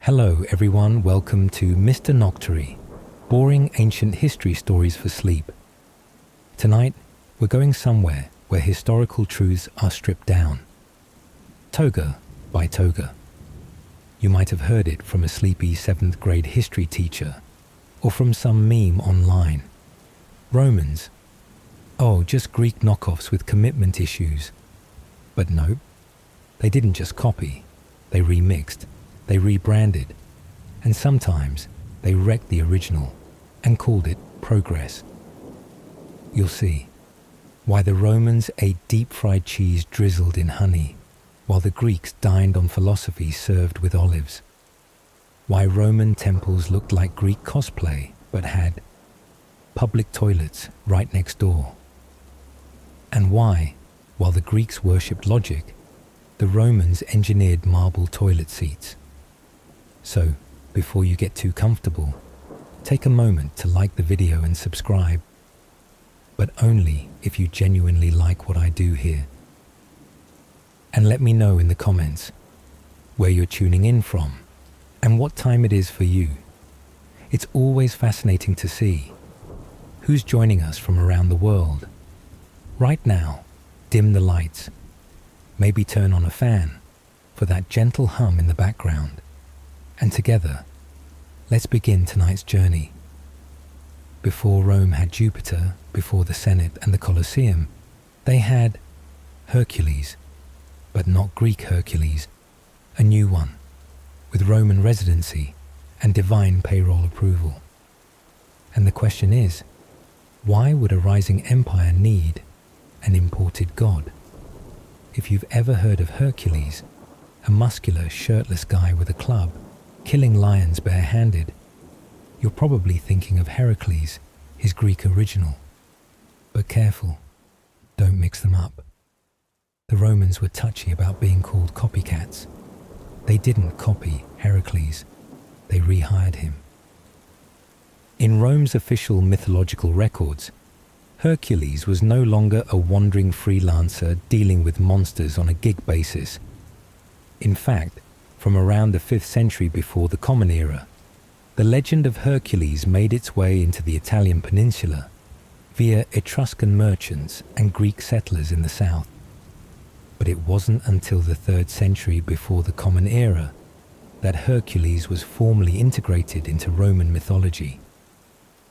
Hello everyone, welcome to Mr. Noctory, boring ancient history stories for sleep. Tonight, we're going somewhere where historical truths are stripped down. Toga by Toga. You might have heard it from a sleepy 7th grade history teacher, or from some meme online. Romans. Oh, just Greek knockoffs with commitment issues. But no, they didn't just copy, they remixed. They rebranded, and sometimes they wrecked the original and called it progress. You'll see why the Romans ate deep-fried cheese drizzled in honey, while the Greeks dined on philosophy served with olives. Why Roman temples looked like Greek cosplay but had public toilets right next door. And why, while the Greeks worshipped logic, the Romans engineered marble toilet seats. So, before you get too comfortable, take a moment to like the video and subscribe, but only if you genuinely like what I do here. And let me know in the comments where you're tuning in from and what time it is for you. It's always fascinating to see who's joining us from around the world. Right now, dim the lights, maybe turn on a fan for that gentle hum in the background. And together, let's begin tonight's journey. Before Rome had Jupiter, before the Senate and the Colosseum, they had Hercules, but not Greek Hercules, a new one, with Roman residency and divine payroll approval. And the question is, why would a rising empire need an imported god? If you've ever heard of Hercules, a muscular, shirtless guy with a club, killing lions bare-handed, you're probably thinking of Heracles, his Greek original. But careful, don't mix them up. The Romans were touchy about being called copycats. They didn't copy Heracles, they rehired him. In Rome's official mythological records, Hercules was no longer a wandering freelancer dealing with monsters on a gig basis. In fact, from around the 5th century before the Common Era, the legend of Hercules made its way into the Italian peninsula via Etruscan merchants and Greek settlers in the south. But it wasn't until the 3rd century before the Common Era that Hercules was formally integrated into Roman mythology,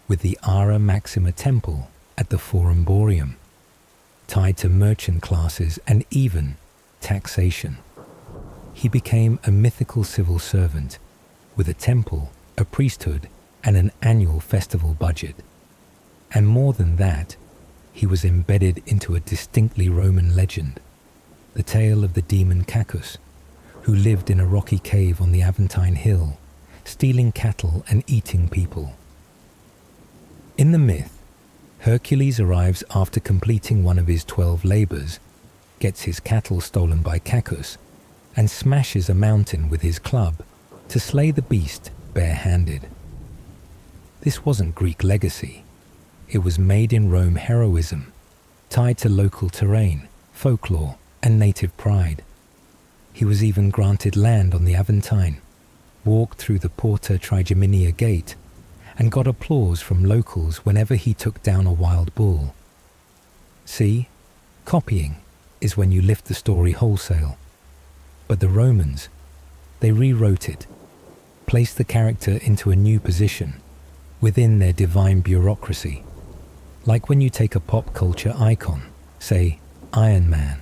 with the Ara Maxima temple at the Forum Boarium, tied to merchant classes and even taxation. He became a mythical civil servant with a temple, a priesthood, and an annual festival budget. And more than that, he was embedded into a distinctly Roman legend, the tale of the demon Cacus, who lived in a rocky cave on the Aventine Hill, stealing cattle and eating people. In the myth, Hercules arrives after completing one of his 12 labors, gets his cattle stolen by Cacus, and smashes a mountain with his club to slay the beast bare-handed. This wasn't Greek legacy. It was made in Rome heroism, tied to local terrain, folklore, and native pride. He was even granted land on the Aventine, walked through the Porta Trigeminia gate, and got applause from locals whenever he took down a wild bull. See, copying is when you lift the story wholesale. But the Romans, they rewrote it, placed the character into a new position within their divine bureaucracy. Like when you take a pop culture icon, say Iron Man,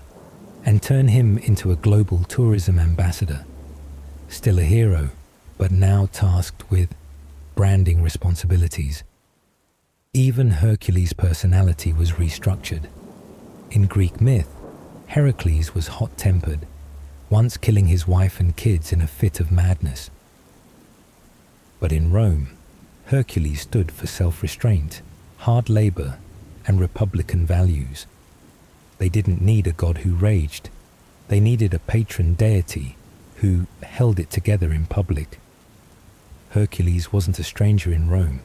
and turn him into a global tourism ambassador. Still a hero, but now tasked with branding responsibilities. Even Hercules' personality was restructured. In Greek myth, Heracles was hot-tempered, once killing his wife and kids in a fit of madness. But in Rome, Hercules stood for self-restraint, hard labor, and republican values. They didn't need a god who raged. They needed a patron deity who held it together in public. Hercules wasn't a stranger in Rome.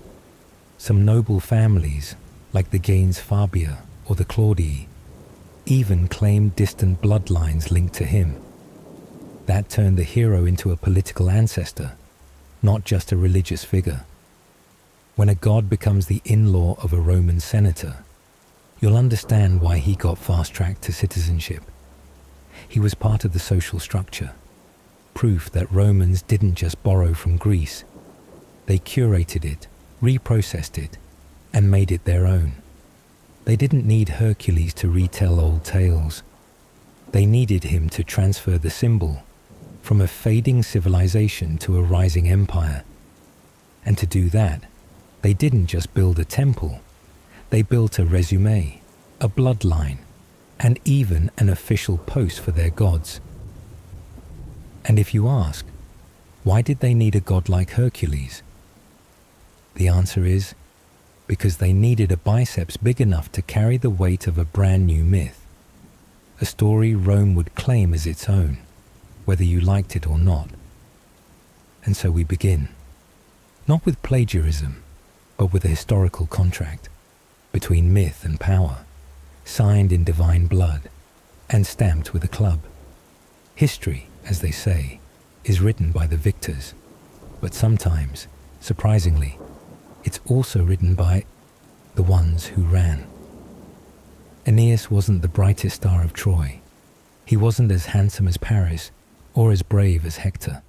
Some noble families, like the Gaines Fabia or the Claudii, even claimed distant bloodlines linked to him. That turned the hero into a political ancestor, not just a religious figure. When a god becomes the in-law of a Roman senator, you'll understand why he got fast-tracked to citizenship. He was part of the social structure, proof that Romans didn't just borrow from Greece. They curated it, reprocessed it, and made it their own. They didn't need Hercules to retell old tales. They needed him to transfer the symbol from a fading civilization to a rising empire. And to do that, they didn't just build a temple. They built a resume, a bloodline, and even an official post for their gods. And if you ask, why did they need a god like Hercules? The answer is, because they needed a biceps big enough to carry the weight of a brand new myth, a story Rome would claim as its own, whether you liked it or not. And so we begin, not with plagiarism, but with a historical contract between myth and power, signed in divine blood and stamped with a club. History, as they say, is written by the victors, but sometimes, surprisingly, it's also written by the ones who ran. Aeneas wasn't the brightest star of Troy. He wasn't as handsome as Paris or as brave as Hector.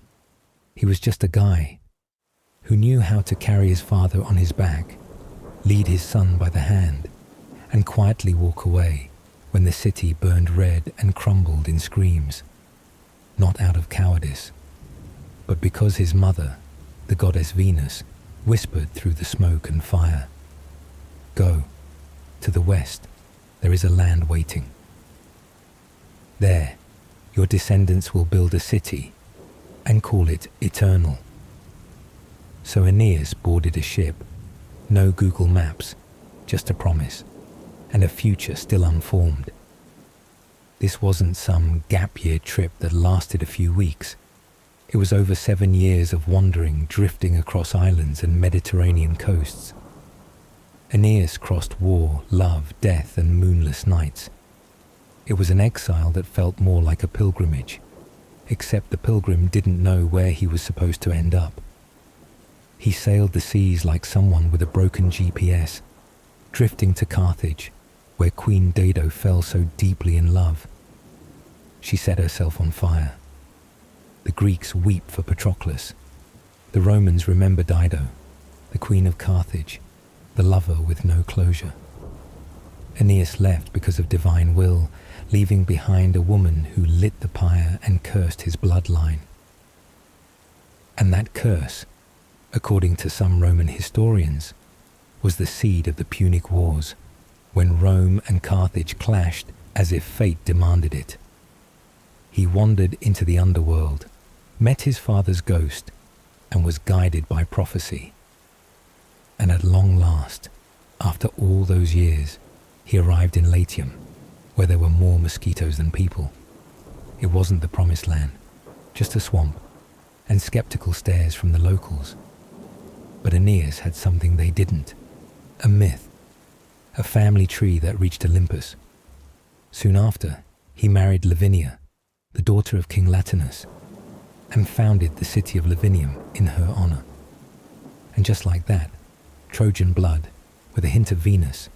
He was just a guy who knew how to carry his father on his back, lead his son by the hand, and quietly walk away when the city burned red and crumbled in screams, not out of cowardice, but because his mother, the goddess Venus, whispered through the smoke and fire, "Go, to the west, there is a land waiting. There, your descendants will build a city and call it Eternal." So Aeneas boarded a ship, no Google Maps, just a promise, and a future still unformed. This wasn't some gap-year trip that lasted a few weeks. It was over 7 years of wandering, drifting across islands and Mediterranean coasts. Aeneas crossed war, love, death, and moonless nights. It was an exile that felt more like a pilgrimage, except the pilgrim didn't know where he was supposed to end up. He sailed the seas like someone with a broken GPS, drifting to Carthage, where Queen Dido fell so deeply in love. She set herself on fire. The Greeks weep for Patroclus. The Romans remember Dido, the queen of Carthage, the lover with no closure. Aeneas left because of divine will, leaving behind a woman who lit the pyre and cursed his bloodline. And that curse, according to some Roman historians, was the seed of the Punic Wars, when Rome and Carthage clashed as if fate demanded it. He wandered into the underworld, met his father's ghost, and was guided by prophecy. And at long last, after all those years, he arrived in Latium, where there were more mosquitoes than people. It wasn't the promised land, just a swamp, and skeptical stares from the locals. But Aeneas had something they didn't, a myth, a family tree that reached Olympus. Soon after, he married Lavinia, the daughter of King Latinus, and founded the city of Lavinium in her honor. And just like that, Trojan blood, with a hint of Venus,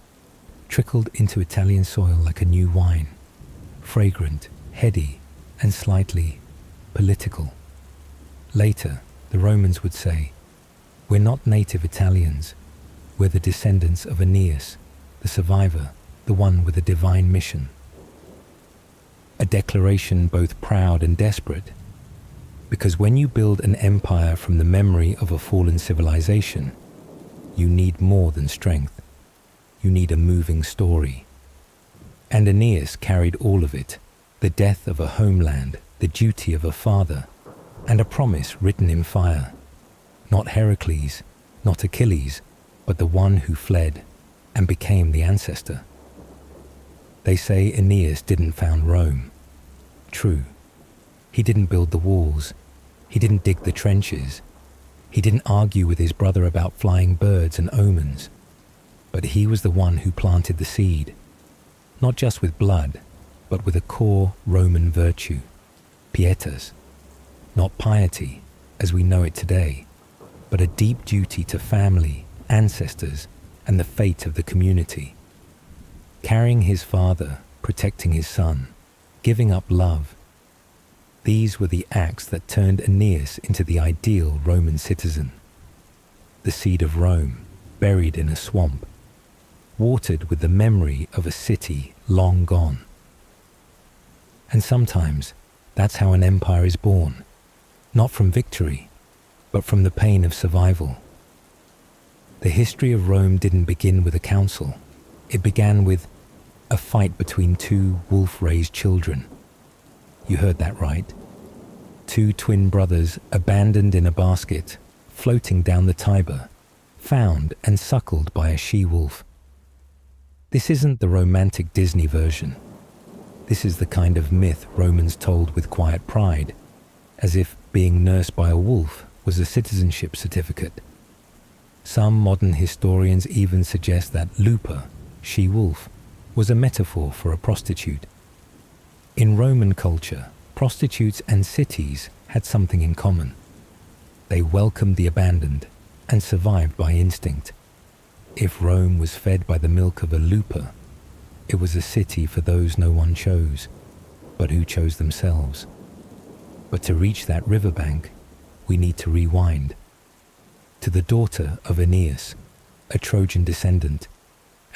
trickled into Italian soil like a new wine, fragrant, heady, and slightly political. Later, the Romans would say, "We're not native Italians, we're the descendants of Aeneas, the survivor, the one with a divine mission." A declaration both proud and desperate, because when you build an empire from the memory of a fallen civilization, you need more than strength. You need a moving story. And Aeneas carried all of it, the death of a homeland, the duty of a father, and a promise written in fire. Not Heracles, not Achilles, but the one who fled and became the ancestor. They say Aeneas didn't found Rome. True. He didn't build the walls. He didn't dig the trenches. He didn't argue with his brother about flying birds and omens. But he was the one who planted the seed, not just with blood, but with a core Roman virtue, pietas, not piety as we know it today, but a deep duty to family, ancestors, and the fate of the community. Carrying his father, protecting his son, giving up love. These were the acts that turned Aeneas into the ideal Roman citizen. The seed of Rome, buried in a swamp, watered with the memory of a city long gone. And sometimes that's how an empire is born, not from victory, but from the pain of survival. The history of Rome didn't begin with a council. It began with a fight between two wolf-raised children. You heard that right. Two twin brothers abandoned in a basket, floating down the Tiber, found and suckled by a she-wolf. This isn't the romantic Disney version. This is the kind of myth Romans told with quiet pride, as if being nursed by a wolf was a citizenship certificate. Some modern historians even suggest that Lupa, she-wolf, was a metaphor for a prostitute. In Roman culture, prostitutes and cities had something in common. They welcomed the abandoned and survived by instinct. If Rome was fed by the milk of a Lupa, it was a city for those no one chose, but who chose themselves. But to reach that riverbank, we need to rewind to the daughter of Aeneas, a Trojan descendant,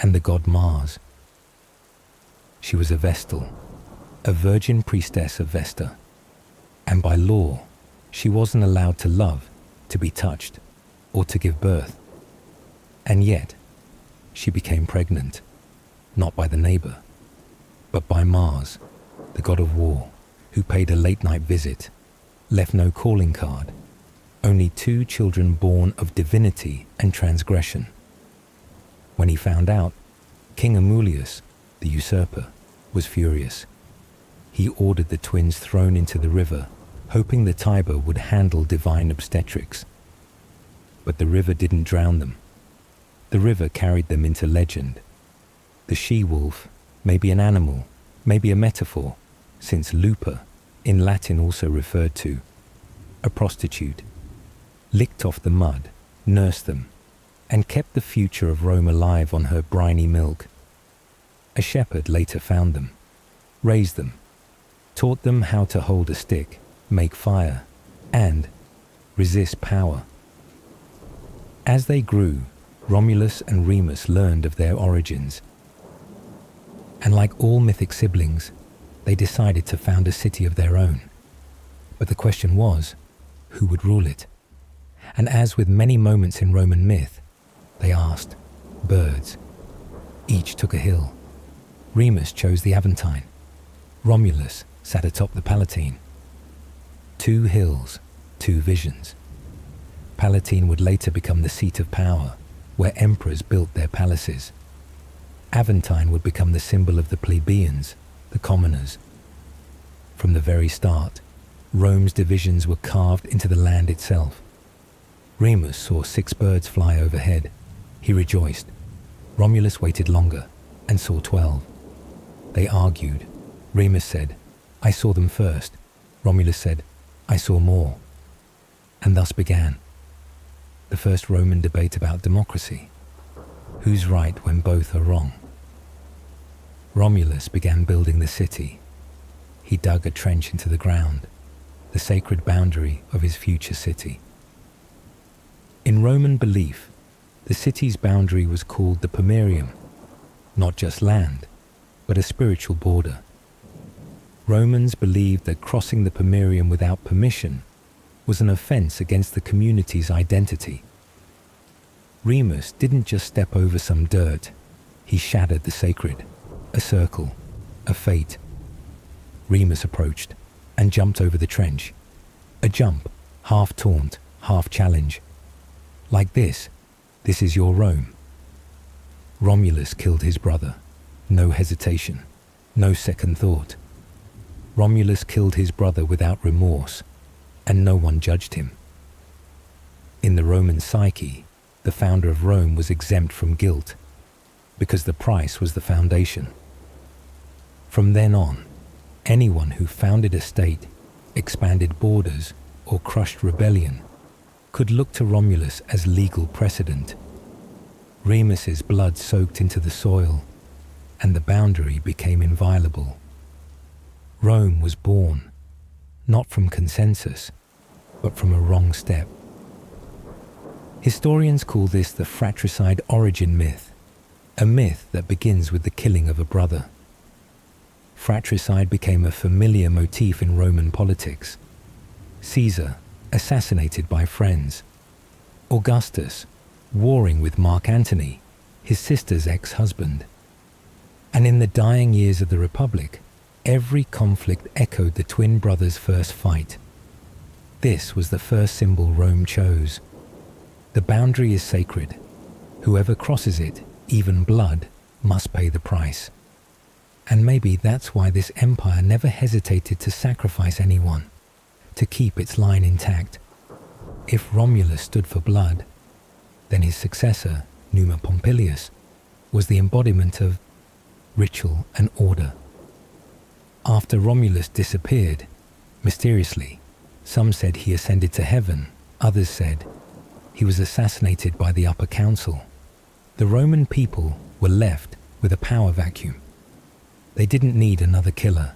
and the god Mars. She was a Vestal, a virgin priestess of Vesta, and by law, she wasn't allowed to love, to be touched, or to give birth. And yet, she became pregnant, not by the neighbor, but by Mars, the god of war, who paid a late-night visit, left no calling card, only 2 children born of divinity and transgression. When he found out, King Amulius, the usurper, was furious. He ordered the twins thrown into the river, hoping the Tiber would handle divine obstetrics. But the river didn't drown them. The river carried them into legend. The she-wolf may be an animal, maybe a metaphor, since lupa, in Latin also referred to, a prostitute, licked off the mud, nursed them, and kept the future of Rome alive on her briny milk. A shepherd later found them, raised them, taught them how to hold a stick, make fire, and resist power. As they grew, Romulus and Remus learned of their origins. And like all mythic siblings, they decided to found a city of their own. But the question was, who would rule it? And as with many moments in Roman myth, they asked birds. Each took a hill. Remus chose the Aventine. Romulus sat atop the Palatine. 2 hills, 2 visions. Palatine would later become the seat of power, where emperors built their palaces. Aventine would become the symbol of the plebeians, the commoners. From the very start, Rome's divisions were carved into the land itself. Remus saw 6 birds fly overhead. He rejoiced. Romulus waited longer and saw 12. They argued. Remus said, "I saw them first." Romulus said, "I saw more." And thus began the first Roman debate about democracy. Who's right when both are wrong? Romulus began building the city. He dug a trench into the ground, the sacred boundary of his future city. In Roman belief, the city's boundary was called the Pomerium, not just land, but a spiritual border. Romans believed that crossing the Pomerium without permission was an offense against the community's identity. Remus didn't just step over some dirt, he shattered the sacred, a circle, a fate. Remus approached and jumped over the trench. A jump, half taunt, half challenge. Like this is your Rome. Romulus killed his brother. No hesitation, no second thought. Romulus killed his brother without remorse, and no one judged him. In the Roman psyche, the founder of Rome was exempt from guilt, because the price was the foundation. From then on, anyone who founded a state, expanded borders, or crushed rebellion could look to Romulus as legal precedent. Remus's blood soaked into the soil, and the boundary became inviolable. Rome was born, not from consensus, but from a wrong step. Historians call this the fratricide origin myth, a myth that begins with the killing of a brother. Fratricide became a familiar motif in Roman politics. Caesar, assassinated by friends. Augustus, warring with Mark Antony, his sister's ex-husband. And in the dying years of the Republic, every conflict echoed the twin brothers' first fight. This was the first symbol Rome chose. The boundary is sacred. Whoever crosses it, even blood, must pay the price. And maybe that's why this empire never hesitated to sacrifice anyone, to keep its line intact. If Romulus stood for blood, then his successor, Numa Pompilius, was the embodiment of ritual and order. After Romulus disappeared, mysteriously, some said he ascended to heaven, others said he was assassinated by the upper council. The Roman people were left with a power vacuum. They didn't need another killer.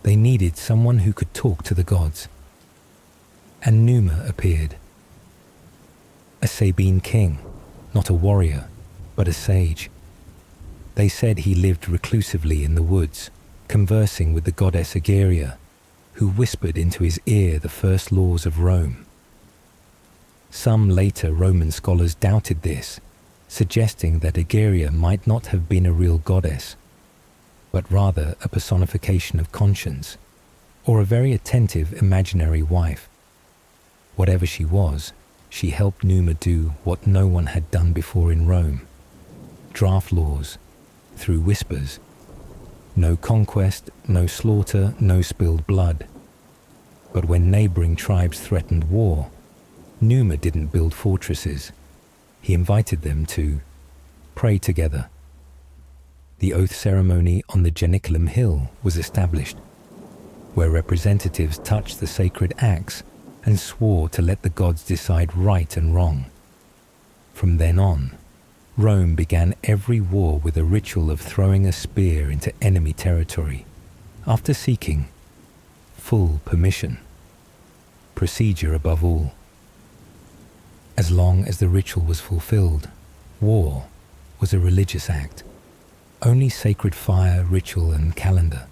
They needed someone who could talk to the gods. And Numa appeared. A Sabine king, not a warrior, but a sage. They said he lived reclusively in the woods, conversing with the goddess Egeria, who whispered into his ear the first laws of Rome. Some later Roman scholars doubted this, suggesting that Egeria might not have been a real goddess, but rather a personification of conscience, or a very attentive imaginary wife. Whatever she was, she helped Numa do what no one had done before in Rome. Draft laws, through whispers. No conquest, no slaughter, no spilled blood. But when neighboring tribes threatened war, Numa didn't build fortresses. He invited them to pray together. The oath ceremony on the Janiculum Hill was established, where representatives touched the sacred axe and swore to let the gods decide right and wrong. From then on, Rome began every war with a ritual of throwing a spear into enemy territory, after seeking full permission. Procedure above all. As long as the ritual was fulfilled, war was a religious act. Only sacred fire, ritual, and calendar.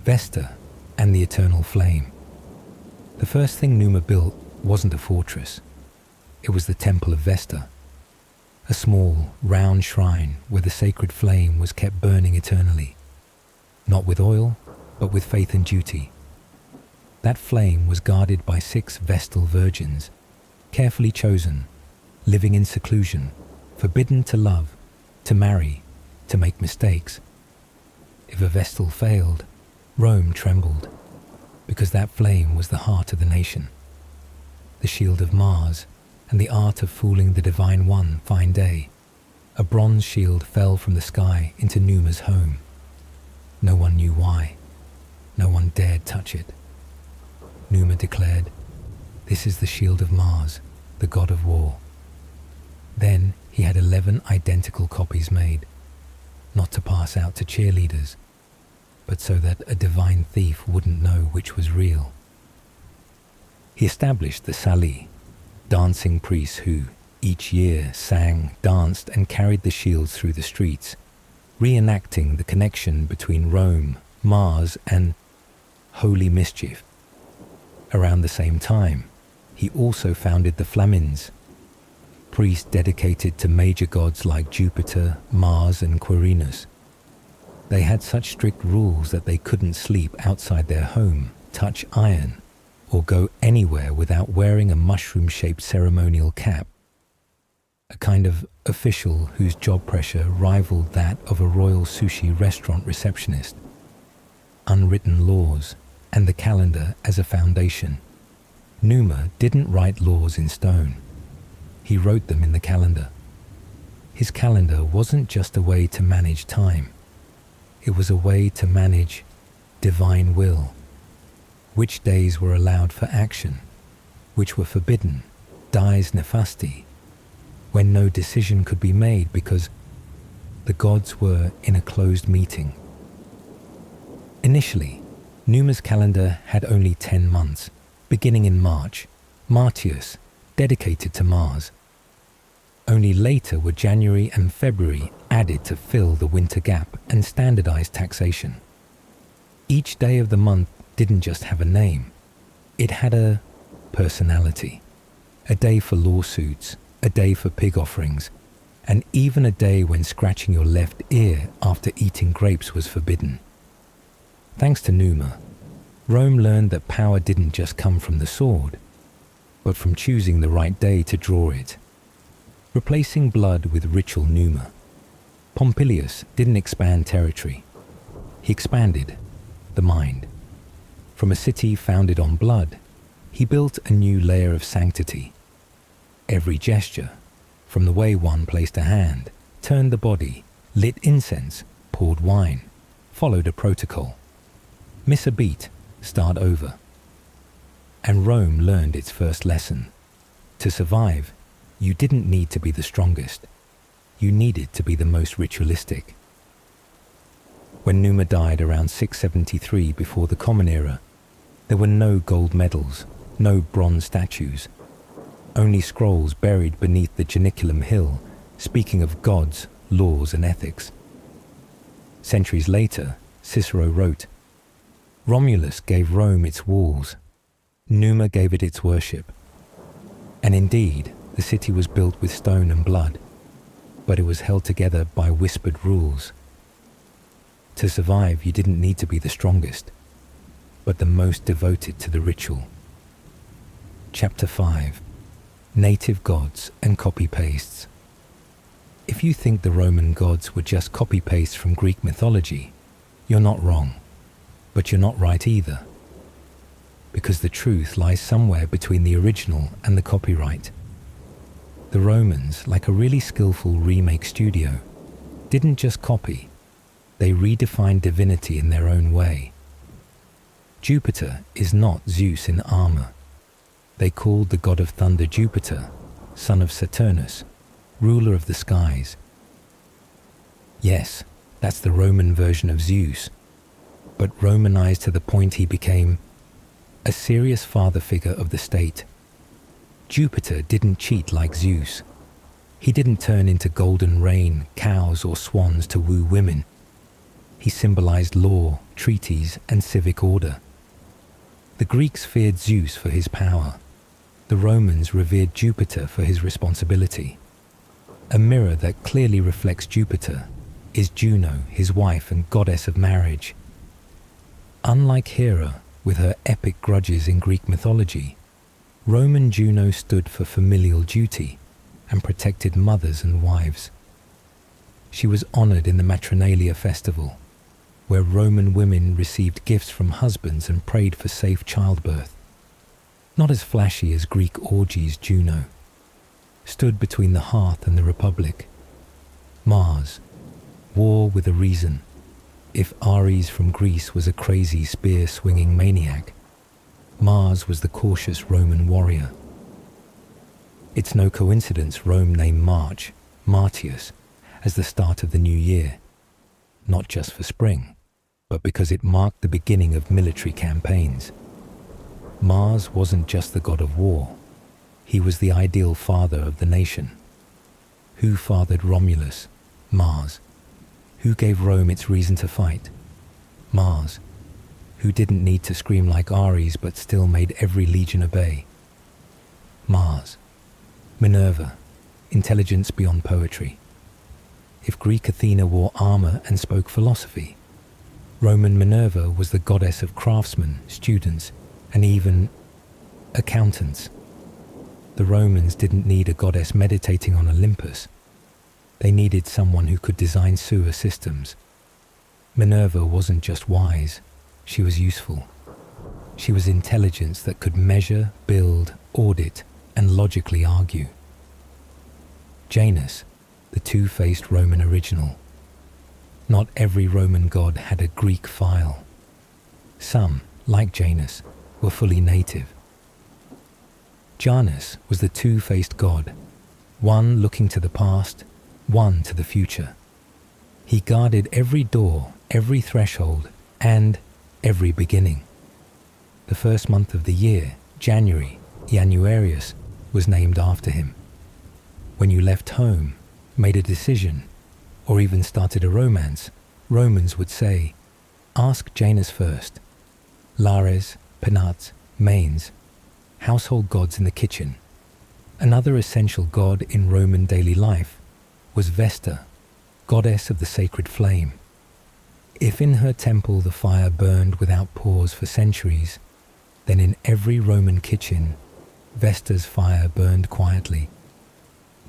Vesta and the eternal flame. The first thing Numa built wasn't a fortress. It was the Temple of Vesta, a small, round shrine where the sacred flame was kept burning eternally, not with oil, but with faith and duty. That flame was guarded by 6 Vestal virgins, carefully chosen, living in seclusion, forbidden to love, to marry, to make mistakes. If a Vestal failed, Rome trembled, because that flame was the heart of the nation. The shield of Mars and the art of fooling the Divine One fine day. A bronze shield fell from the sky into Numa's home. No one knew why. No one dared touch it. Numa declared, "This is the shield of Mars, the god of war." Then he had 11 identical copies made, not to pass out to cheerleaders, but so that a divine thief wouldn't know which was real. He established the Sali, dancing priests who, each year, sang, danced, and carried the shields through the streets, reenacting the connection between Rome, Mars, and holy mischief. Around the same time, he also founded the Flamins, priests dedicated to major gods like Jupiter, Mars, and Quirinus. They had such strict rules that they couldn't sleep outside their home, touch iron, or go anywhere without wearing a mushroom-shaped ceremonial cap, a kind of official whose job pressure rivaled that of a royal sushi restaurant receptionist. Unwritten laws, and the calendar as a foundation. Numa didn't write laws in stone. He wrote them in the calendar. His calendar wasn't just a way to manage time. It was a way to manage divine will. Which days were allowed for action, which were forbidden, dies nefasti, when no decision could be made because the gods were in a closed meeting. Initially, Numa's calendar had only 10 months, beginning in March, Martius, dedicated to Mars. Only later were January and February added to fill the winter gap and standardize taxation. Each day of the month didn't just have a name, it had a personality. A day for lawsuits, a day for pig offerings, and even a day when scratching your left ear after eating grapes was forbidden. Thanks to Numa, Rome learned that power didn't just come from the sword, but from choosing the right day to draw it. Replacing blood with ritual Numa, Pompilius didn't expand territory. He expanded the mind. From a city founded on blood, he built a new layer of sanctity. Every gesture, from the way one placed a hand, turned the body, lit incense, poured wine, followed a protocol. Miss a beat, start over. And Rome learned its first lesson. To survive, you didn't need to be the strongest. You needed to be the most ritualistic. When Numa died around 673 before the Common Era, there were no gold medals, no bronze statues, only scrolls buried beneath the Janiculum Hill, speaking of gods, laws, and ethics. Centuries later, Cicero wrote, "Romulus gave Rome its walls. Numa gave it its worship." And indeed, the city was built with stone and blood, but it was held together by whispered rules. To survive, you didn't need to be the strongest, but the most devoted to the ritual. Chapter 5. Native Gods and Copy-Pastes. If you think the Roman gods were just copy-pastes from Greek mythology, you're not wrong, but you're not right either, because the truth lies somewhere between the original and the copyright. The Romans, like a really skillful remake studio, didn't just copy, they redefined divinity in their own way. Jupiter is not Zeus in armor. They called the god of thunder Jupiter, son of Saturnus, ruler of the skies. Yes, that's the Roman version of Zeus, but Romanized to the point he became a serious father figure of the state. Jupiter didn't cheat like Zeus. He didn't turn into golden rain, cows, or swans to woo women. He symbolized law, treaties, and civic order. The Greeks feared Zeus for his power. The Romans revered Jupiter for his responsibility. A mirror that clearly reflects Jupiter is Juno, his wife and goddess of marriage. Unlike Hera, with her epic grudges in Greek mythology, Roman Juno stood for familial duty and protected mothers and wives. She was honored in the Matronalia festival, where Roman women received gifts from husbands and prayed for safe childbirth. Not as flashy as Greek orgies, Juno stood between the hearth and the republic. Mars, war with a reason. If Ares from Greece was a crazy spear-swinging maniac, Mars was the cautious Roman warrior. It's no coincidence Rome named March, Martius, as the start of the new year, not just for spring, but because it marked the beginning of military campaigns. Mars wasn't just the god of war, he was the ideal father of the nation. Who fathered Romulus? Mars. Who gave Rome its reason to fight? Mars. Who didn't need to scream like Ares but still made every legion obey? Mars. Minerva, intelligence beyond poetry. If Greek Athena wore armor and spoke philosophy, Roman Minerva was the goddess of craftsmen, students, and even accountants. The Romans didn't need a goddess meditating on Olympus. They needed someone who could design sewer systems. Minerva wasn't just wise, she was useful. She was intelligence that could measure, build, audit, and logically argue. Janus, the two-faced Roman original. Not every Roman god had a Greek file. Some, like Janus, were fully native. Janus was the two-faced god, one looking to the past, one to the future. He guarded every door, every threshold, and every beginning. The first month of the year, January, Januarius, was named after him. When you left home, made a decision, or even started a romance, Romans would say, ask Janus first. Lares, Penates, Manes, household gods in the kitchen. Another essential god in Roman daily life was Vesta, goddess of the sacred flame. If in her temple the fire burned without pause for centuries, then in every Roman kitchen, Vesta's fire burned quietly.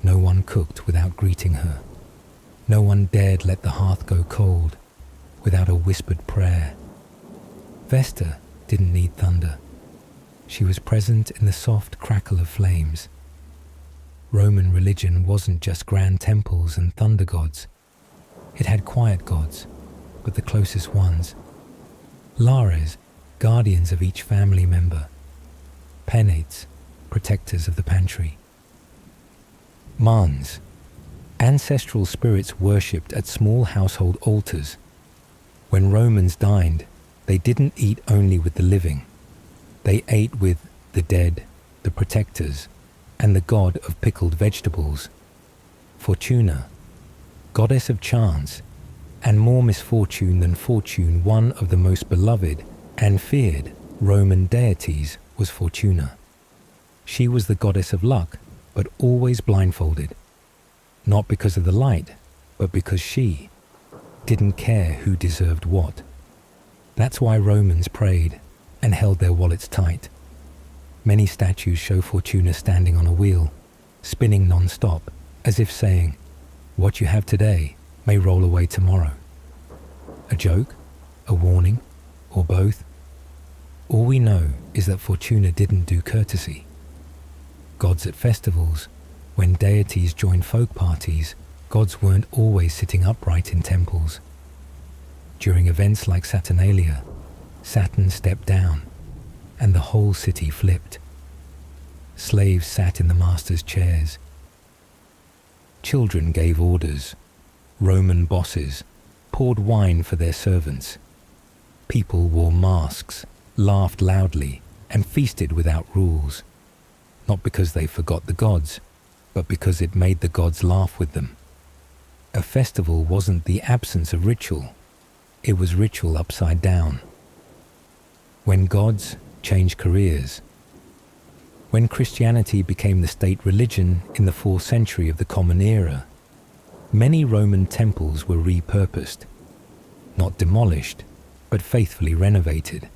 No one cooked without greeting her. No one dared let the hearth go cold without a whispered prayer. Vesta didn't need thunder. She was present in the soft crackle of flames. Roman religion wasn't just grand temples and thunder gods. It had quiet gods, but the closest ones. Lares, guardians of each family member. Penates, protectors of the pantry. Manes, ancestral spirits worshipped at small household altars. When Romans dined, they didn't eat only with the living. They ate with the dead, the protectors, and the god of pickled vegetables. Fortuna, goddess of chance, and more misfortune than fortune, one of the most beloved and feared Roman deities was Fortuna. She was the goddess of luck, but always blindfolded. Not because of the light, but because she didn't care who deserved what. That's why Romans prayed and held their wallets tight. Many statues show Fortuna standing on a wheel, spinning non-stop, as if saying, what you have today may roll away tomorrow. A joke? A warning? Or both? All we know is that Fortuna didn't do courtesy. Gods at festivals, when deities joined folk parties, gods weren't always sitting upright in temples. During events like Saturnalia, Saturn stepped down, and the whole city flipped. Slaves sat in the master's chairs. Children gave orders. Roman bosses poured wine for their servants. People wore masks, laughed loudly, and feasted without rules. Not because they forgot the gods, but because it made the gods laugh with them. A festival wasn't the absence of ritual. It was ritual upside down. When gods changed careers. When Christianity became the state religion in the 4th century of the Common Era, many Roman temples were repurposed, not demolished, but faithfully renovated.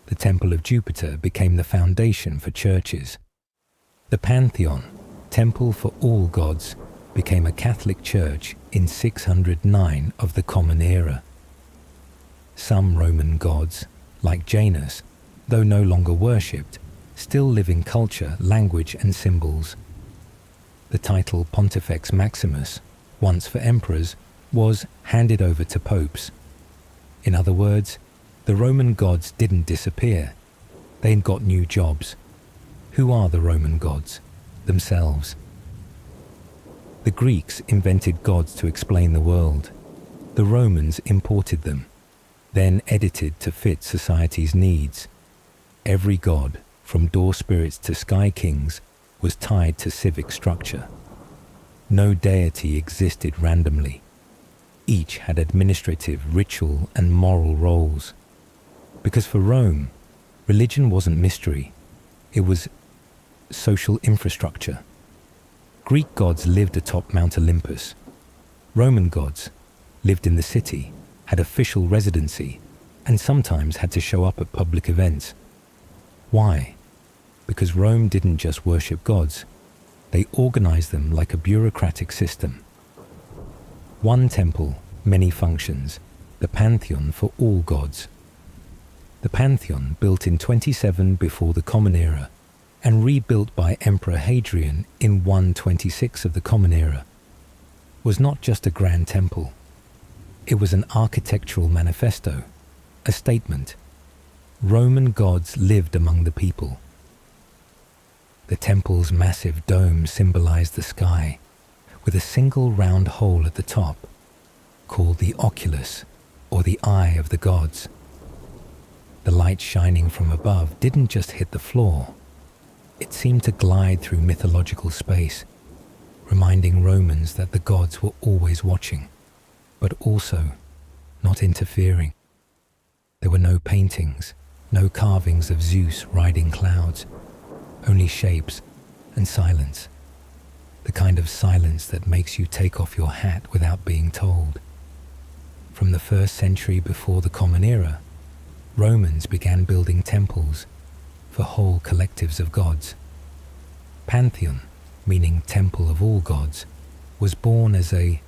The Temple of Jupiter became the foundation for churches. The Pantheon, temple for all gods, became a Catholic church in 609 of the Common Era. Some Roman gods, like Janus, though no longer worshipped, still live in culture, language, and symbols. The title Pontifex Maximus, once for emperors, was handed over to popes. In other words, the Roman gods didn't disappear. They got new jobs. Who are the Roman gods? Themselves. The Greeks invented gods to explain the world. The Romans imported them, then edited to fit society's needs. Every god, from door spirits to sky kings, was tied to civic structure. No deity existed randomly. Each had administrative, ritual, and moral roles. Because for Rome, religion wasn't mystery. It was social infrastructure. Greek gods lived atop Mount Olympus. Roman gods lived in the city, had official residency, and sometimes had to show up at public events. Why? Because Rome didn't just worship gods. They organized them like a bureaucratic system. One temple, many functions, the Pantheon for all gods. The Pantheon, built in 27 before the Common Era, and rebuilt by Emperor Hadrian in 126 of the Common Era, was not just a grand temple. It was an architectural manifesto, a statement. Roman gods lived among the people. The temple's massive dome symbolized the sky, with a single round hole at the top, called the oculus, or the eye of the gods. The light shining from above didn't just hit the floor. It seemed to glide through mythological space, reminding Romans that the gods were always watching, but also not interfering. There were no paintings, no carvings of Zeus riding clouds, only shapes and silence. The kind of silence that makes you take off your hat without being told. From the 1st century before the Common Era, Romans began building temples for whole collectives of gods. Pantheon, meaning temple of all gods, was born as a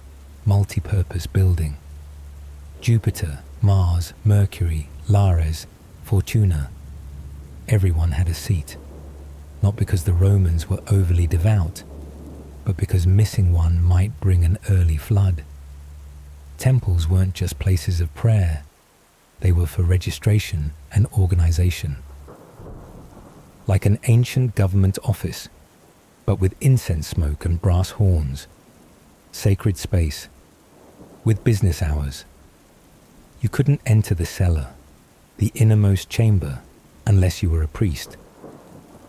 multi-purpose building. Jupiter, Mars, Mercury, Lares, Fortuna, everyone had a seat, not because the Romans were overly devout, but because missing one might bring an early flood. Temples weren't just places of prayer, they were for registration and organization. Like an ancient government office, but with incense smoke and brass horns. Sacred space, with business hours. You couldn't enter the cellar, the innermost chamber, unless you were a priest.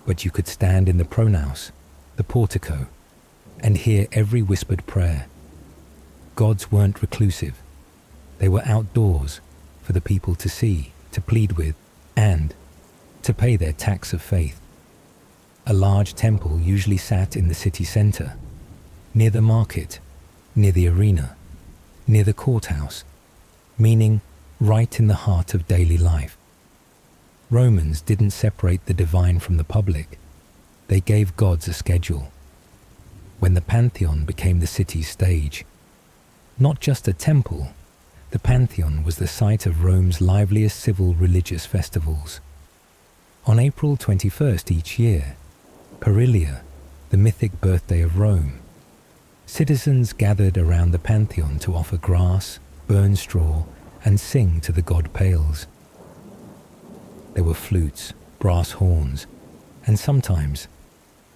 But you could stand in the pronaos, the portico, and hear every whispered prayer. Gods weren't reclusive. They were outdoors for the people to see, to plead with, and to pay their tax of faith. A large temple usually sat in the city center, near the market, near the arena, near the courthouse, meaning right in the heart of daily life. Romans didn't separate the divine from the public. They gave gods a schedule. When the Pantheon became the city's stage, not just a temple, the Pantheon was the site of Rome's liveliest civil religious festivals. On April 21st each year, Perilia, the mythic birthday of Rome, citizens gathered around the Pantheon to offer grass, burn straw, and sing to the god Pales. There were flutes, brass horns, and sometimes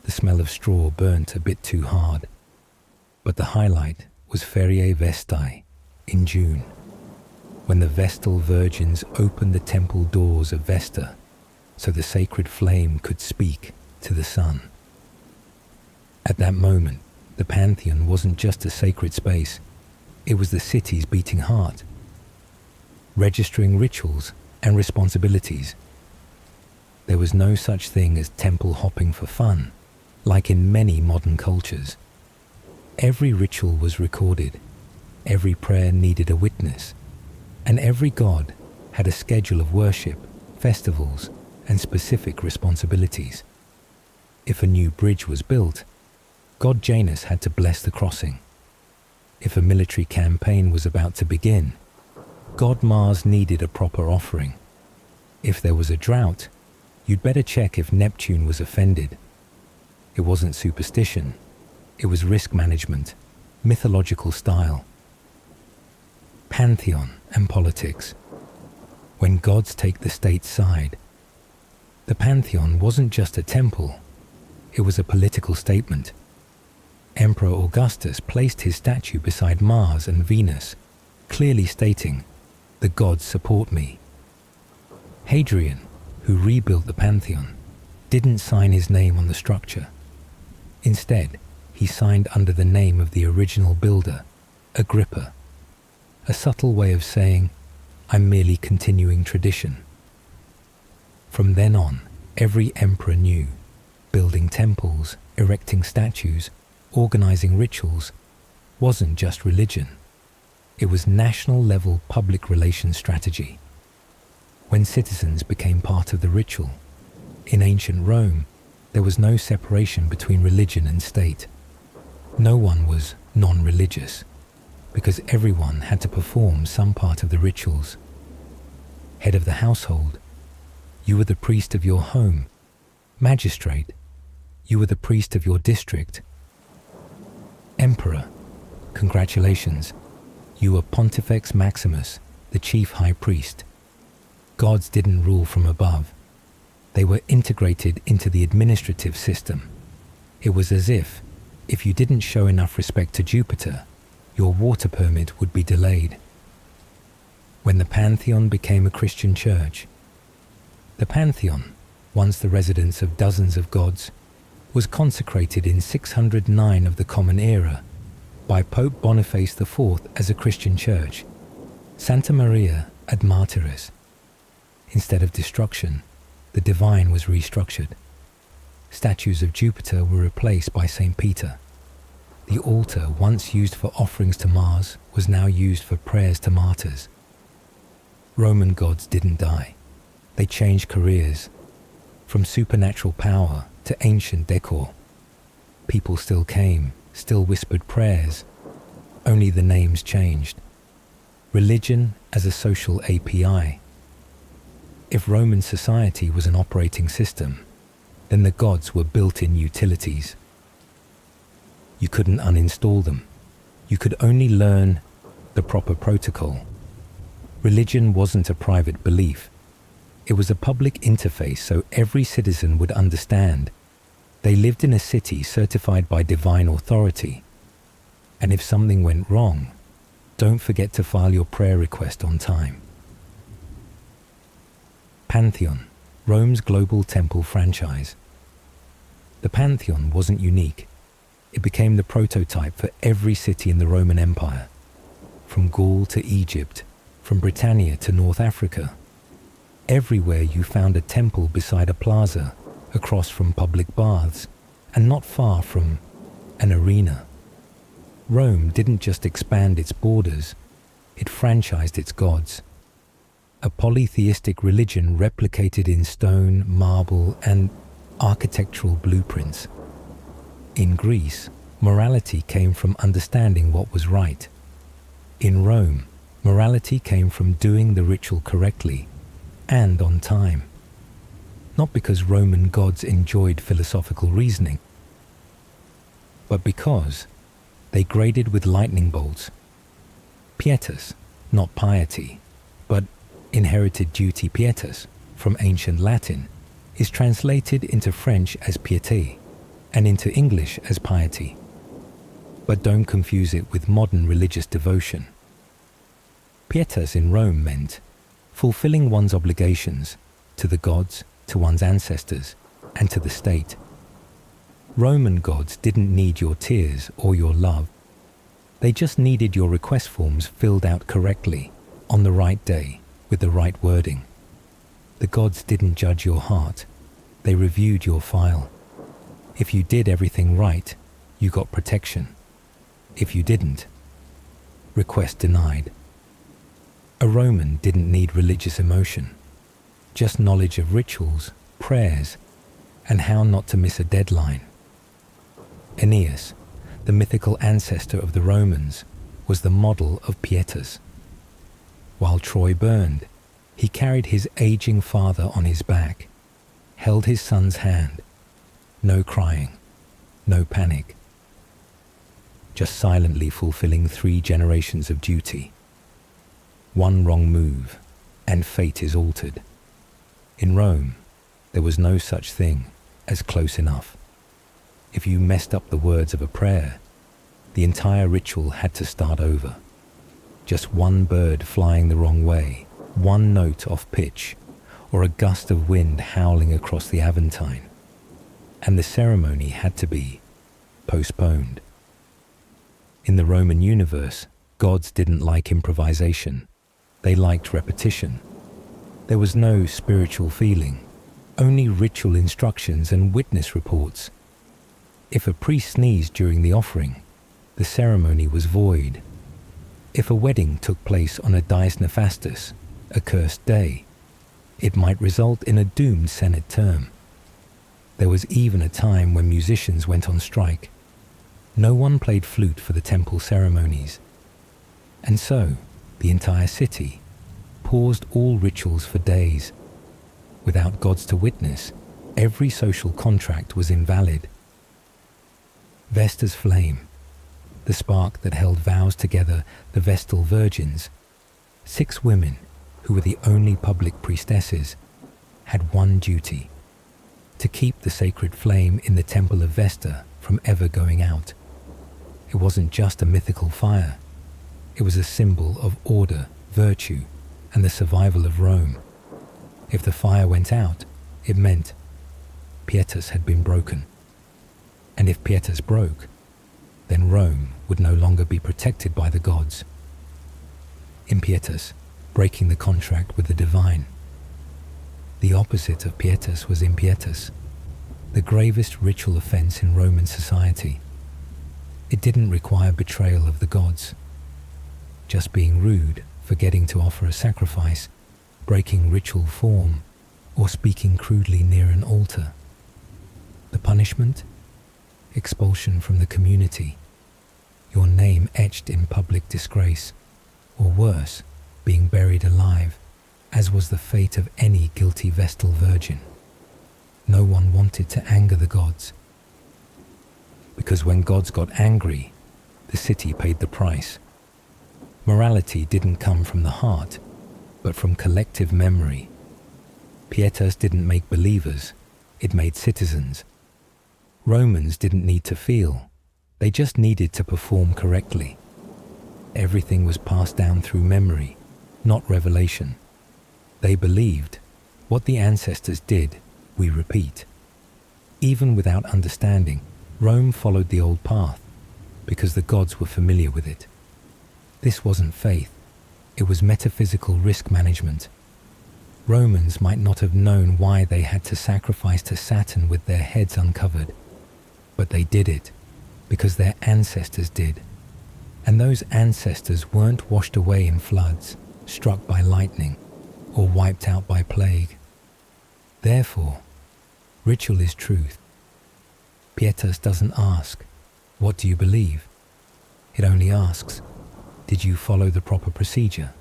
the smell of straw burnt a bit too hard. But the highlight was Feriae Vestae in June, when the Vestal virgins opened the temple doors of Vesta so the sacred flame could speak to the sun. At that moment, the Pantheon wasn't just a sacred space, it was the city's beating heart, registering rituals and responsibilities. There was no such thing as temple hopping for fun, like in many modern cultures. Every ritual was recorded, every prayer needed a witness, and every god had a schedule of worship, festivals, and specific responsibilities. If a new bridge was built, god Janus had to bless the crossing. If a military campaign was about to begin, god Mars needed a proper offering. If there was a drought, you'd better check if Neptune was offended. It wasn't superstition, it was risk management, mythological style. Pantheon and politics. When gods take the state's side, the Pantheon wasn't just a temple, it was a political statement. Emperor Augustus placed his statue beside Mars and Venus, clearly stating, "The gods support me." Hadrian, who rebuilt the Pantheon, didn't sign his name on the structure. Instead, he signed under the name of the original builder, Agrippa, a subtle way of saying, "I'm merely continuing tradition." From then on, every emperor knew, building temples, erecting statues, organizing rituals, wasn't just religion. It was national-level public relations strategy. When citizens became part of the ritual, in ancient Rome, there was no separation between religion and state. No one was non-religious, because everyone had to perform some part of the rituals. Head of the household, you were the priest of your home. Magistrate, you were the priest of your district. Emperor, congratulations, you were Pontifex Maximus, the chief high priest. Gods didn't rule from above. They were integrated into the administrative system. It was as if you didn't show enough respect to Jupiter, your water permit would be delayed. When the Pantheon became a Christian church, the Pantheon, once the residence of dozens of gods, was consecrated in 609 of the Common Era by Pope Boniface IV as a Christian church, Santa Maria ad Martyris. Instead of destruction, the divine was restructured. Statues of Jupiter were replaced by St. Peter. The altar once used for offerings to Mars was now used for prayers to martyrs. Roman gods didn't die. They changed careers, from supernatural power to ancient decor. People still came, still whispered prayers, only the names changed. Religion as a social API. If Roman society was an operating system, then the gods were built-in utilities. You couldn't uninstall them. You could only learn the proper protocol. Religion wasn't a private belief. It was a public interface so every citizen would understand. They lived in a city certified by divine authority. And if something went wrong, don't forget to file your prayer request on time. Pantheon, Rome's global temple franchise. The Pantheon wasn't unique. It became the prototype for every city in the Roman Empire, from Gaul to Egypt, from Britannia to North Africa. Everywhere you found a temple beside a plaza, across from public baths, and not far from an arena. Rome didn't just expand its borders, it franchised its gods. A polytheistic religion replicated in stone, marble, and architectural blueprints. In Greece, morality came from understanding what was right. In Rome, morality came from doing the ritual correctly and on time. Not because Roman gods enjoyed philosophical reasoning, but because they graded with lightning bolts. Pietas, not piety, but inherited duty pietas, from ancient Latin, is translated into French as piété and into English as piety. But don't confuse it with modern religious devotion. Pietas in Rome meant fulfilling one's obligations to the gods, to one's ancestors, and to the state. Roman gods didn't need your tears or your love. They just needed your request forms filled out correctly, on the right day, with the right wording. The gods didn't judge your heart. They reviewed your file. If you did everything right, you got protection. If you didn't, request denied. A Roman didn't need religious emotion, just knowledge of rituals, prayers, and how not to miss a deadline. Aeneas, the mythical ancestor of the Romans, was the model of pietas. While Troy burned, he carried his aging father on his back, held his son's hand. No crying, no panic. Just silently fulfilling 3 generations of duty. One wrong move, and fate is altered. In Rome, there was no such thing as close enough. If you messed up the words of a prayer, the entire ritual had to start over. Just one bird flying the wrong way, one note off pitch, or a gust of wind howling across the Aventine, and the ceremony had to be postponed. In the Roman universe, gods didn't like improvisation. They liked repetition. There was no spiritual feeling, only ritual instructions and witness reports. If a priest sneezed during the offering, the ceremony was void. If a wedding took place on a dies nefastus, a cursed day, it might result in a doomed Senate term. There was even a time when musicians went on strike. No one played flute for the temple ceremonies. And so, the entire city paused all rituals for days. Without gods to witness, every social contract was invalid. Vesta's flame, the spark that held vows together the Vestal Virgins, 6 women, who were the only public priestesses, had one duty: to keep the sacred flame in the temple of Vesta from ever going out. It wasn't just a mythical fire. It was a symbol of order, virtue, and the survival of Rome. If the fire went out, it meant Pietas had been broken. And if Pietas broke, then Rome would no longer be protected by the gods. Impietas, breaking the contract with the divine. The opposite of pietas was impietas, the gravest ritual offense in Roman society. It didn't require betrayal of the gods. Just being rude, forgetting to offer a sacrifice, breaking ritual form, or speaking crudely near an altar. The punishment? Expulsion from the community, your name etched in public disgrace, or worse, being buried alive, as was the fate of any guilty Vestal virgin. No one wanted to anger the gods, because when gods got angry, the city paid the price. Morality didn't come from the heart, but from collective memory. Pietas didn't make believers, it made citizens. Romans didn't need to feel, they just needed to perform correctly. Everything was passed down through memory, not revelation. They believed, what the ancestors did, we repeat. Even without understanding, Rome followed the old path, because the gods were familiar with it. This wasn't faith, it was metaphysical risk management. Romans might not have known why they had to sacrifice to Saturn with their heads uncovered, but they did it, because their ancestors did. And those ancestors weren't washed away in floods, struck by lightning, or wiped out by plague. Therefore, ritual is truth. Pietas doesn't ask, what do you believe? It only asks, did you follow the proper procedure?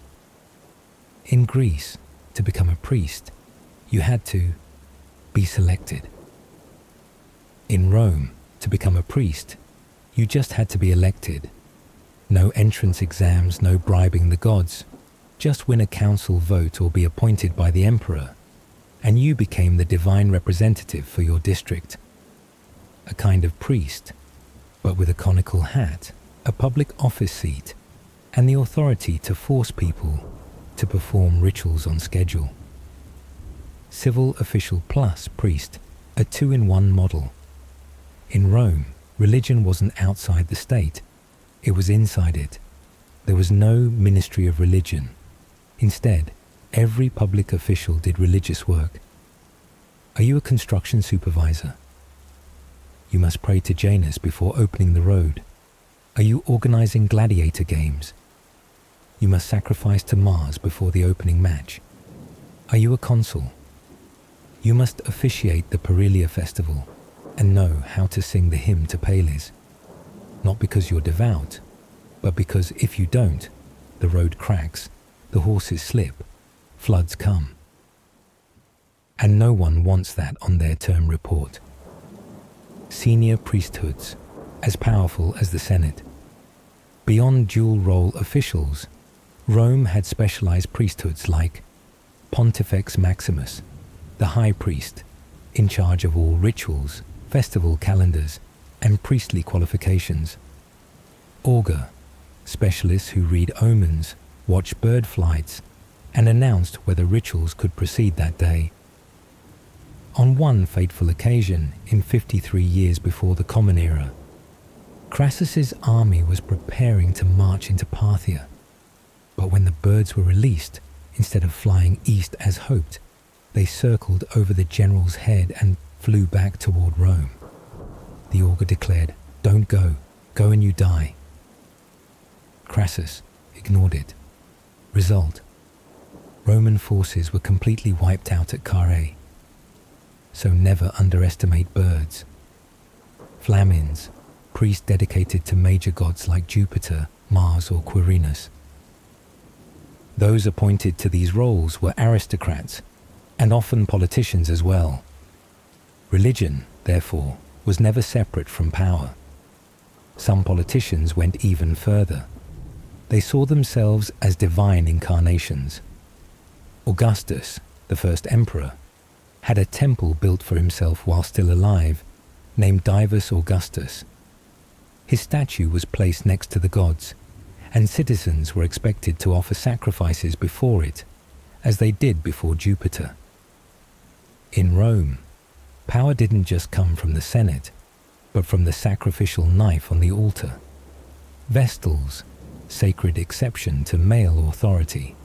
In Greece, to become a priest, you had to be selected. In Rome, to become a priest, you just had to be elected. No entrance exams, no bribing the gods. Just win a council vote or be appointed by the emperor, and you became the divine representative for your district. A kind of priest, but with a conical hat, a public office seat, and the authority to force people to perform rituals on schedule. Civil official plus priest, a two-in-one model. In Rome, religion wasn't outside the state, it was inside it. There was no ministry of religion. Instead, every public official did religious work. Are you a construction supervisor? You must pray to Janus before opening the road. Are you organizing gladiator games? You must sacrifice to Mars before the opening match. Are you a consul? You must officiate the Perilia festival and know how to sing the hymn to Pales. Not because you're devout, but because if you don't, the road cracks, the horses slip, floods come. And no one wants that on their term report. Senior priesthoods, as powerful as the Senate. Beyond dual-role officials, Rome had specialized priesthoods like Pontifex Maximus, the high priest, in charge of all rituals, festival calendars, and priestly qualifications. Augur, specialists who read omens, watch bird flights, and announced whether rituals could proceed that day. On one fateful occasion, in 53 years before the Common Era, Crassus's army was preparing to march into Parthia. But when the birds were released, instead of flying east as hoped, they circled over the general's head and flew back toward Rome. The augur declared, "Don't go, go and you die." Crassus ignored it. Result: Roman forces were completely wiped out at Carrhae. So never underestimate birds. Flamines, priests dedicated to major gods like Jupiter, Mars, or Quirinus. Those appointed to these roles were aristocrats, and often politicians as well. Religion, therefore, was never separate from power. Some politicians went even further. They saw themselves as divine incarnations. Augustus, the first emperor, had a temple built for himself while still alive, named Divus Augustus. His statue was placed next to the gods, and citizens were expected to offer sacrifices before it, as they did before Jupiter. In Rome, power didn't just come from the Senate, but from the sacrificial knife on the altar. Vestals, sacred exception to male authority.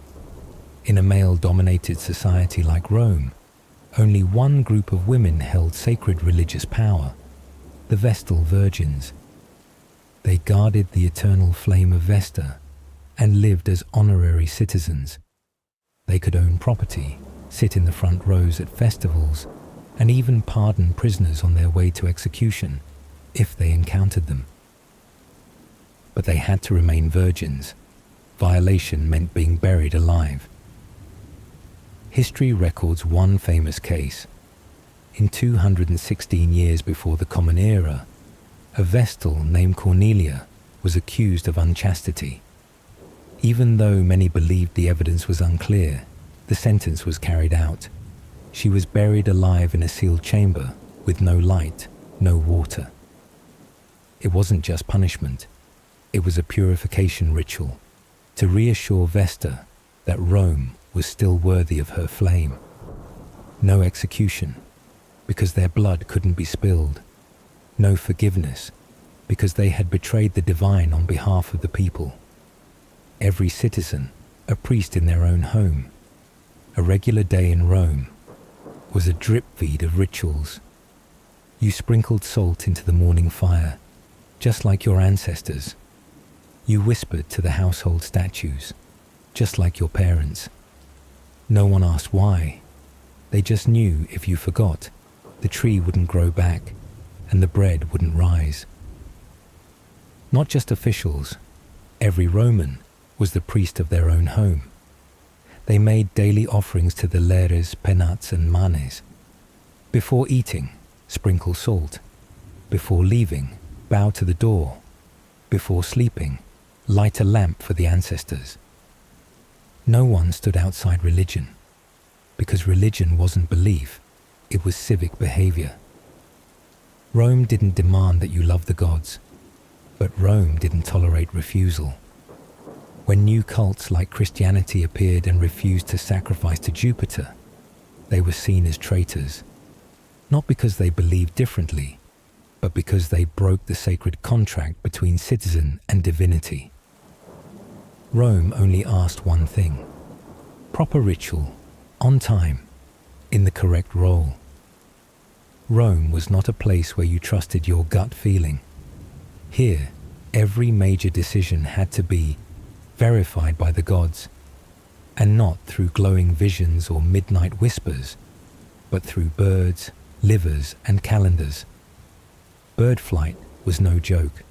In a male-dominated society like Rome, only one group of women held sacred religious power, the Vestal Virgins. They guarded the eternal flame of Vesta and lived as honorary citizens. They could own property, sit in the front rows at festivals, and even pardon prisoners on their way to execution if they encountered them. But they had to remain virgins. Violation meant being buried alive. History records one famous case. In 216 years before the Common Era, a Vestal named Cornelia was accused of unchastity. Even though many believed the evidence was unclear, the sentence was carried out. She was buried alive in a sealed chamber with no light, no water. It wasn't just punishment. It was a purification ritual to reassure Vesta that Rome was still worthy of her flame. No execution, because their blood couldn't be spilled. No forgiveness, because they had betrayed the divine on behalf of the people. Every citizen, a priest in their own home. A regular day in Rome was a drip feed of rituals. You sprinkled salt into the morning fire, just like your ancestors. You whispered to the household statues, just like your parents. No one asked why. They just knew if you forgot, the tree wouldn't grow back and the bread wouldn't rise. Not just officials, every Roman was the priest of their own home. They made daily offerings to the Lares, Penates and Manes. Before eating, sprinkle salt. Before leaving, bow to the door. Before sleeping, light a lamp for the ancestors. No one stood outside religion, because religion wasn't belief, it was civic behavior. Rome didn't demand that you love the gods, but Rome didn't tolerate refusal. When new cults like Christianity appeared and refused to sacrifice to Jupiter, they were seen as traitors, not because they believed differently, but because they broke the sacred contract between citizen and divinity. Rome only asked one thing: proper ritual, on time, in the correct role. Rome was not a place where you trusted your gut feeling. Here, every major decision had to be verified by the gods, and not through glowing visions or midnight whispers, but through birds, livers, and calendars. Bird flight was no joke.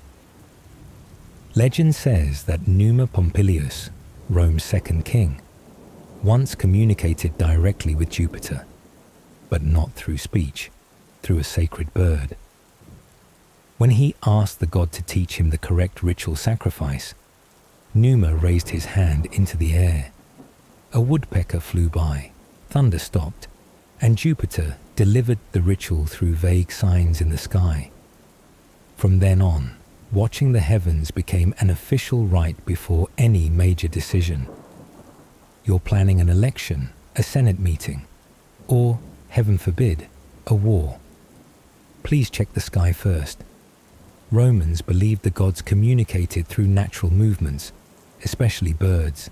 Legend says that Numa Pompilius, Rome's second king, once communicated directly with Jupiter, but not through speech, through a sacred bird. When he asked the god to teach him the correct ritual sacrifice, Numa raised his hand into the air. A woodpecker flew by, thunder stopped, and Jupiter delivered the ritual through vague signs in the sky. From then on, watching the heavens became an official rite before any major decision. You're planning an election, a Senate meeting, or, heaven forbid, a war. Please check the sky first. Romans believed the gods communicated through natural movements, especially birds.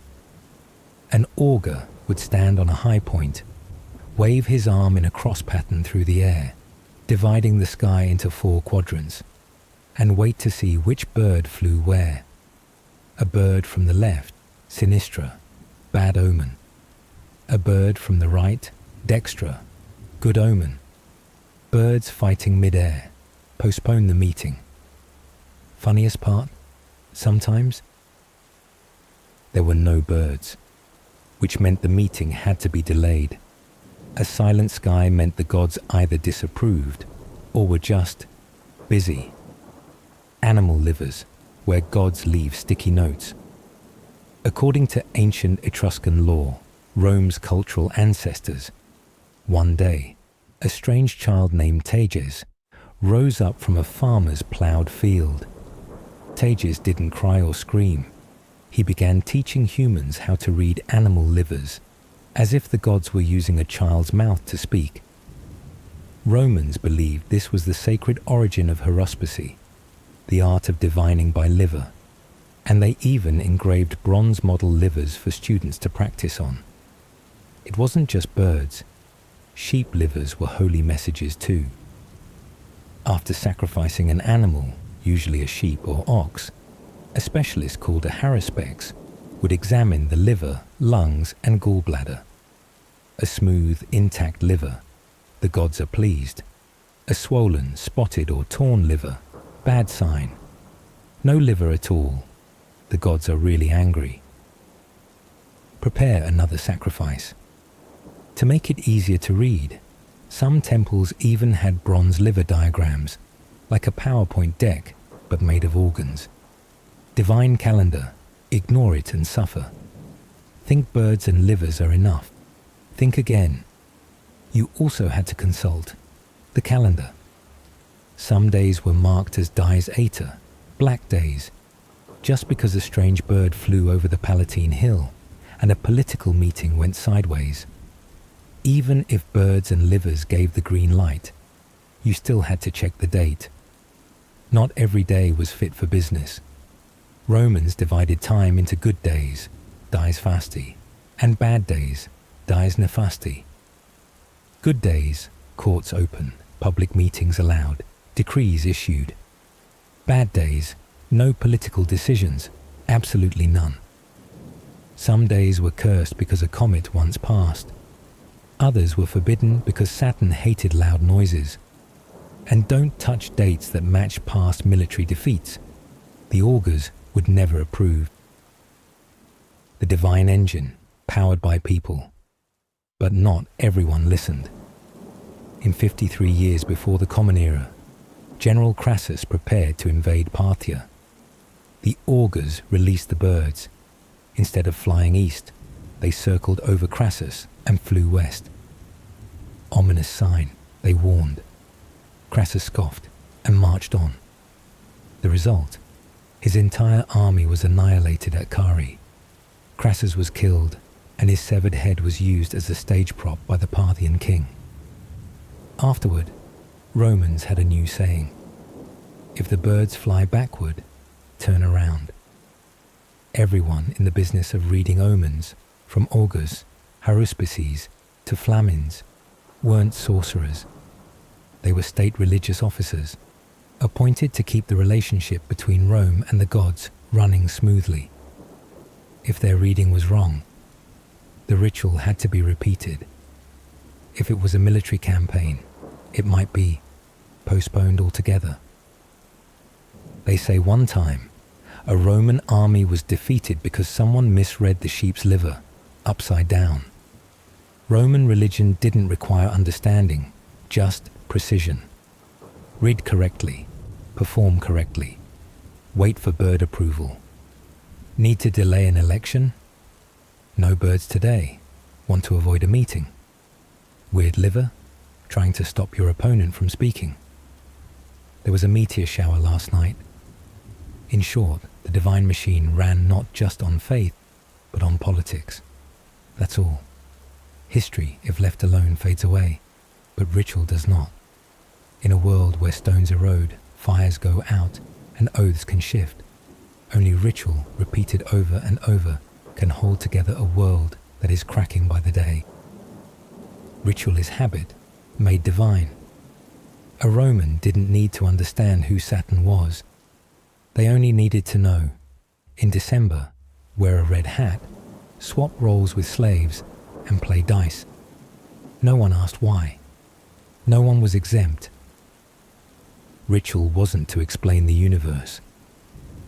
An augur would stand on a high point, wave his arm in a cross pattern through the air, dividing the sky into 4 quadrants, and wait to see which bird flew where. A bird from the left, sinistra, bad omen. A bird from the right, dextra, good omen. Birds fighting mid-air, postpone the meeting. Funniest part, sometimes there were no birds, which meant the meeting had to be delayed. A silent sky meant the gods either disapproved or were just busy. Animal livers, where gods leave sticky notes. According to ancient Etruscan law, Rome's cultural ancestors, one day a strange child named Tejas rose up from a farmer's ploughed field. Tejas didn't cry or scream. He began teaching humans how to read animal livers, as if the gods were using a child's mouth to speak. Romans believed this was the sacred origin of haruspicy, the art of divining by liver, and they even engraved bronze model livers for students to practice on. It wasn't just birds. Sheep livers were holy messages too. After sacrificing an animal, usually a sheep or ox, a specialist called a haruspex would examine the liver, lungs, and gallbladder. A smooth, intact liver, the gods are pleased. A swollen, spotted, or torn liver, bad sign. No liver at all, the gods are really angry. Prepare another sacrifice. To make it easier to read, some temples even had bronze liver diagrams, like a PowerPoint deck, but made of organs. Divine calendar, ignore it and suffer. Think birds and livers are enough. Think again. You also had to consult the calendar. Some days were marked as dies Ater, black days, just because a strange bird flew over the Palatine Hill and a political meeting went sideways. Even if birds and livers gave the green light, you still had to check the date. Not every day was fit for business. Romans divided time into good days, dies fasti, and bad days, dies nefasti. Good days, courts open, public meetings allowed, decrees issued. Bad days, no political decisions, absolutely none. Some days were cursed because a comet once passed. Others were forbidden because Saturn hated loud noises. And don't touch dates that match past military defeats. The augurs would never approve. The divine engine, powered by people. But not everyone listened. In 53 years before the Common Era, General Crassus prepared to invade Parthia. The augurs released the birds. Instead of flying east, they circled over Crassus and flew west. Ominous sign, they warned. Crassus scoffed and marched on. The result? His entire army was annihilated at Cari. Crassus was killed, and his severed head was used as a stage prop by the Parthian king. Afterward, Romans had a new saying: if the birds fly backward, turn around. Everyone in the business of reading omens, from augurs, haruspices, to flamins, weren't sorcerers. They were state religious officers, appointed to keep the relationship between Rome and the gods running smoothly. If their reading was wrong, the ritual had to be repeated. If it was a military campaign, it might be postponed altogether. They say one time, a Roman army was defeated because someone misread the sheep's liver, upside down. Roman religion didn't require understanding, just precision. Read correctly, perform correctly, wait for bird approval. Need to delay an election? No birds today. Want to avoid a meeting? Weird liver? Trying to stop your opponent from speaking. There was a meteor shower last night. In short, the divine machine ran not just on faith, but on politics. That's all. History, if left alone, fades away, but ritual does not. In a world where stones erode, fires go out, and oaths can shift, only ritual, repeated over and over, can hold together a world that is cracking by the day. Ritual is habit, made divine. A Roman didn't need to understand who Saturn was. They only needed to know, in December, wear a red hat, swap roles with slaves, and play dice. No one asked why. No one was exempt. Ritual wasn't to explain the universe.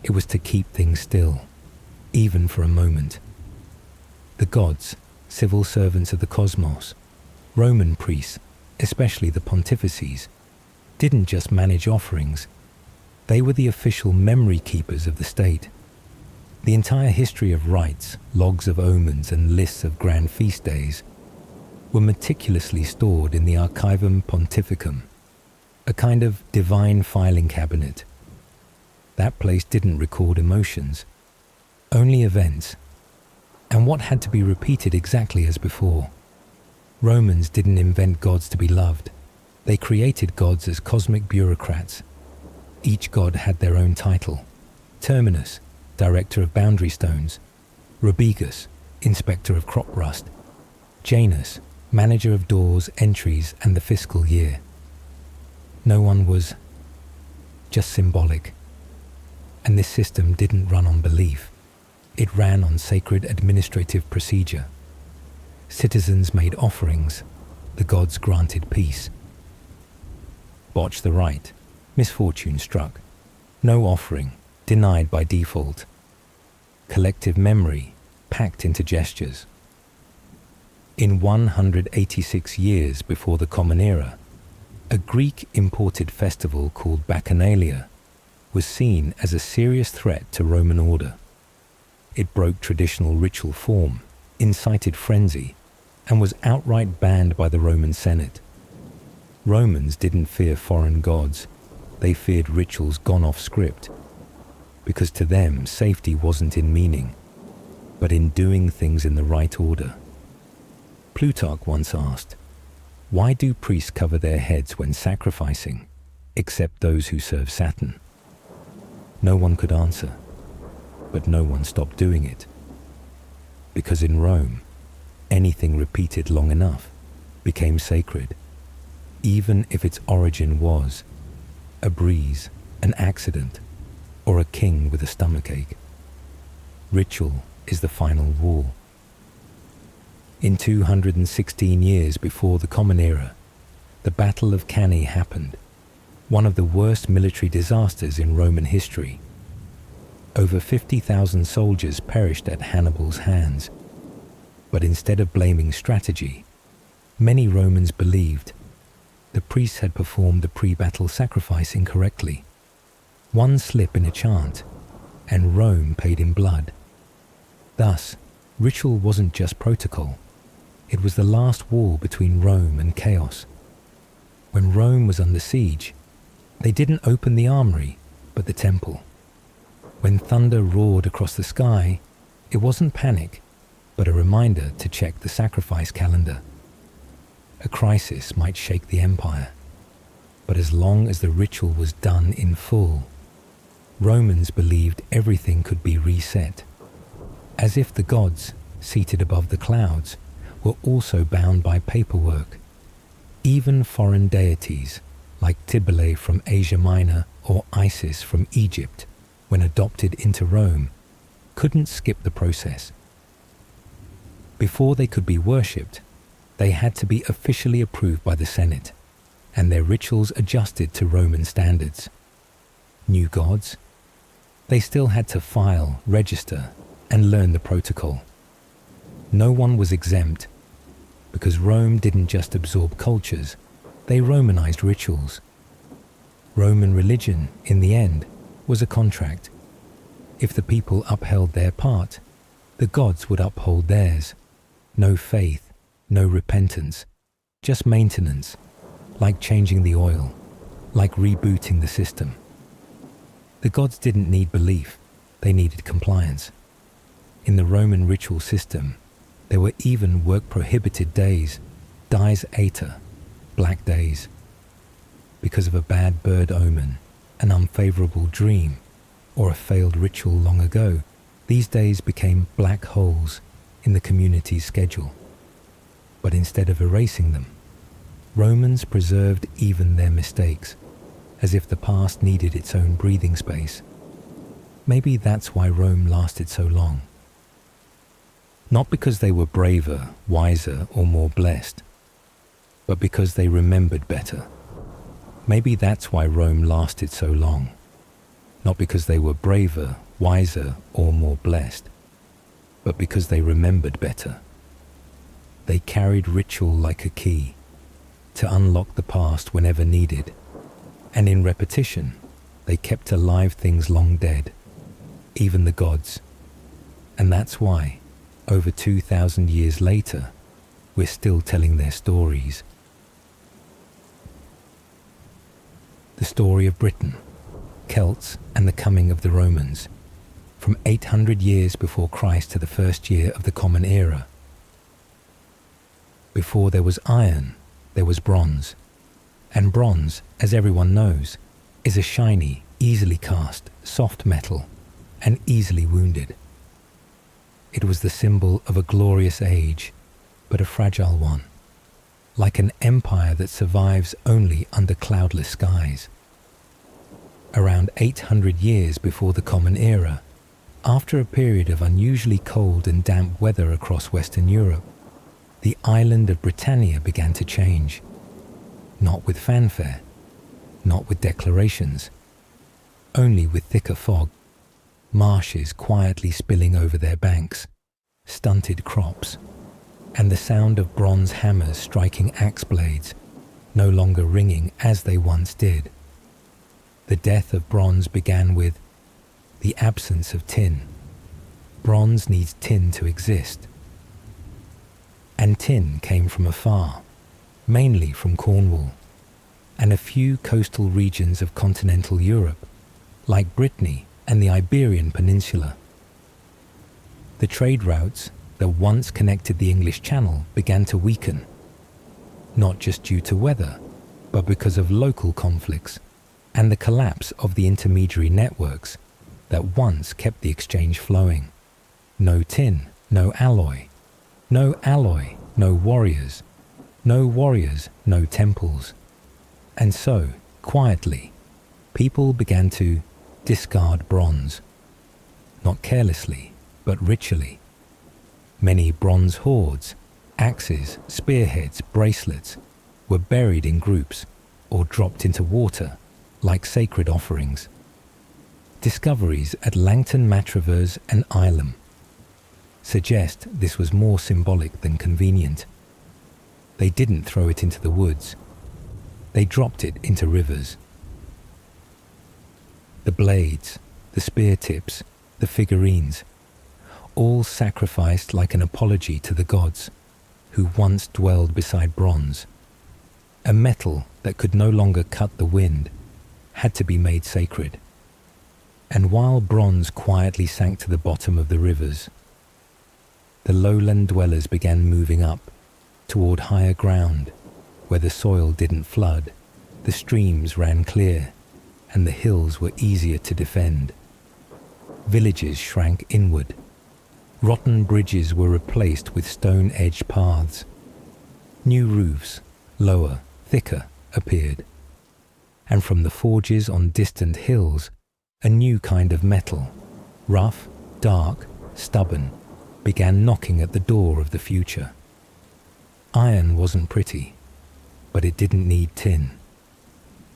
It was to keep things still, even for a moment. The gods, civil servants of the cosmos, Roman priests, especially the pontifices, didn't just manage offerings. They were the official memory keepers of the state. The entire history of rites, logs of omens, and lists of grand feast days were meticulously stored in the Archivum Pontificum, a kind of divine filing cabinet. That place didn't record emotions, only events, and what had to be repeated exactly as before. Romans didn't invent gods to be loved. They created gods as cosmic bureaucrats. Each god had their own title: Terminus, director of boundary stones; Rubigus, inspector of crop rust; Janus, manager of doors, entries, and the fiscal year. No one was just symbolic. And this system didn't run on belief. It ran on sacred administrative procedure. Citizens made offerings, the gods granted peace. Botch the rite, misfortune struck. No offering, denied by default. Collective memory, packed into gestures. In 186 years before the Common Era, a Greek-imported festival called Bacchanalia was seen as a serious threat to Roman order. It broke traditional ritual form, incited frenzy, and was outright banned by the Roman Senate. Romans didn't fear foreign gods, they feared rituals gone off script, because to them safety wasn't in meaning, but in doing things in the right order. Plutarch once asked, "Why do priests cover their heads when sacrificing, except those who serve Saturn?" No one could answer, but no one stopped doing it. Because in Rome, anything repeated long enough became sacred, even if its origin was a breeze, an accident, or a king with a stomachache. Ritual is the final wall. In 216 years before the Common Era, the Battle of Cannae happened, one of the worst military disasters in Roman history. Over 50,000 soldiers perished at Hannibal's hands, but instead of blaming strategy, many Romans believed the priests had performed the pre-battle sacrifice incorrectly. One slip in a chant, and Rome paid in blood. Thus, ritual wasn't just protocol. It was the last wall between Rome and chaos. When Rome was under siege, they didn't open the armory, but the temple. When thunder roared across the sky, it wasn't panic, but a reminder to check the sacrifice calendar. A crisis might shake the empire, but as long as the ritual was done in full, Romans believed everything could be reset, as if the gods, seated above the clouds, were also bound by paperwork. Even foreign deities, like Cybele from Asia Minor or Isis from Egypt, when adopted into Rome, couldn't skip the process. Before they could be worshipped, they had to be officially approved by the Senate, and their rituals adjusted to Roman standards. New gods? They still had to file, register, and learn the protocol. No one was exempt, because Rome didn't just absorb cultures, they Romanized rituals. Roman religion, in the end, was a contract. If the people upheld their part, the gods would uphold theirs. No faith, no repentance, just maintenance, like changing the oil, like rebooting the system. The gods didn't need belief, they needed compliance. In the Roman ritual system, there were even work-prohibited days, dies aeta, black days. Because of a bad bird omen, an unfavorable dream, or a failed ritual long ago, these days became black holes in the community's schedule. But instead of erasing them, Romans preserved even their mistakes, as if the past needed its own breathing space. Maybe that's why Rome lasted so long. Not because they were braver, wiser, or more blessed, but because they remembered better. Maybe that's why Rome lasted so long. Not because they were braver, wiser, or more blessed, but because they remembered better. They carried ritual like a key, to unlock the past whenever needed, and in repetition, they kept alive things long dead, even the gods. And that's why, over 2,000 years later, we're still telling their stories. The story of Britain, Celts, and the coming of the Romans, from 800 years before Christ to the first year of the Common Era. Before there was iron, there was bronze, and bronze, as everyone knows, is a shiny, easily cast, soft metal, and easily wounded. It was the symbol of a glorious age, but a fragile one, like an empire that survives only under cloudless skies. Around 800 years before the Common Era, after a period of unusually cold and damp weather across Western Europe, the island of Britannia began to change. Not with fanfare, not with declarations, only with thicker fog, marshes quietly spilling over their banks, stunted crops, and the sound of bronze hammers striking axe blades, no longer ringing as they once did. The death of bronze began with the absence of tin. Bronze needs tin to exist. And tin came from afar, mainly from Cornwall, and a few coastal regions of continental Europe, like Brittany and the Iberian Peninsula. The trade routes that once connected the English Channel began to weaken, not just due to weather, but because of local conflicts and the collapse of the intermediary networks that once kept the exchange flowing. No tin, no alloy. No alloy, no warriors. No warriors, no temples. And so, quietly, people began to discard bronze. Not carelessly, but ritually. Many bronze hoards, axes, spearheads, bracelets, were buried in groups or dropped into water like sacred offerings. Discoveries at Langton Matravers and Ilam suggest this was more symbolic than convenient. They didn't throw it into the woods. They dropped it into rivers. The blades, the spear tips, the figurines, all sacrificed like an apology to the gods who once dwelled beside bronze. A metal that could no longer cut the wind had to be made sacred. And while bronze quietly sank to the bottom of the rivers, the lowland dwellers began moving up toward higher ground where the soil didn't flood, the streams ran clear, and the hills were easier to defend. Villages shrank inward. Rotten bridges were replaced with stone-edged paths. New roofs, lower, thicker, appeared. And from the forges on distant hills, a new kind of metal, rough, dark, stubborn, began knocking at the door of the future. Iron wasn't pretty, but it didn't need tin.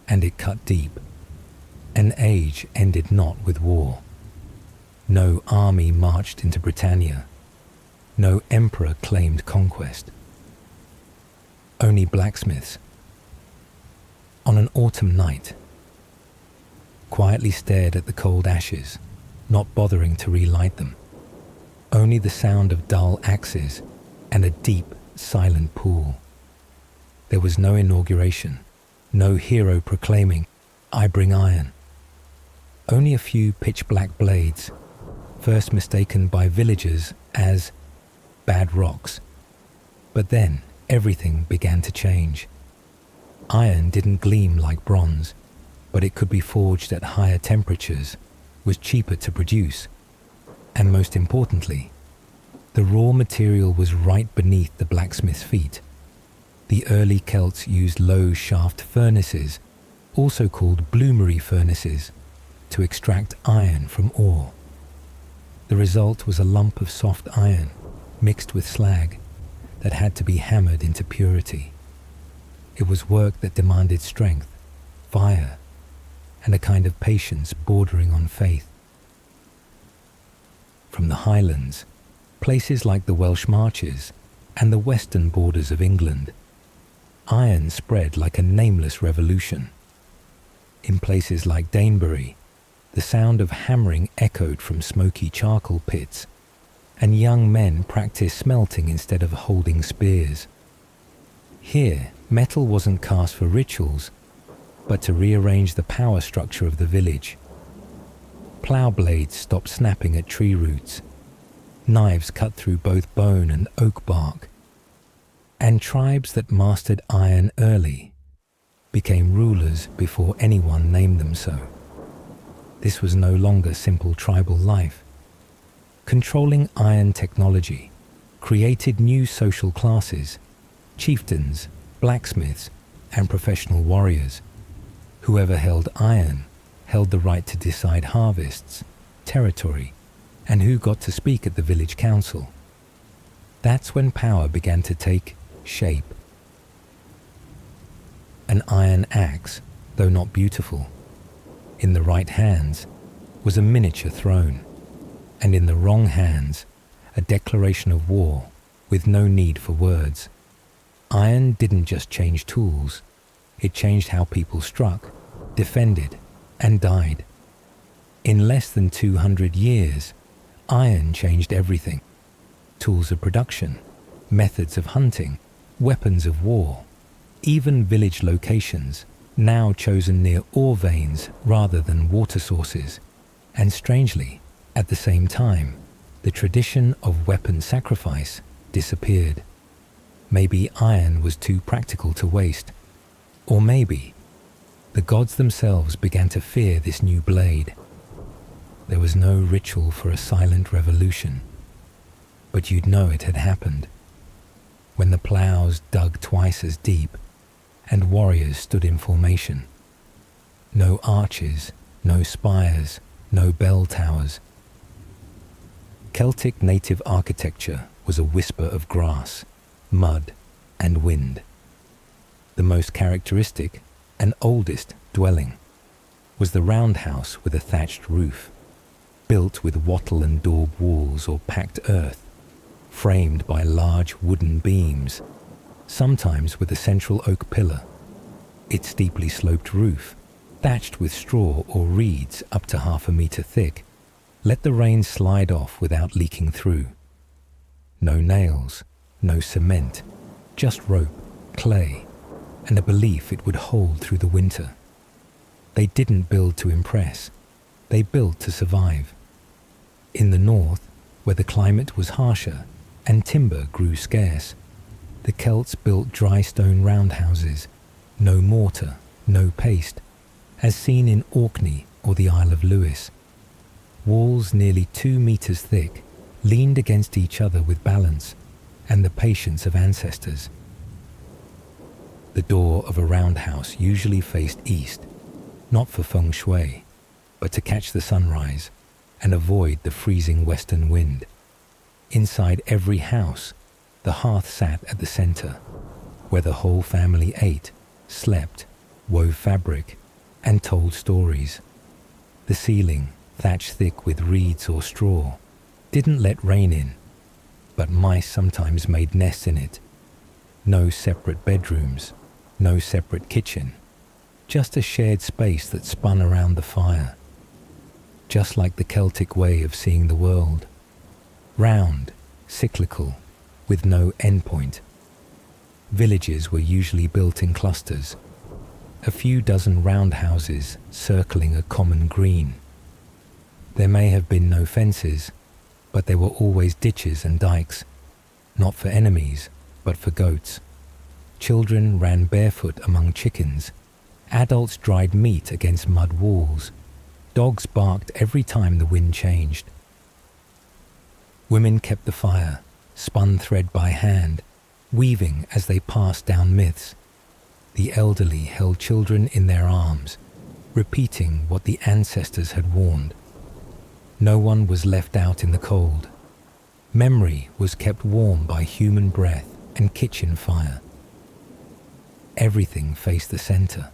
And it cut deep. An age ended not with war. No army marched into Britannia. No emperor claimed conquest. Only blacksmiths. On an autumn night, quietly stared at the cold ashes, not bothering to relight them. Only the sound of dull axes and a deep, silent pool. There was no inauguration, no hero proclaiming, "I bring iron." Only a few pitch-black blades, first mistaken by villagers as bad rocks. But then everything began to change. Iron didn't gleam like bronze, but it could be forged at higher temperatures, was cheaper to produce, and most importantly, the raw material was right beneath the blacksmith's feet. The early Celts used low shaft furnaces, also called bloomery furnaces, to extract iron from ore. The result was a lump of soft iron mixed with slag that had to be hammered into purity. It was work that demanded strength, fire, and a kind of patience bordering on faith. From the highlands, places like the Welsh Marches and the western borders of England, iron spread like a nameless revolution. In places like Danebury, the sound of hammering echoed from smoky charcoal pits, and young men practiced smelting instead of holding spears. Here, metal wasn't cast for rituals, but to rearrange the power structure of the village. Plough blades stopped snapping at tree roots. Knives cut through both bone and oak bark. And tribes that mastered iron early became rulers before anyone named them so. This was no longer simple tribal life. Controlling iron technology created new social classes: chieftains, blacksmiths, and professional warriors. Whoever held iron held the right to decide harvests, territory, and who got to speak at the village council. That's when power began to take shape. An iron axe, though not beautiful, in the right hands was a miniature throne, and in the wrong hands a declaration of war with no need for words. Iron didn't just change tools, it changed how people struck, defended, and died. In less than 200 years, iron changed everything. Tools of production, methods of hunting, weapons of war, even village locations, now chosen near ore veins rather than water sources. And strangely, at the same time, the tradition of weapon sacrifice disappeared. Maybe iron was too practical to waste. Or maybe the gods themselves began to fear this new blade. There was no ritual for a silent revolution, but you'd know it had happened when the ploughs dug twice as deep and warriors stood in formation. No arches, no spires, no bell towers. Celtic native architecture was a whisper of grass, mud, and wind. The most characteristic and oldest dwelling was the roundhouse with a thatched roof, built with wattle and daub walls or packed earth, framed by large wooden beams, sometimes with a central oak pillar. Its steeply sloped roof, thatched with straw or reeds up to 1/2 meter thick, let the rain slide off without leaking through. No nails, no cement, just rope, clay, and a belief it would hold through the winter. They didn't build to impress, they built to survive. In the north, where the climate was harsher and timber grew scarce, the Celts built dry stone roundhouses, no mortar, no paste, as seen in Orkney or the Isle of Lewis. Walls nearly 2 meters thick, leaned against each other with balance and the patience of ancestors. The door of a roundhouse usually faced east, not for feng shui, but to catch the sunrise and avoid the freezing western wind. Inside every house, the hearth sat at the center, where the whole family ate, slept, wove fabric, and told stories. The ceiling, thatched thick with reeds or straw, didn't let rain in, but mice sometimes made nests in it. No separate bedrooms, no separate kitchen, just a shared space that spun around the fire. Just like the Celtic way of seeing the world. Round, cyclical, with no endpoint. Villages were usually built in clusters, a few dozen roundhouses circling a common green. There may have been no fences, but there were always ditches and dikes, not for enemies, but for goats. Children ran barefoot among chickens. Adults dried meat against mud walls. Dogs barked every time the wind changed. Women kept the fire, spun thread by hand, weaving as they passed down myths. The elderly held children in their arms, repeating what the ancestors had warned. No one was left out in the cold. Memory was kept warm by human breath and kitchen fire. Everything faced the center.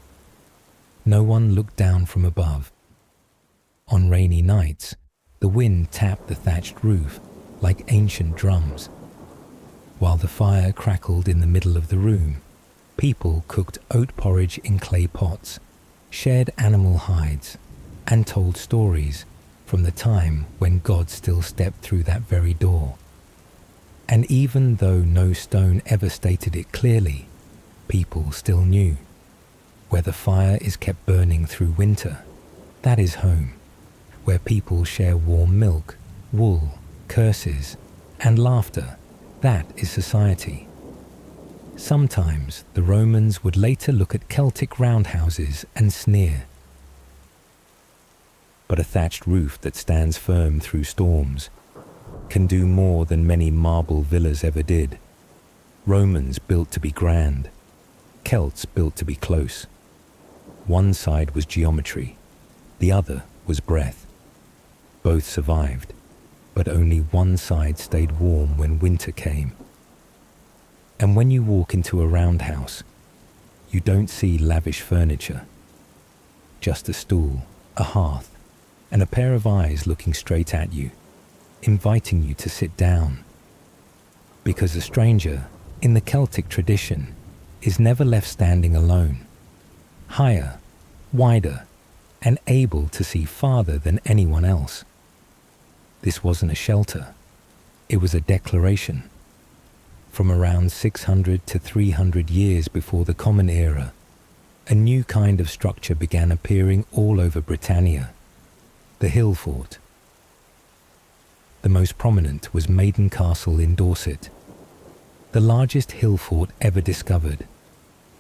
No one looked down from above. On rainy nights, the wind tapped the thatched roof like ancient drums. While the fire crackled in the middle of the room, people cooked oat porridge in clay pots, shared animal hides, and told stories from the time when God still stepped through that very door. And even though no stone ever stated it clearly, people still knew. Where the fire is kept burning through winter, that is home. Where people share warm milk, wool, curses, and laughter, that is society. Sometimes the Romans would later look at Celtic roundhouses and sneer. But a thatched roof that stands firm through storms can do more than many marble villas ever did. Romans built to be grand, Celts built to be close. One side was geometry, the other was breath. Both survived, but only one side stayed warm when winter came. And when you walk into a roundhouse, you don't see lavish furniture. Just a stool, a hearth, and a pair of eyes looking straight at you, inviting you to sit down. Because a stranger, in the Celtic tradition, is never left standing alone. Higher, wider, and able to see farther than anyone else. This wasn't a shelter, it was a declaration. From around 600 to 300 years before the Common Era, a new kind of structure began appearing all over Britannia, the hill fort. The most prominent was Maiden Castle in Dorset, the largest hill fort ever discovered,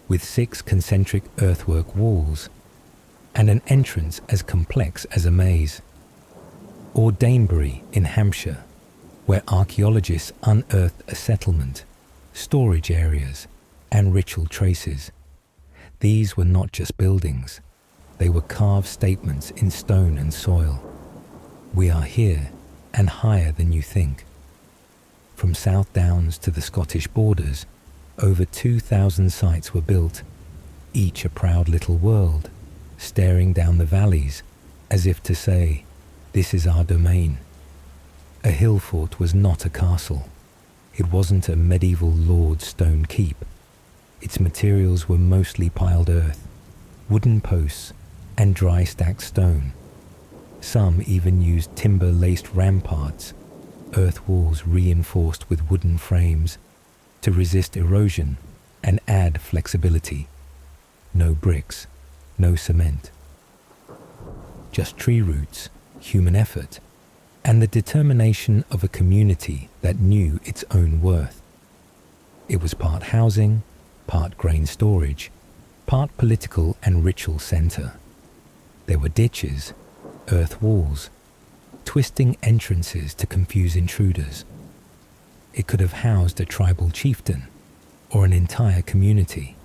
with 6 concentric earthwork walls and an entrance as complex as a maze. Or Danebury in Hampshire, where archaeologists unearthed a settlement, storage areas, and ritual traces. These were not just buildings, they were carved statements in stone and soil. We are here and higher than you think. From South Downs to the Scottish borders, over 2,000 sites were built, each a proud little world, staring down the valleys as if to say, "This is our domain." A hill fort was not a castle. It wasn't a medieval lord's stone keep. Its materials were mostly piled earth, wooden posts, and dry stacked stone. Some even used timber-laced ramparts, earth walls reinforced with wooden frames, to resist erosion and add flexibility. No bricks, no cement. Just tree roots, human effort, and the determination of a community that knew its own worth. It was part housing, part grain storage, part political and ritual center. There were ditches, earth walls, twisting entrances to confuse intruders. It could have housed a tribal chieftain or an entire community.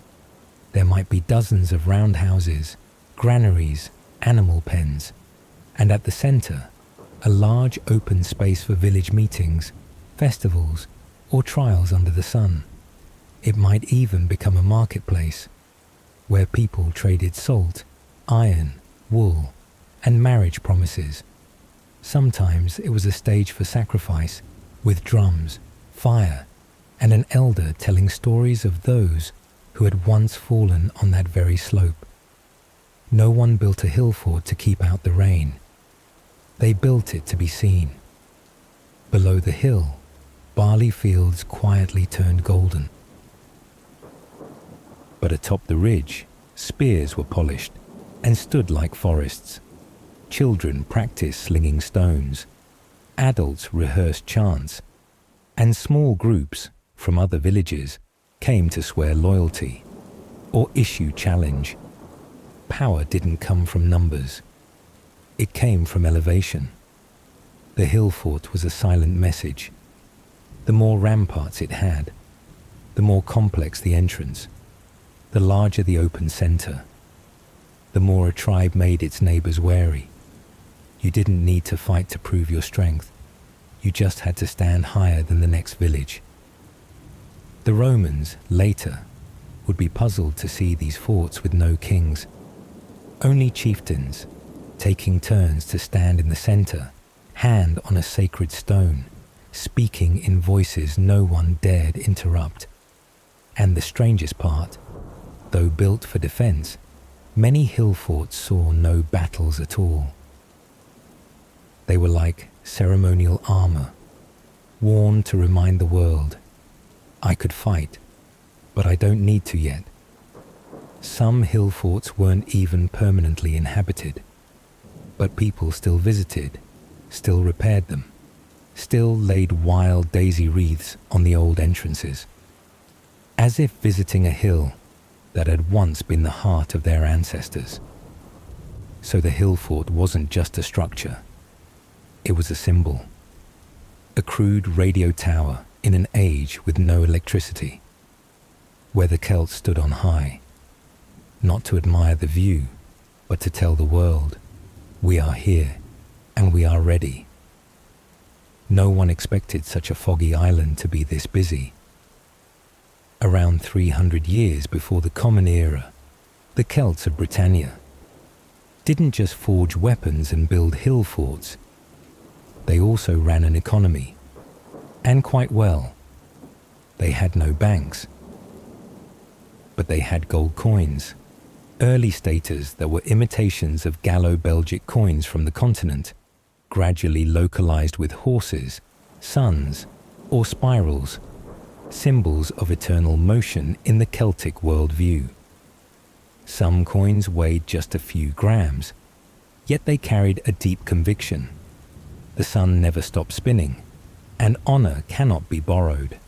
There might be dozens of roundhouses, granaries, animal pens, and at the center, a large open space for village meetings, festivals, or trials under the sun. It might even become a marketplace, where people traded salt, iron, wool, and marriage promises. Sometimes it was a stage for sacrifice, with drums, fire, and an elder telling stories of those who had once fallen on that very slope. No one built a hill fort to keep out the rain. They built it to be seen. Below the hill, barley fields quietly turned golden. But atop the ridge, spears were polished and stood like forests. Children practiced slinging stones. Adults rehearsed chants. And small groups from other villages came to swear loyalty or issue challenge. Power didn't come from numbers. It came from elevation. The hill fort was a silent message. The more ramparts it had, the more complex the entrance, the larger the open center, the more a tribe made its neighbors wary. You didn't need to fight to prove your strength. You just had to stand higher than the next village. The Romans, later, would be puzzled to see these forts with no kings, only chieftains, taking turns to stand in the center, hand on a sacred stone, speaking in voices no one dared interrupt. And the strangest part, though built for defense, many hill forts saw no battles at all. like ceremonial armor, worn to remind the world, I could fight, but I don't need to yet. Some hill forts weren't even permanently inhabited, but people still visited, still repaired them, still laid wild daisy wreaths on the old entrances, as if visiting a hill that had once been the heart of their ancestors. So the hill fort wasn't just a structure, it was a symbol. A crude radio tower in an age with no electricity, where the Celts stood on high, not to admire the view, but to tell the world, we are here and we are ready. No one expected such a foggy island to be this busy. Around 300 years before the Common Era, the Celts of Britannia didn't just forge weapons and build hill forts, they also ran an economy, and quite well. They had no banks, but they had gold coins, early staters that were imitations of Gallo-Belgic coins from the continent, gradually localized with horses, suns, or spirals, symbols of eternal motion in the Celtic worldview. Some coins weighed just a few grams, yet they carried a deep conviction. The sun never stopped spinning, and honor cannot be borrowed.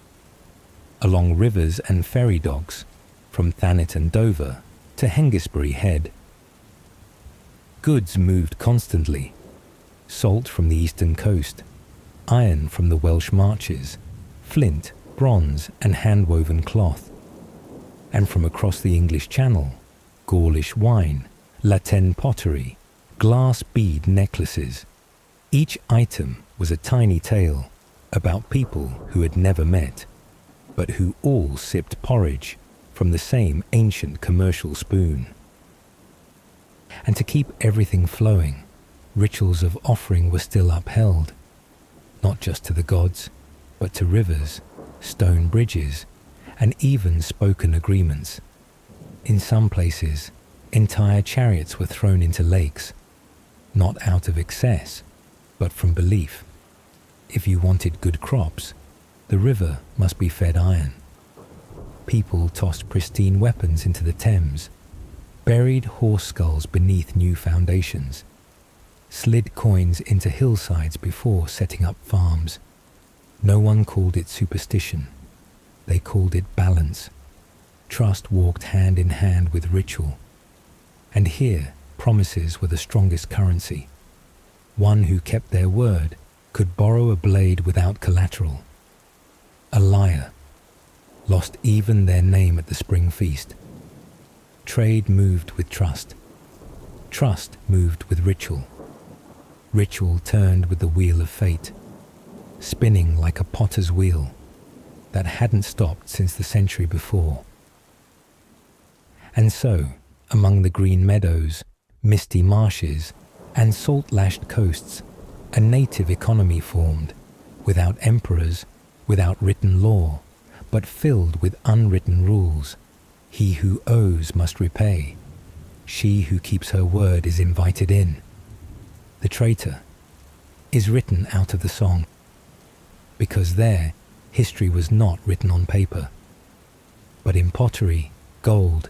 Along rivers and ferry docks, from Thanet and Dover to Hengistbury Head, goods moved constantly. Salt from the eastern coast, iron from the Welsh marches, flint, bronze and hand-woven cloth. And from across the English Channel, Gaulish wine, Latin pottery, glass bead necklaces. Each item was a tiny tale about people who had never met, but who all sipped porridge from the same ancient commercial spoon. And to keep everything flowing, rituals of offering were still upheld, not just to the gods, but to rivers, stone bridges, and even spoken agreements. In some places, entire chariots were thrown into lakes, not out of excess, but from belief. If you wanted good crops, the river must be fed iron. People tossed pristine weapons into the Thames, buried horse skulls beneath new foundations, slid coins into hillsides before setting up farms. No one called it superstition. They called it balance. Trust walked hand in hand with ritual. And here, promises were the strongest currency. One who kept their word could borrow a blade without collateral. A liar lost even their name at the spring feast. Trade moved with trust. Trust moved with ritual. Ritual turned with the wheel of fate, spinning like a potter's wheel that hadn't stopped since the century before. And so, among the green meadows, misty marshes, and salt-lashed coasts, a native economy formed, without emperors, without written law, but filled with unwritten rules. He who owes must repay. She who keeps her word is invited in. The traitor is written out of the song, because there history was not written on paper, but in pottery, gold,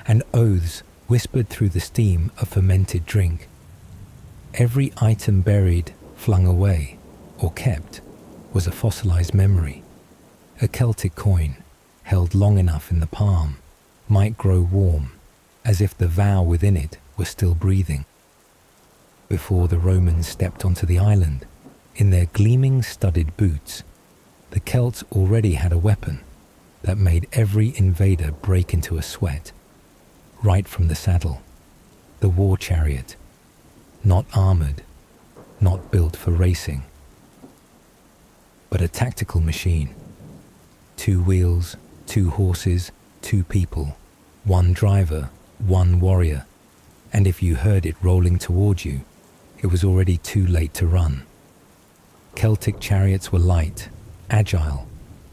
and oaths whispered through the steam of fermented drink. Every item buried, flung away, or kept was a fossilized memory. A Celtic coin, held long enough in the palm, might grow warm, as if the vow within it was still breathing. Before the Romans stepped onto the island, in their gleaming studded boots, the Celts already had a weapon that made every invader break into a sweat. Right from the saddle, the war chariot, not armored, not built for racing, but a tactical machine. 2 wheels, 2 horses, 2 people, 1 driver, 1 warrior, and if you heard it rolling toward you, it was already too late to run. Celtic chariots were light, agile,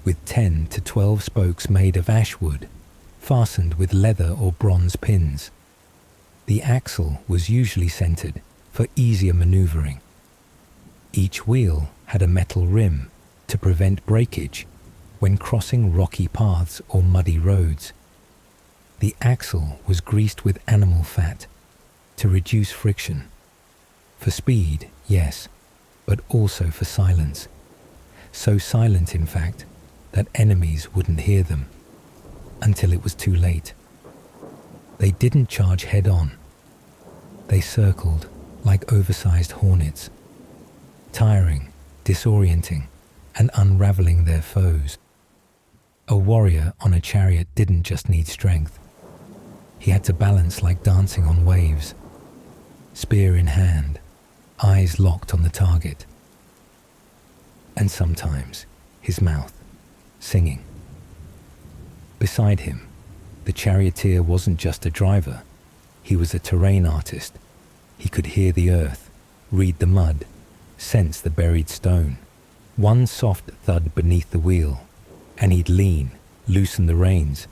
with 10 to 12 spokes made of ash wood, fastened with leather or bronze pins. The axle was usually centered for easier maneuvering. Each wheel had a metal rim to prevent breakage when crossing rocky paths or muddy roads. The axle was greased with animal fat to reduce friction. For speed, yes, but also for silence. So silent, in fact, that enemies wouldn't hear them until it was too late. They didn't charge head-on. They circled like oversized hornets, tiring, disorienting, and unraveling their foes. A warrior on a chariot didn't just need strength. He had to balance like dancing on waves, spear in hand, eyes locked on the target. And sometimes his mouth, singing. Beside him, the charioteer wasn't just a driver, he was a terrain artist. He could hear the earth, read the mud, sense the buried stone. One soft thud beneath the wheel, and he'd lean, loosen the reins,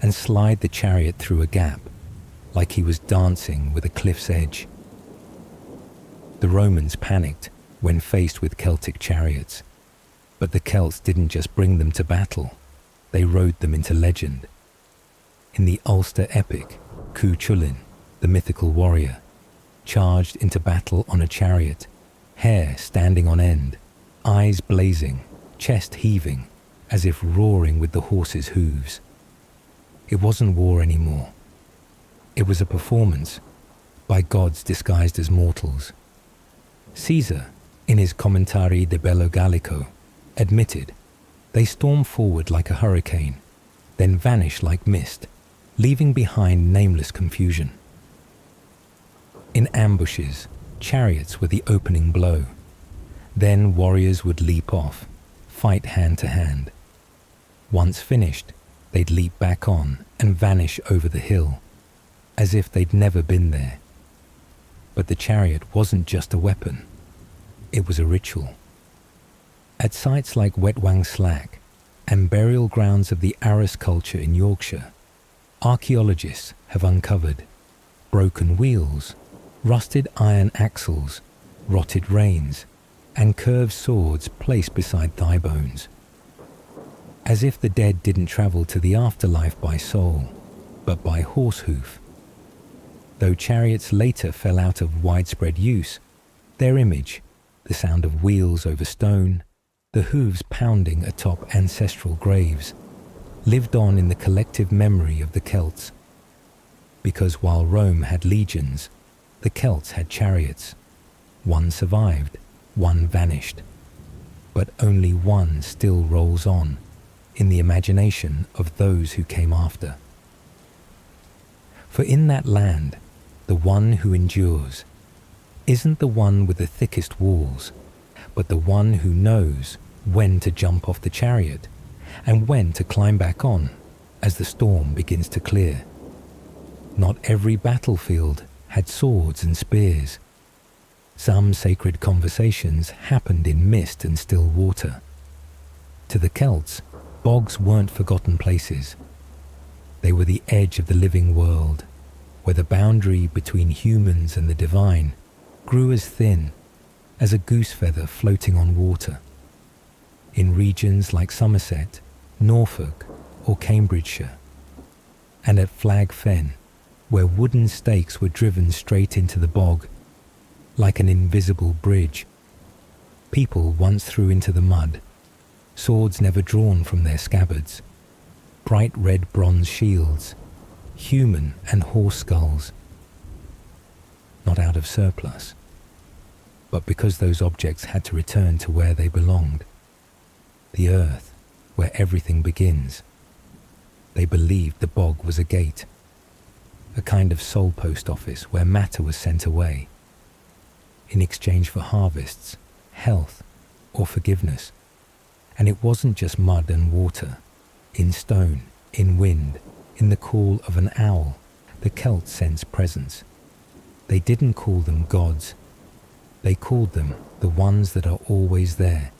and slide the chariot through a gap, like he was dancing with a cliff's edge. The Romans panicked when faced with Celtic chariots, but the Celts didn't just bring them to battle, they rode them into legend. In the Ulster epic, Cu Chulainn, the mythical warrior, charged into battle on a chariot, hair standing on end, eyes blazing, chest heaving, as if roaring with the horse's hooves. It wasn't war anymore. It was a performance by gods disguised as mortals. Caesar, in his Commentari de Bello Gallico, admitted they storm forward like a hurricane, then vanish like mist, leaving behind nameless confusion. In ambushes, chariots were the opening blow. Then warriors would leap off, fight hand to hand. Once finished, they'd leap back on and vanish over the hill, as if they'd never been there. But the chariot wasn't just a weapon, it was a ritual. At sites like Wetwang Slack and burial grounds of the Arras culture in Yorkshire, archaeologists have uncovered broken wheels, rusted iron axles, rotted reins, and curved swords placed beside thigh bones. As if the dead didn't travel to the afterlife by soul, but by horse hoof. Though chariots later fell out of widespread use, their image, the sound of wheels over stone, the hooves pounding atop ancestral graves, lived on in the collective memory of the Celts. Because while Rome had legions, the Celts had chariots. One survived, one vanished. But only one still rolls on, in the imagination of those who came after. For in that land, the one who endures isn't the one with the thickest walls, but the one who knows when to jump off the chariot and when to climb back on as the storm begins to clear. Not every battlefield had swords and spears. Some sacred conversations happened in mist and still water. To the Celts, bogs weren't forgotten places. They were the edge of the living world, where the boundary between humans and the divine grew as thin as a goose feather floating on water. In regions like Somerset, Norfolk, or Cambridgeshire, and at Flag Fen, where wooden stakes were driven straight into the bog, like an invisible bridge. People once threw into the mud, swords never drawn from their scabbards, bright red bronze shields, human and horse skulls. Not out of surplus, but because those objects had to return to where they belonged, the earth, where everything begins. They believed the bog was a gate, a kind of soul post office where matter was sent away, in exchange for harvests, health, or forgiveness. And it wasn't just mud and water. In stone, in wind, in the call of an owl, the Celts sensed presence. They didn't call them gods. They called them the ones that are always there,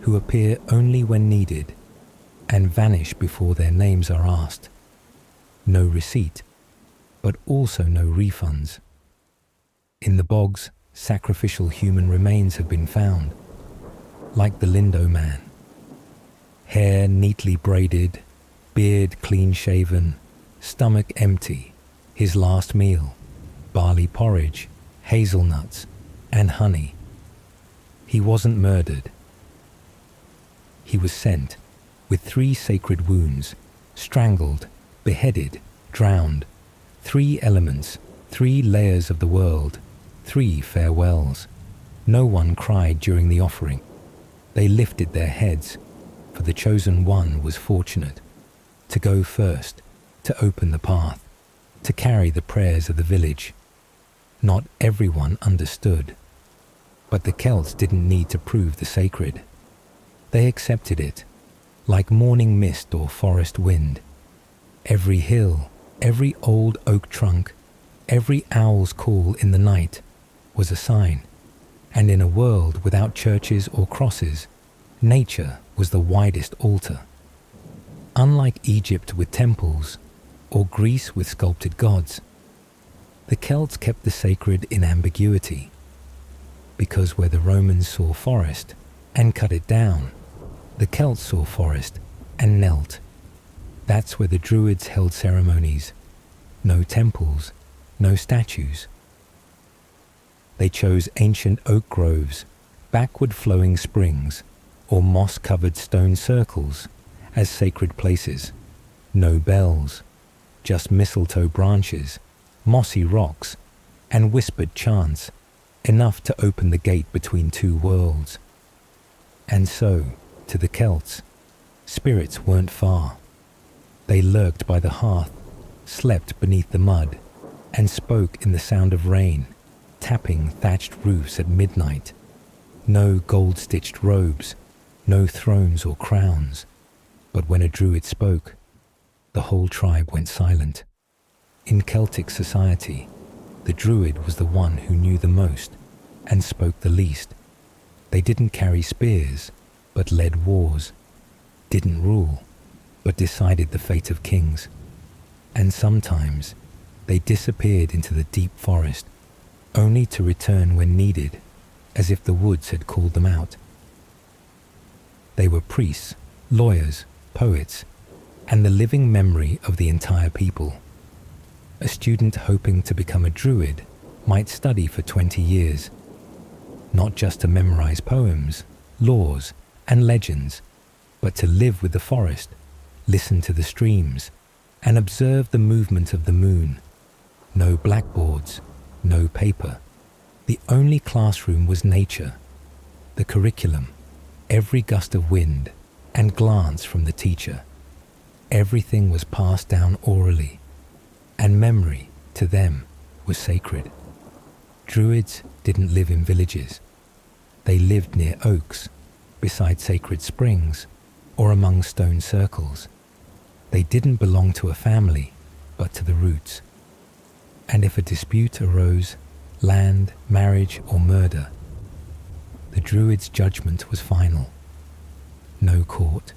who appear only when needed and vanish before their names are asked. No receipt, but also no refunds. In the bogs, sacrificial human remains have been found, like the Lindo man. Hair neatly braided, beard clean-shaven, stomach empty, his last meal, barley porridge, hazelnuts, and honey. He wasn't murdered. He was sent with 3 sacred wounds, strangled, beheaded, drowned, 3 elements, 3 layers of the world, 3 farewells. No one cried during the offering. They lifted their heads, for the chosen one was fortunate to go first, to open the path, to carry the prayers of the village. Not everyone understood, but the Celts didn't need to prove the sacred. They accepted it, like morning mist or forest wind. Every hill, every old oak trunk, every owl's call in the night was a sign, and in a world without churches or crosses, nature was the widest altar. Unlike Egypt with temples, or Greece with sculpted gods, the Celts kept the sacred in ambiguity, because where the Romans saw forest and cut it down, the Celts saw forest and knelt. That's where the Druids held ceremonies. No temples, no statues. They chose ancient oak groves, backward flowing springs, or moss-covered stone circles as sacred places. No bells, just mistletoe branches, mossy rocks, and whispered chants, enough to open the gate between 2 worlds. And so, to the Celts, spirits weren't far. They lurked by the hearth, slept beneath the mud, and spoke in the sound of rain, tapping thatched roofs at midnight. No gold-stitched robes, no thrones or crowns, but when a druid spoke, the whole tribe went silent. In Celtic society, the druid was the one who knew the most and spoke the least. They didn't carry spears, but led wars, didn't rule, but decided the fate of kings. And sometimes they disappeared into the deep forest, only to return when needed, as if the woods had called them out. They were priests, lawyers, poets, and the living memory of the entire people. A student hoping to become a druid might study for 20 years, not just to memorize poems, laws, and legends, but to live with the forest, listen to the streams, and observe the movement of the moon. No blackboards, no paper. The only classroom was nature, the curriculum, every gust of wind and glance from the teacher. Everything was passed down orally, and memory, to them, was sacred. Druids didn't live in villages. They lived near oaks, beside sacred springs, or among stone circles. They didn't belong to a family, but to the roots. And if a dispute arose, land, marriage, or murder, the Druid's judgment was final. No court,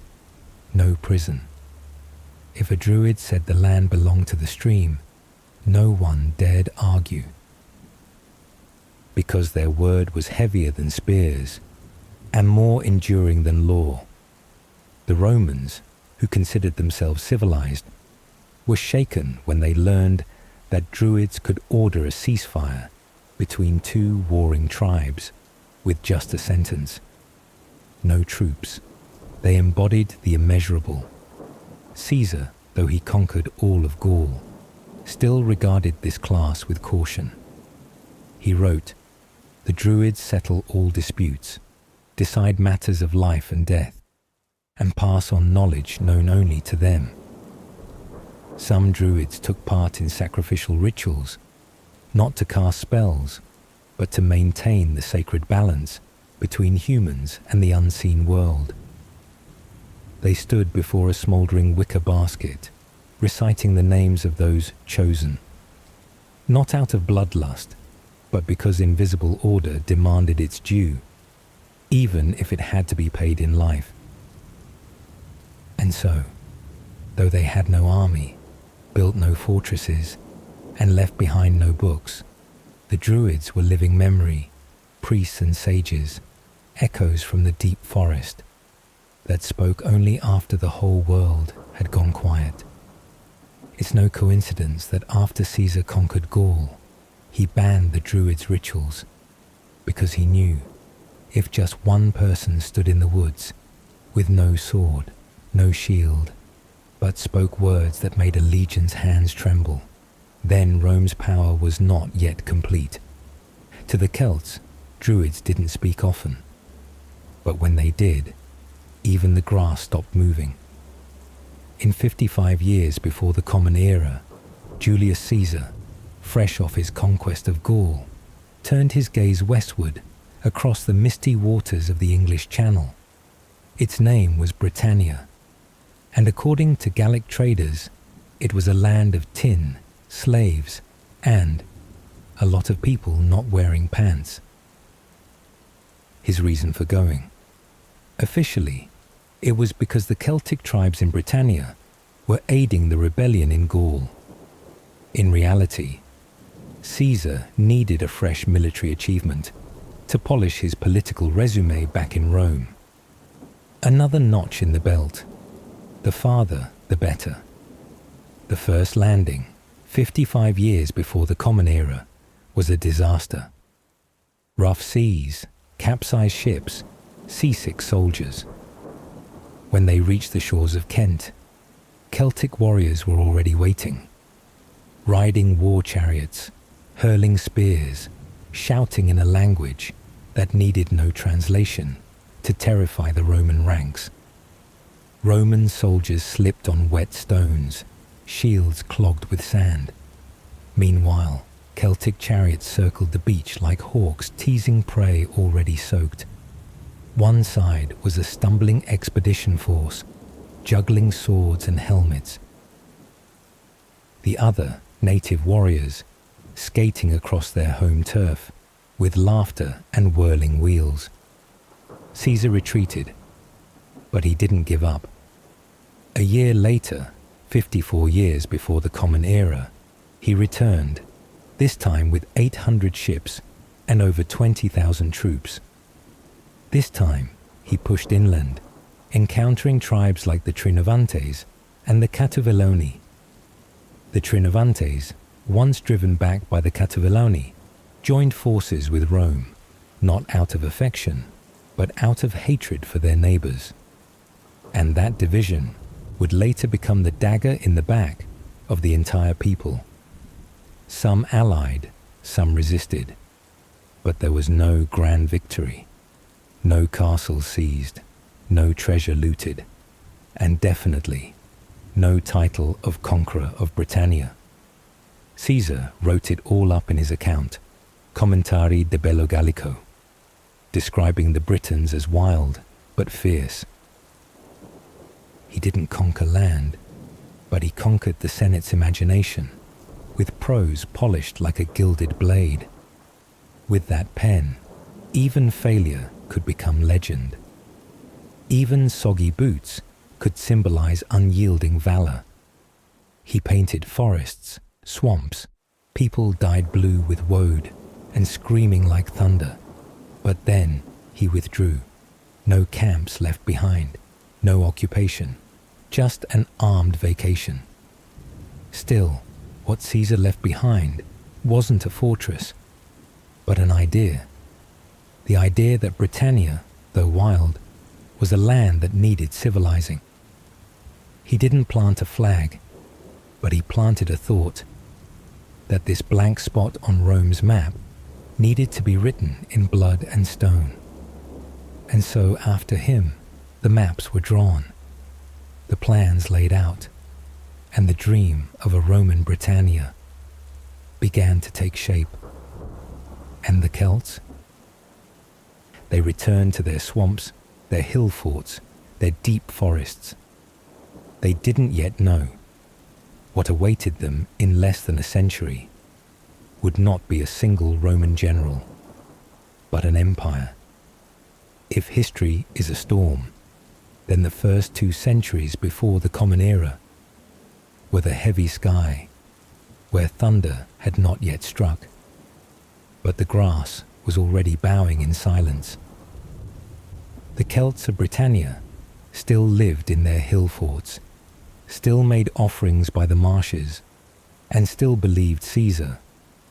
no prison. If a Druid said the land belonged to the stream, no one dared argue. Because their word was heavier than spears, and more enduring than law. The Romans, who considered themselves civilized, were shaken when they learned that Druids could order a ceasefire between 2 warring tribes with just a sentence. No troops. They embodied the immeasurable. Caesar, though he conquered all of Gaul, still regarded this class with caution. He wrote, "The Druids settle all disputes, decide matters of life and death, and pass on knowledge known only to them." Some Druids took part in sacrificial rituals, not to cast spells, but to maintain the sacred balance between humans and the unseen world. They stood before a smouldering wicker basket, reciting the names of those chosen, not out of bloodlust, but because invisible order demanded its due, even if it had to be paid in life. And so, though they had no army, built no fortresses, and left behind no books, the Druids were living memory priests and sages, echoes from the deep forest that spoke only after the whole world had gone quiet. It's no coincidence that after Caesar conquered Gaul, he banned the Druids' rituals, because he knew if just one person stood in the woods with no sword, no shield, but spoke words that made a legion's hands tremble, then Rome's power was not yet complete. To the Celts, Druids didn't speak often, but when they did, even the grass stopped moving. In 55 years before the Common Era, Julius Caesar, fresh off his conquest of Gaul, turned his gaze westward across the misty waters of the English Channel. Its name was Britannia, and according to Gallic traders, it was a land of tin, slaves, and a lot of people not wearing pants. His reason for going. Officially, it was because the Celtic tribes in Britannia were aiding the rebellion in Gaul. In reality, Caesar needed a fresh military achievement to polish his political resume back in Rome. Another notch in the belt. The farther, the better. The first landing, 55 years before the Common Era, was a disaster. Rough seas, capsized ships, seasick soldiers. When they reached the shores of Kent, Celtic warriors were already waiting, riding war chariots, hurling spears, shouting in a language that needed no translation to terrify the Roman ranks. Roman soldiers slipped on wet stones, shields clogged with sand. Meanwhile, Celtic chariots circled the beach like hawks teasing prey already soaked. One side was a stumbling expedition force, juggling swords and helmets. The other, native warriors, skating across their home turf, with laughter and whirling wheels. Caesar retreated, but he didn't give up. A year later, 54 years before the Common Era, he returned, this time with 800 ships and over 20,000 troops. This time, he pushed inland, encountering tribes like the Trinovantes and the Catuvellauni. The Trinovantes, once driven back by the Catuvellauni, joined forces with Rome, not out of affection, but out of hatred for their neighbors. And that division would later become the dagger in the back of the entire people. Some allied, some resisted, but there was no grand victory, no castles seized, no treasure looted, and definitely no title of conqueror of Britannia. Caesar wrote it all up in his account, Commentari de Bello Gallico, describing the Britons as wild but fierce. He didn't conquer land, but he conquered the Senate's imagination, with prose polished like a gilded blade. With that pen, even failure could become legend. Even soggy boots could symbolize unyielding valor. He painted forests, swamps, people dyed blue with woad and screaming like thunder. But then he withdrew. No camps left behind, no occupation, just an armed vacation. Still, what Caesar left behind wasn't a fortress, but an idea. The idea that Britannia, though wild, was a land that needed civilizing. He didn't plant a flag, but he planted a thought that this blank spot on Rome's map needed to be written in blood and stone. And so after him, the maps were drawn, the plans laid out, and the dream of a Roman Britannia began to take shape. And the Celts? They returned to their swamps, their hill forts, their deep forests. They didn't yet know what awaited them in less than a century would not be a single Roman general, but an empire. If history is a storm, then the first 2 centuries before the Common Era were the heavy sky, where thunder had not yet struck, but the grass was already bowing in silence. The Celts of Britannia still lived in their hill forts, still made offerings by the marshes, and still believed Caesar,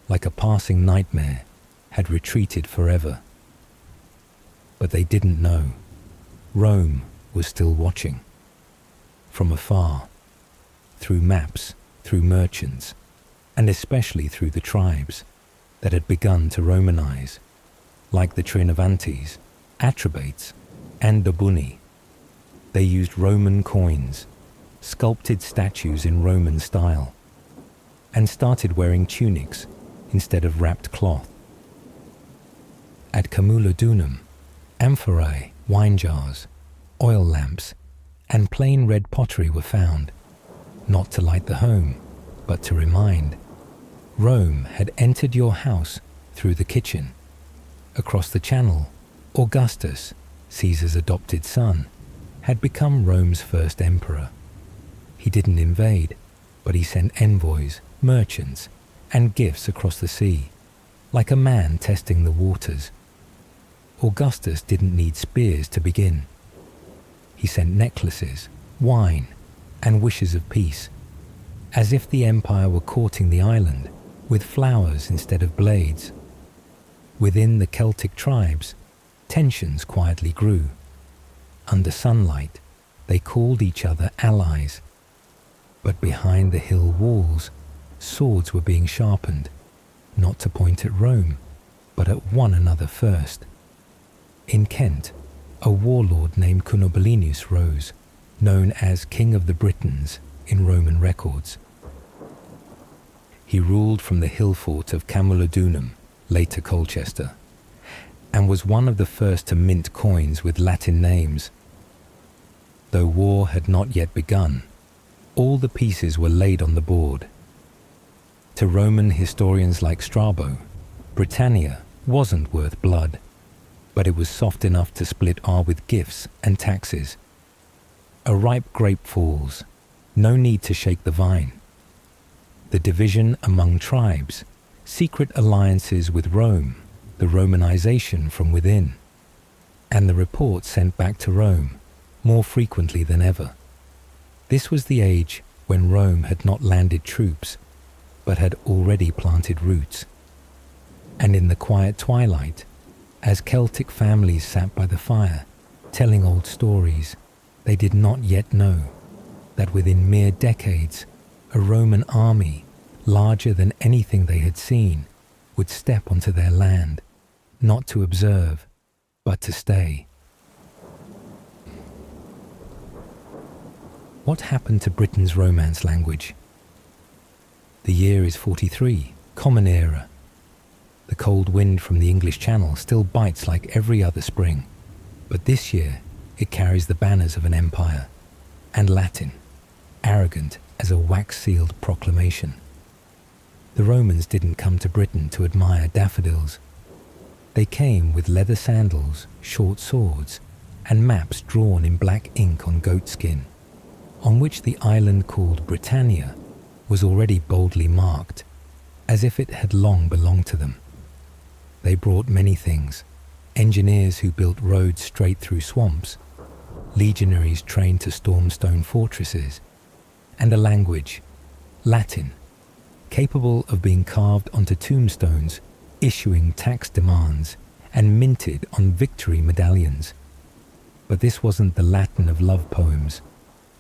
like a passing nightmare, had retreated forever. But they didn't know. Rome was still watching. From afar, through maps, through merchants, and especially through the tribes that had begun to Romanize, like the Trinovantes, Atrebates, and Dobuni. They used Roman coins, sculpted statues in Roman style, and started wearing tunics instead of wrapped cloth. At Camulodunum, amphorae, wine jars, oil lamps, and plain red pottery were found, not to light the home, but to remind. Rome had entered your house through the kitchen. Across the channel, Augustus, Caesar's adopted son, had become Rome's first emperor. He didn't invade, but he sent envoys, merchants, and gifts across the sea, like a man testing the waters. Augustus didn't need spears to begin. He sent necklaces, wine, and wishes of peace, as if the empire were courting the island with flowers instead of blades. Within the Celtic tribes, tensions quietly grew. Under sunlight, they called each other allies. But behind the hill walls, swords were being sharpened, not to point at Rome, but at one another first. In Kent, a warlord named Cunobelinus rose, known as King of the Britons in Roman records. He ruled from the hill fort of Camulodunum, later Colchester, and was one of the first to mint coins with Latin names. Though war had not yet begun, all the pieces were laid on the board. To Roman historians like Strabo, Britannia wasn't worth blood, but it was soft enough to split with gifts and taxes. A ripe grape falls, no need to shake the vine. The division among tribes, secret alliances with Rome, the Romanization from within, and the reports sent back to Rome more frequently than ever. This was the age when Rome had not landed troops, but had already planted roots. And in the quiet twilight, as Celtic families sat by the fire, telling old stories, they did not yet know that within mere decades, a Roman army, larger than anything they had seen, would step onto their land, not to observe, but to stay. What happened to Britain's Romance language? The year is 43, Common Era. The cold wind from the English Channel still bites like every other spring, but this year it carries the banners of an empire, and Latin, arrogant as a wax-sealed proclamation. The Romans didn't come to Britain to admire daffodils. They came with leather sandals, short swords, and maps drawn in black ink on goatskin, on which the island called Britannia was already boldly marked, as if it had long belonged to them. They brought many things: engineers who built roads straight through swamps, legionaries trained to storm stone fortresses, and a language, Latin, capable of being carved onto tombstones, issuing tax demands, and minted on victory medallions. But this wasn't the Latin of love poems.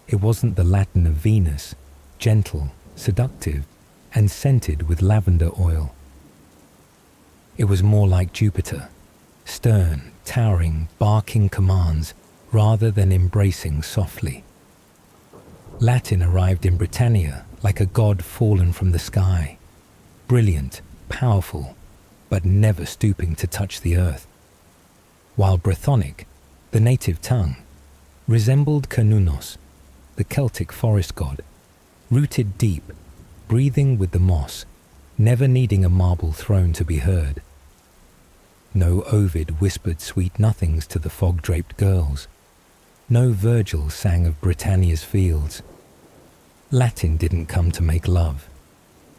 It wasn't the Latin of Venus, gentle, seductive, and scented with lavender oil. It was more like Jupiter, stern, towering, barking commands rather than embracing softly. Latin arrived in Britannia like a god fallen from the sky, brilliant, powerful, but never stooping to touch the earth. While Brythonic, the native tongue, resembled Cernunnos, the Celtic forest god, rooted deep, breathing with the moss, never needing a marble throne to be heard. No Ovid whispered sweet nothings to the fog-draped girls. No Virgil sang of Britannia's fields. Latin didn't come to make love.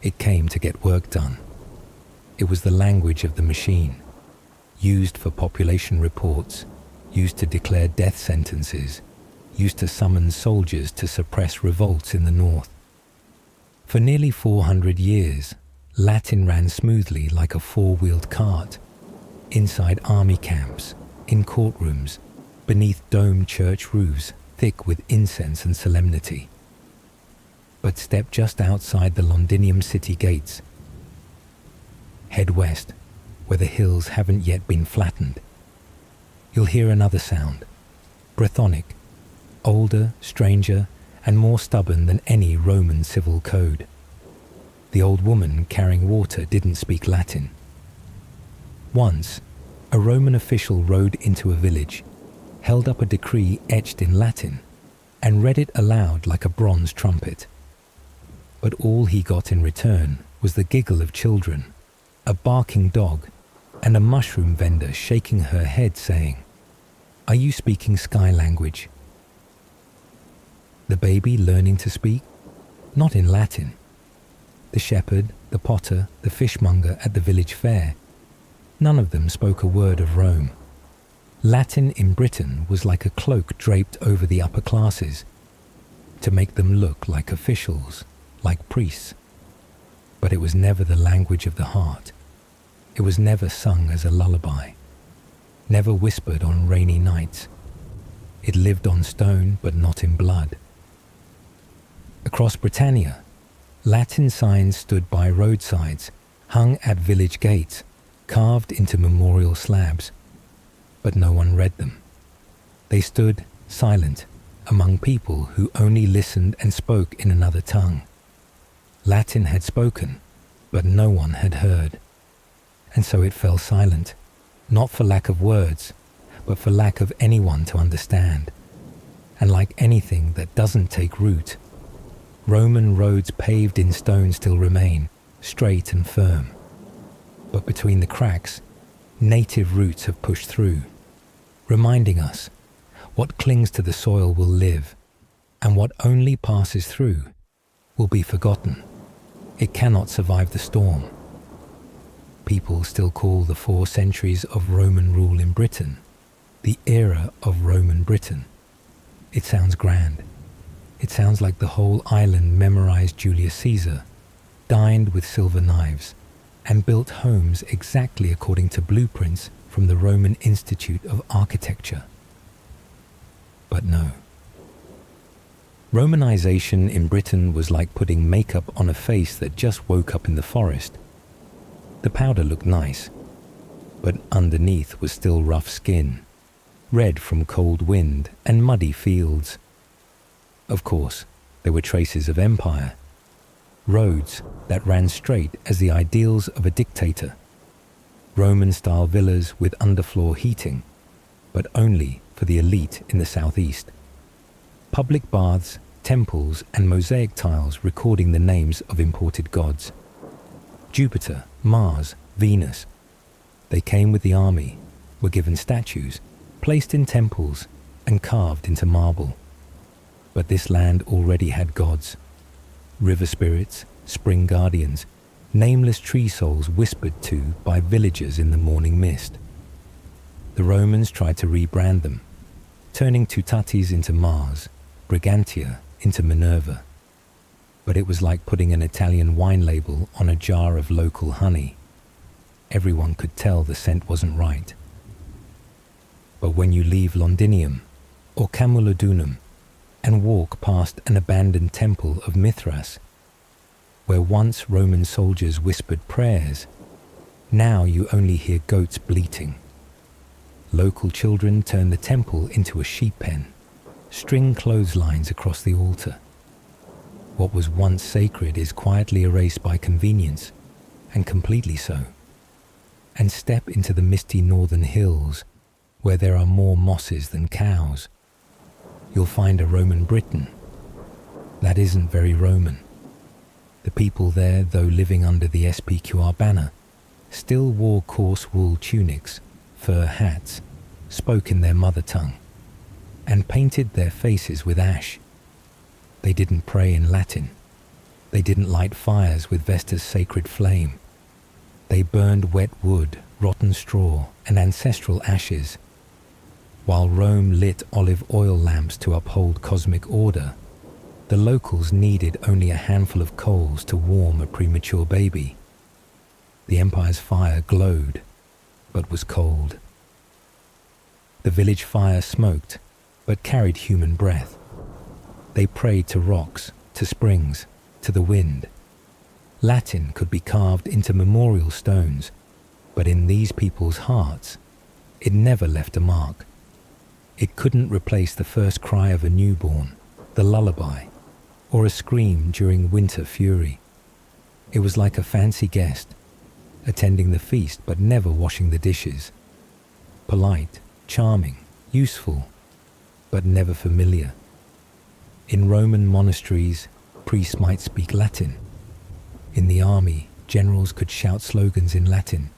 It came to get work done. It was the language of the machine, used for population reports, used to declare death sentences, used to summon soldiers to suppress revolts in the north. For nearly 400 years, Latin ran smoothly like a four-wheeled cart, inside army camps, in courtrooms, beneath domed church roofs thick with incense and solemnity. But step just outside the Londinium city gates. Head west, where the hills haven't yet been flattened. You'll hear another sound, Brythonic, older, stranger, and more stubborn than any Roman civil code. The old woman carrying water didn't speak Latin. Once, a Roman official rode into a village, held up a decree etched in Latin, and read it aloud like a bronze trumpet. But all he got in return was the giggle of children, a barking dog, and a mushroom vendor shaking her head saying, "Are you speaking sky language?" The baby learning to speak? Not in Latin. The shepherd, the potter, the fishmonger at the village fair, none of them spoke a word of Rome. Latin in Britain was like a cloak draped over the upper classes, to make them look like officials, like priests. But it was never the language of the heart. It was never sung as a lullaby, never whispered on rainy nights. It lived on stone, but not in blood. Across Britannia, Latin signs stood by roadsides, hung at village gates, carved into memorial slabs, but no one read them. They stood silent among people who only listened and spoke in another tongue. Latin had spoken, but no one had heard. And so it fell silent, not for lack of words, but for lack of anyone to understand. And like anything that doesn't take root, Roman roads paved in stone still remain, straight and firm. But between the cracks, native roots have pushed through, reminding us what clings to the soil will live, and what only passes through will be forgotten. It cannot survive the storm. People still call the 4 centuries of Roman rule in Britain the era of Roman Britain. It sounds grand. It sounds like the whole island memorized Julius Caesar, dined with silver knives, and built homes exactly according to blueprints from the Roman Institute of Architecture. But no. Romanization in Britain was like putting makeup on a face that just woke up in the forest. The powder looked nice, but underneath was still rough skin, red from cold wind and muddy fields. Of course, there were traces of empire, roads that ran straight as the ideals of a dictator, Roman-style villas with underfloor heating, but only for the elite in the southeast, public baths, temples and mosaic tiles recording the names of imported gods. Jupiter, Mars, Venus. They came with the army, were given statues, placed in temples and carved into marble. But this land already had gods, river spirits, spring guardians, nameless tree souls whispered to by villagers in the morning mist. The Romans tried to rebrand them, turning Tutatis into Mars, Brigantia into Minerva. But it was like putting an Italian wine label on a jar of local honey. Everyone could tell the scent wasn't right. But when you leave Londinium or Camulodunum and walk past an abandoned temple of Mithras, where once Roman soldiers whispered prayers, now you only hear goats bleating. Local children turn the temple into a sheep pen, string clotheslines across the altar. What was once sacred is quietly erased by convenience, and completely so. And step into the misty northern hills, where there are more mosses than cows. You'll find a Roman Britain. That isn't very Roman. The people there, though living under the SPQR banner, still wore coarse wool tunics, fur hats, spoke in their mother tongue, and painted their faces with ash. They didn't pray in Latin. They didn't light fires with Vesta's sacred flame. They burned wet wood, rotten straw, and ancestral ashes. While Rome lit olive oil lamps to uphold cosmic order, the locals needed only a handful of coals to warm a premature baby. The empire's fire glowed, but was cold. The village fire smoked, but carried human breath. They prayed to rocks, to springs, to the wind. Latin could be carved into memorial stones, but in these people's hearts, it never left a mark. It couldn't replace the first cry of a newborn, the lullaby, or a scream during winter fury. It was like a fancy guest, attending the feast but never washing the dishes. Polite, charming, useful, but never familiar. In Roman monasteries, priests might speak Latin. In the army, generals could shout slogans in Latin.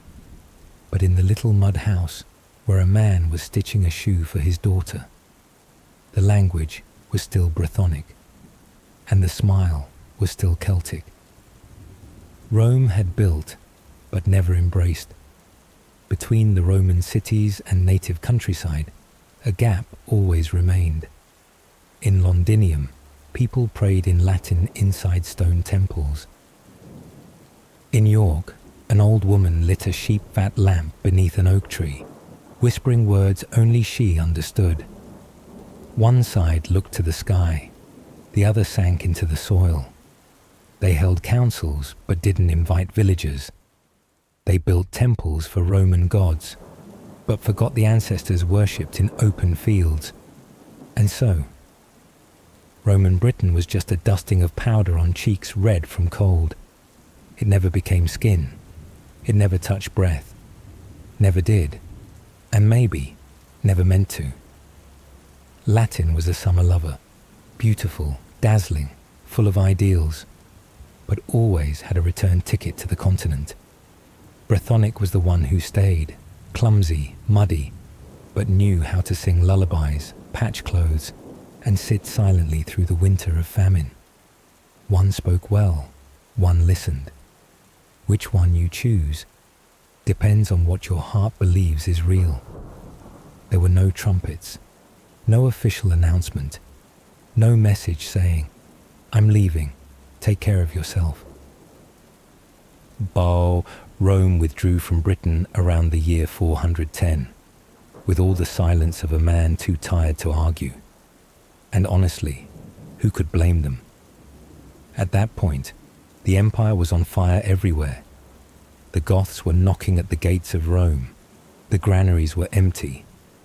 But in the little mud house, where a man was stitching a shoe for his daughter, the language was still Brythonic, and the smile was still Celtic. Rome had built, but never embraced. Between the Roman cities and native countryside, a gap always remained. In Londinium, people prayed in Latin inside stone temples. In York, an old woman lit a sheep-fat lamp beneath an oak tree, whispering words only she understood. One side looked to the sky, the other sank into the soil. They held councils but didn't invite villagers. They built temples for Roman gods, but forgot the ancestors worshipped in open fields. And so, Roman Britain was just a dusting of powder on cheeks red from cold. It never became skin. It never touched breath. Never did. And maybe never meant to. Latin was a summer lover, beautiful, dazzling, full of ideals, but always had a return ticket to the continent. Brythonic was the one who stayed, clumsy, muddy, but knew how to sing lullabies, patch clothes, and sit silently through the winter of famine. One spoke well, one listened. Which one you choose depends on what your heart believes is real. There were no trumpets, no official announcement, no message saying, "I'm leaving, take care of yourself." Rome withdrew from Britain around the year 410, with all the silence of a man too tired to argue. And honestly, who could blame them? At that point, the empire was on fire everywhere. The Goths were knocking at the gates of Rome, the granaries were empty,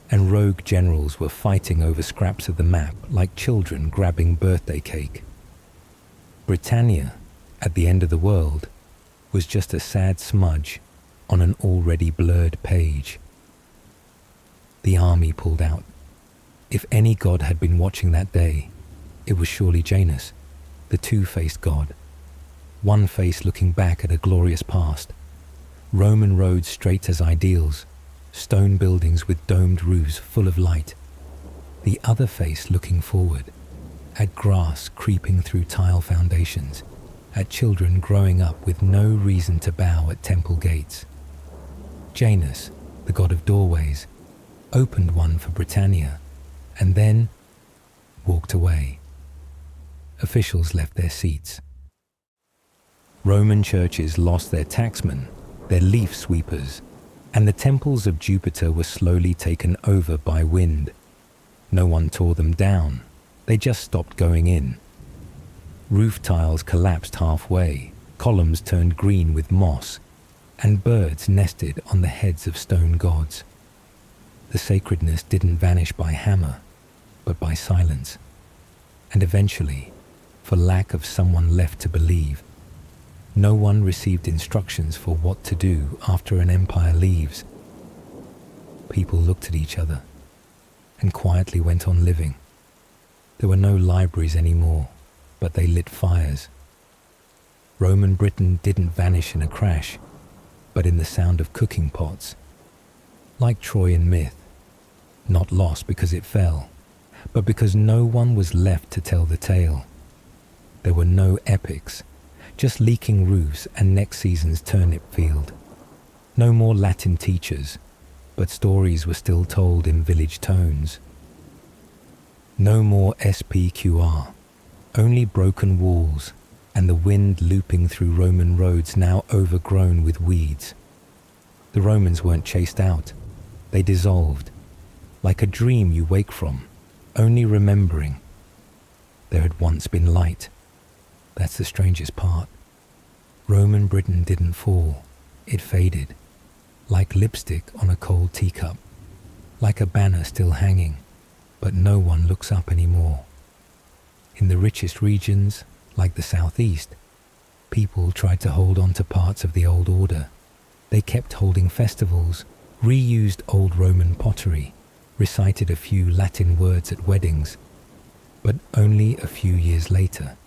and rogue generals were fighting over scraps of the map like children grabbing birthday cake. Britannia, at the end of the world, was just a sad smudge on an already blurred page. The army pulled out. If any god had been watching that day, it was surely Janus, the two-faced god. One face looking back at a glorious past, Roman roads straight as ideals, stone buildings with domed roofs full of light. The other face looking forward, at grass creeping through tile foundations, at children growing up with no reason to bow at temple gates. Janus, the god of doorways, opened one for Britannia, and then walked away. Officials left their seats. Roman churches lost their tacksmen, their leaf sweepers, and the temples of Jupiter were slowly taken over by wind. No one tore them down, they just stopped going in. Roof tiles collapsed halfway, columns turned green with moss, and birds nested on the heads of stone gods. The sacredness didn't vanish by hammer, but by silence. And eventually, for lack of someone left to believe, no one received instructions for what to do after an empire leaves. People looked at each other and quietly went on living. There were no libraries anymore, but they lit fires. Roman Britain didn't vanish in a crash, but in the sound of cooking pots. Like Troy in myth, not lost because it fell, but because no one was left to tell the tale. There were no epics, just leaking roofs and next season's turnip field. No more Latin teachers, but stories were still told in village tones. No more SPQR, only broken walls and the wind looping through Roman roads now overgrown with weeds. The Romans weren't chased out, they dissolved, like a dream you wake from, only remembering. There had once been light. That's the strangest part. Roman Britain didn't fall, it faded, like lipstick on a cold teacup, like a banner still hanging, but no one looks up anymore. In the richest regions, like the southeast, people tried to hold on to parts of the old order. They kept holding festivals, reused old Roman pottery, recited a few Latin words at weddings, but only a few years later,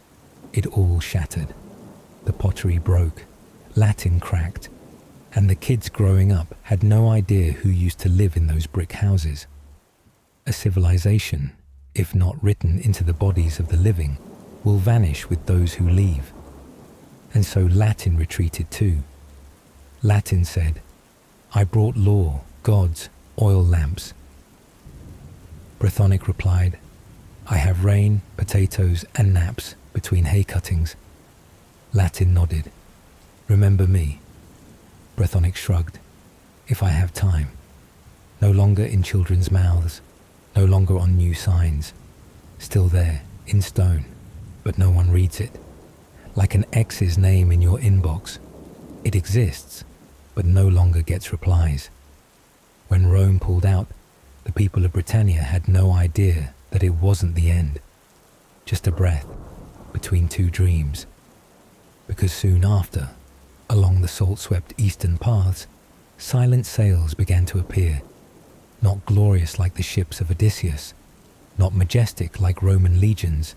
it all shattered. The pottery broke, Latin cracked, and the kids growing up had no idea who used to live in those brick houses. A civilization, if not written into the bodies of the living, will vanish with those who leave. And so Latin retreated too. Latin said, "I brought law, gods, oil lamps." Brythonic replied, "I have rain, potatoes and naps between hay cuttings." Latin nodded, "Remember me." Brythonic shrugged, "If I have time." No longer in children's mouths, no longer on new signs. Still there, in stone, but no one reads it. Like an ex's name in your inbox. It exists, but no longer gets replies. When Rome pulled out, the people of Britannia had no idea that it wasn't the end, just a breath between two dreams. Because soon after, along the salt-swept eastern paths, silent sails began to appear, not glorious like the ships of Odysseus, not majestic like Roman legions,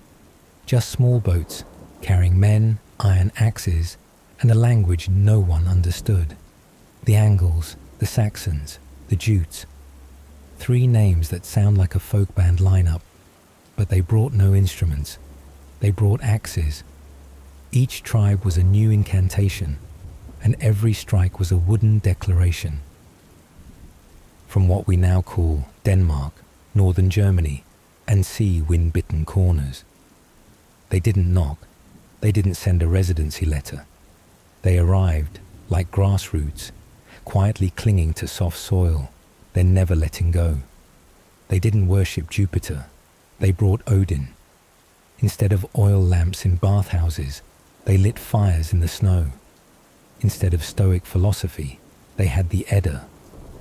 just small boats carrying men, iron axes, and a language no one understood. The Angles, the Saxons, the Jutes. 3 names that sound like a folk band lineup, but they brought no instruments. They brought axes. Each tribe was a new incantation, and every strike was a wooden declaration. From what we now call Denmark, northern Germany, and sea wind-bitten corners. They didn't knock. They didn't send a residency letter. They arrived, like grassroots, quietly clinging to soft soil, then never letting go. They didn't worship Jupiter. They brought Odin. Instead of oil lamps in bathhouses, they lit fires in the snow. Instead of stoic philosophy, they had the Edda,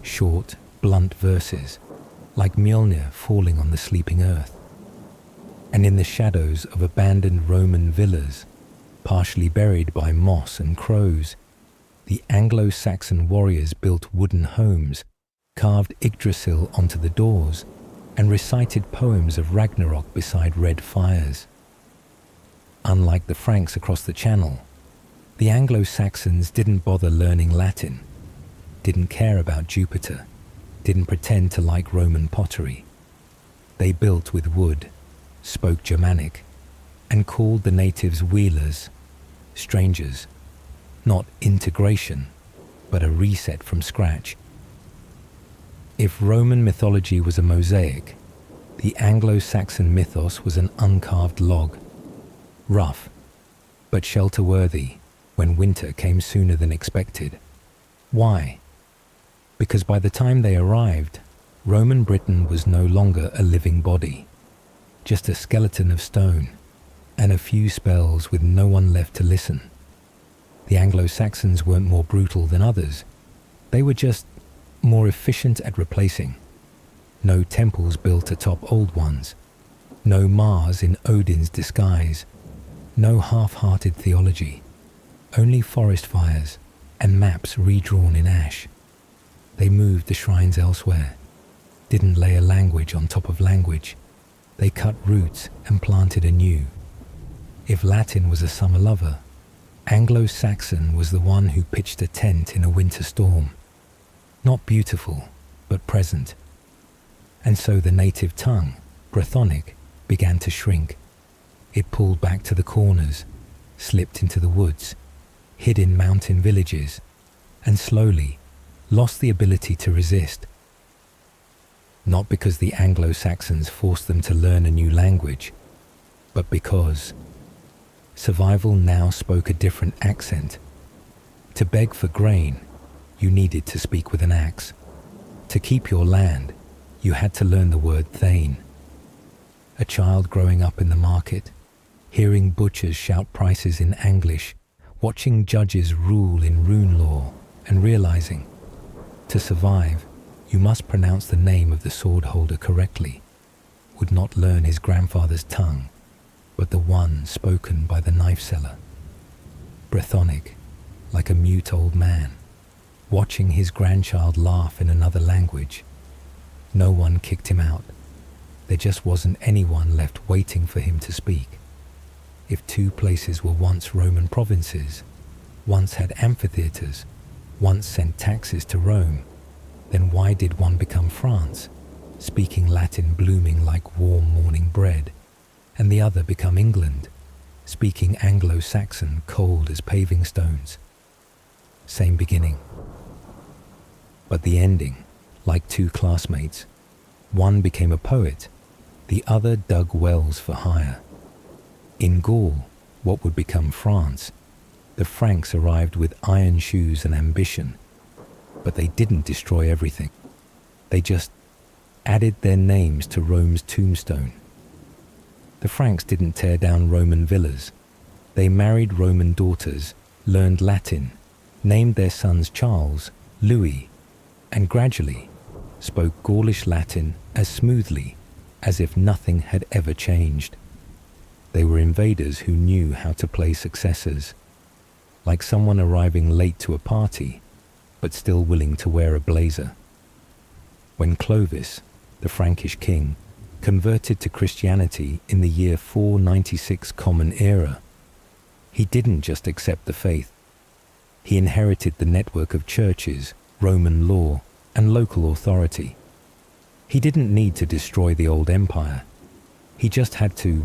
short, blunt verses, like Mjolnir falling on the sleeping earth. And in the shadows of abandoned Roman villas, partially buried by moss and crows, the Anglo-Saxon warriors built wooden homes, carved Yggdrasil onto the doors, and recited poems of Ragnarok beside red fires. Unlike the Franks across the Channel, the Anglo-Saxons didn't bother learning Latin, didn't care about Jupiter, didn't pretend to like Roman pottery. They built with wood, spoke Germanic, and called the natives wheelers, strangers, not integration, but a reset from scratch. If Roman mythology was a mosaic, the Anglo-Saxon mythos was an uncarved log, rough, but shelter-worthy when winter came sooner than expected. Why? Because by the time they arrived, Roman Britain was no longer a living body, just a skeleton of stone, and a few spells with no one left to listen. The Anglo-Saxons weren't more brutal than others. They were just more efficient at replacing. No temples built atop old ones. No Mars in Odin's disguise. No half-hearted theology. Only forest fires and maps redrawn in ash. They moved the shrines elsewhere. Didn't lay a language on top of language. They cut roots and planted anew. If Latin was a summer lover, Anglo-Saxon was the one who pitched a tent in a winter storm. Not beautiful, but present. And so the native tongue, Brythonic, began to shrink. It pulled back to the corners, slipped into the woods, hid in mountain villages, and slowly, lost the ability to resist. Not because the Anglo-Saxons forced them to learn a new language, but because survival now spoke a different accent. To beg for grain, you needed to speak with an axe. To keep your land, you had to learn the word thane. A child growing up in the market, hearing butchers shout prices in Anglish, watching judges rule in rune law, and realizing, to survive, you must pronounce the name of the sword holder correctly, would not learn his grandfather's tongue, but the one spoken by the knife seller. Brythonic, like a mute old man, watching his grandchild laugh in another language. No one kicked him out. There just wasn't anyone left waiting for him to speak. If two places were once Roman provinces, once had amphitheatres, once sent taxes to Rome, then why did one become France, speaking Latin blooming like warm morning bread, and the other become England, speaking Anglo-Saxon cold as paving stones? Same beginning. But the ending, like two classmates, one became a poet, the other dug wells for hire. In Gaul, what would become France, the Franks arrived with iron shoes and ambition, but they didn't destroy everything. They just added their names to Rome's tombstone. The Franks didn't tear down Roman villas. They married Roman daughters, learned Latin, named their sons Charles, Louis, and gradually spoke Gaulish Latin as smoothly as if nothing had ever changed. They were invaders who knew how to play successors, like someone arriving late to a party, but still willing to wear a blazer. When Clovis, the Frankish king, converted to Christianity in the year 496 Common Era, he didn't just accept the faith. He inherited the network of churches, Roman law, and local authority. He didn't need to destroy the old empire. He just had to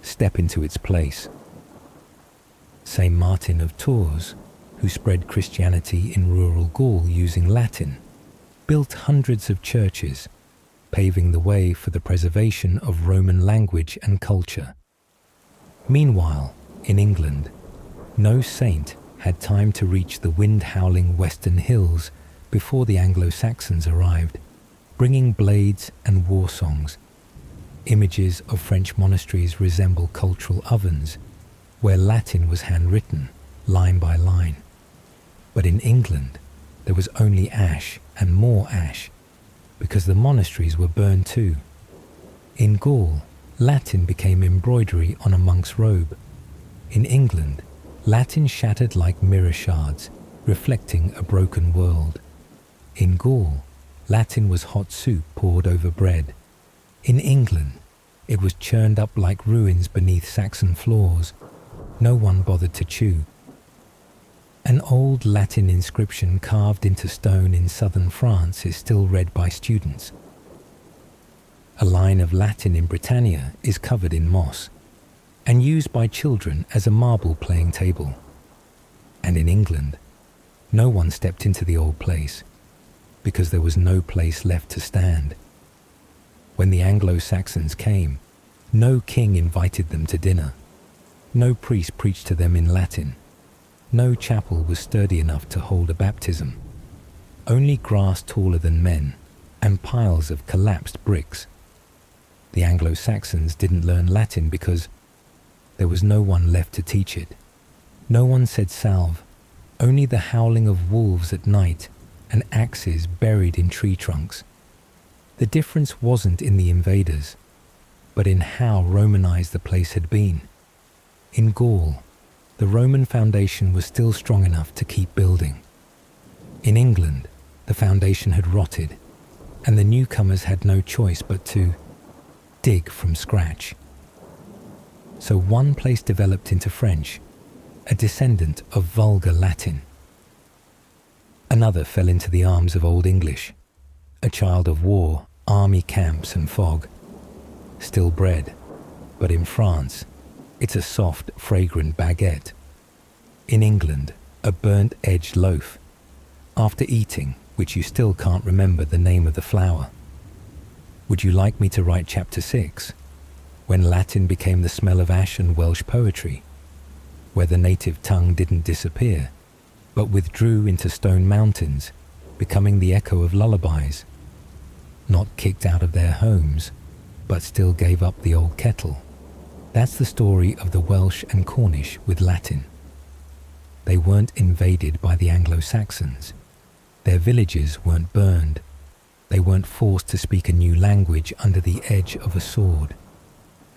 step into its place. Saint Martin of Tours, who spread Christianity in rural Gaul using Latin, built hundreds of churches, paving the way for the preservation of Roman language and culture. Meanwhile, in England, no saint had time to reach the wind-howling western hills before the Anglo-Saxons arrived, bringing blades and war songs. Images of French monasteries resemble cultural ovens, where Latin was handwritten, line by line. But in England, there was only ash and more ash, because the monasteries were burned too. In Gaul, Latin became embroidery on a monk's robe. In England, Latin shattered like mirror shards, reflecting a broken world. In Gaul, Latin was hot soup poured over bread. In England, it was churned up like ruins beneath Saxon floors. No one bothered to chew. An old Latin inscription carved into stone in southern France is still read by students. A line of Latin in Britannia is covered in moss and used by children as a marble playing table. And in England, no one stepped into the old place because there was no place left to stand. When the Anglo-Saxons came, no king invited them to dinner. No priest preached to them in Latin. No chapel was sturdy enough to hold a baptism. Only grass taller than men and piles of collapsed bricks. The Anglo-Saxons didn't learn Latin because there was no one left to teach it. No one said salve, only the howling of wolves at night and axes buried in tree trunks. The difference wasn't in the invaders, but in how Romanized the place had been. In Gaul, the Roman foundation was still strong enough to keep building. In England, the foundation had rotted, and the newcomers had no choice but to dig from scratch. So one place developed into French, a descendant of vulgar Latin. Another fell into the arms of Old English, a child of war, army camps and fog. Still bread, but in France, it's a soft, fragrant baguette. In England, a burnt-edged loaf. After eating, which you still can't remember the name of the flower? Would you like me to write chapter 6, when Latin became the smell of ash and Welsh poetry, where the native tongue didn't disappear, but withdrew into stone mountains, becoming the echo of lullabies, not kicked out of their homes, but still gave up the old kettle? That's the story of the Welsh and Cornish with Latin. They weren't invaded by the Anglo-Saxons. Their villages weren't burned. They weren't forced to speak a new language under the edge of a sword.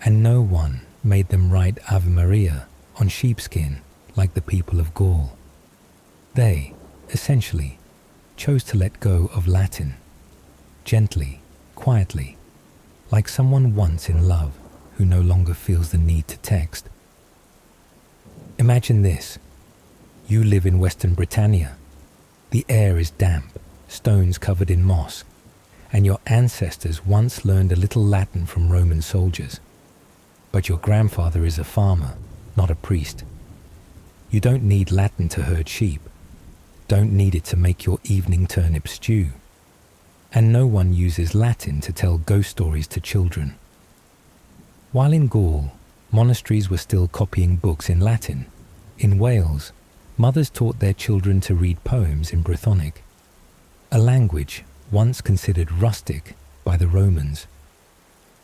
And no one made them write Ave Maria on sheepskin like the people of Gaul. They, essentially, chose to let go of Latin, gently, quietly, like someone once in love who no longer feels the need to text. Imagine this. You live in Western Britannia. The air is damp, stones covered in moss, and your ancestors once learned a little Latin from Roman soldiers. But your grandfather is a farmer, not a priest. You don't need Latin to herd sheep, don't need it to make your evening turnip stew. And no one uses Latin to tell ghost stories to children. While in Gaul, monasteries were still copying books in Latin, in Wales, mothers taught their children to read poems in Brythonic, a language once considered rustic by the Romans.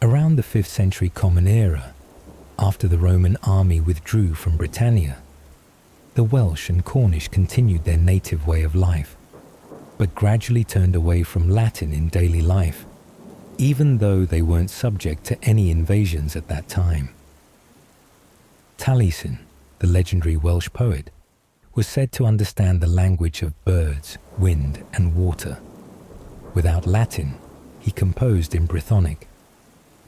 Around the 5th century Common Era, after the Roman army withdrew from Britannia, the Welsh and Cornish continued their native way of life, but gradually turned away from Latin in daily life, even though they weren't subject to any invasions at that time. Taliesin, the legendary Welsh poet, was said to understand the language of birds, wind, and water. Without Latin, he composed in Brythonic,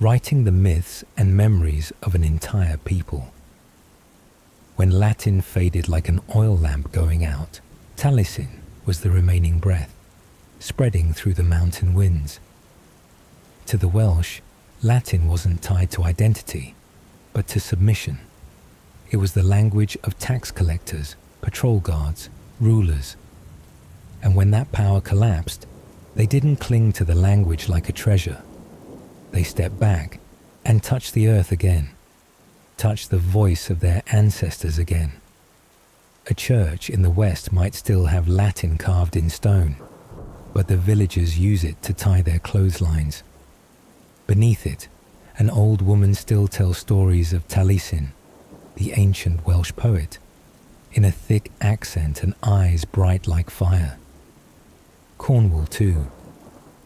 writing the myths and memories of an entire people. When Latin faded like an oil lamp going out, Taliesin was the remaining breath, spreading through the mountain winds. To the Welsh, Latin wasn't tied to identity, but to submission. It was the language of tax collectors, patrol guards, rulers. And when that power collapsed, they didn't cling to the language like a treasure. They stepped back and touched the earth again, touched the voice of their ancestors again. A church in the West might still have Latin carved in stone, but the villagers use it to tie their clotheslines. Beneath it, an old woman still tells stories of Taliesin, the ancient Welsh poet, in a thick accent and eyes bright like fire. Cornwall too.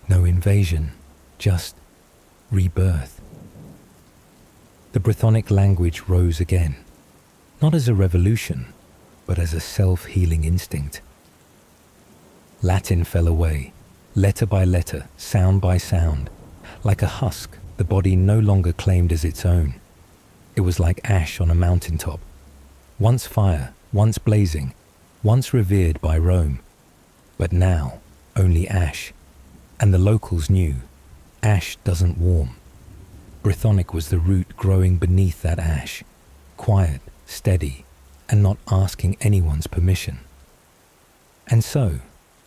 No invasion, just rebirth. The Brythonic language rose again, not as a revolution, but as a self-healing instinct. Latin fell away, letter by letter, sound by sound. Like a husk, the body no longer claimed as its own. It was like ash on a mountaintop, once fire, once blazing, once revered by Rome, but now only ash. And the locals knew, ash doesn't warm. Brythonic was the root growing beneath that ash, quiet, steady, and not asking anyone's permission. And so,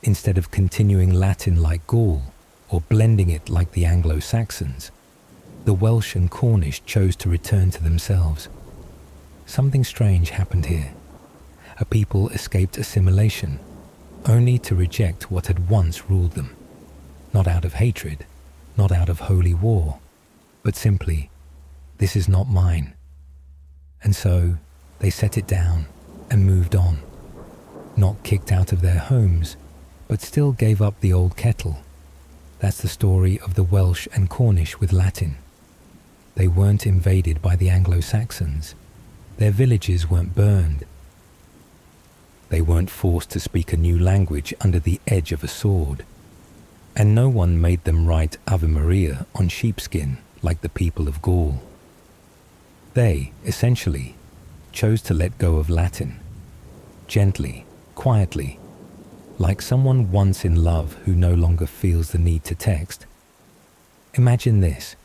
instead of continuing Latin like Gaul, or blending it like the Anglo-Saxons, the Welsh and Cornish chose to return to themselves. Something strange happened here. A people escaped assimilation, only to reject what had once ruled them. Not out of hatred, not out of holy war, but simply, this is not mine. And so, they set it down and moved on. Not kicked out of their homes, but still gave up the old kettle. That's the story of the Welsh and Cornish with Latin. They weren't invaded by the Anglo-Saxons. Their villages weren't burned. They weren't forced to speak a new language under the edge of a sword. And no one made them write Ave Maria on sheepskin like the people of Gaul. They, essentially, chose to let go of Latin, gently, quietly, like someone once in love who no longer feels the need to text. Imagine this.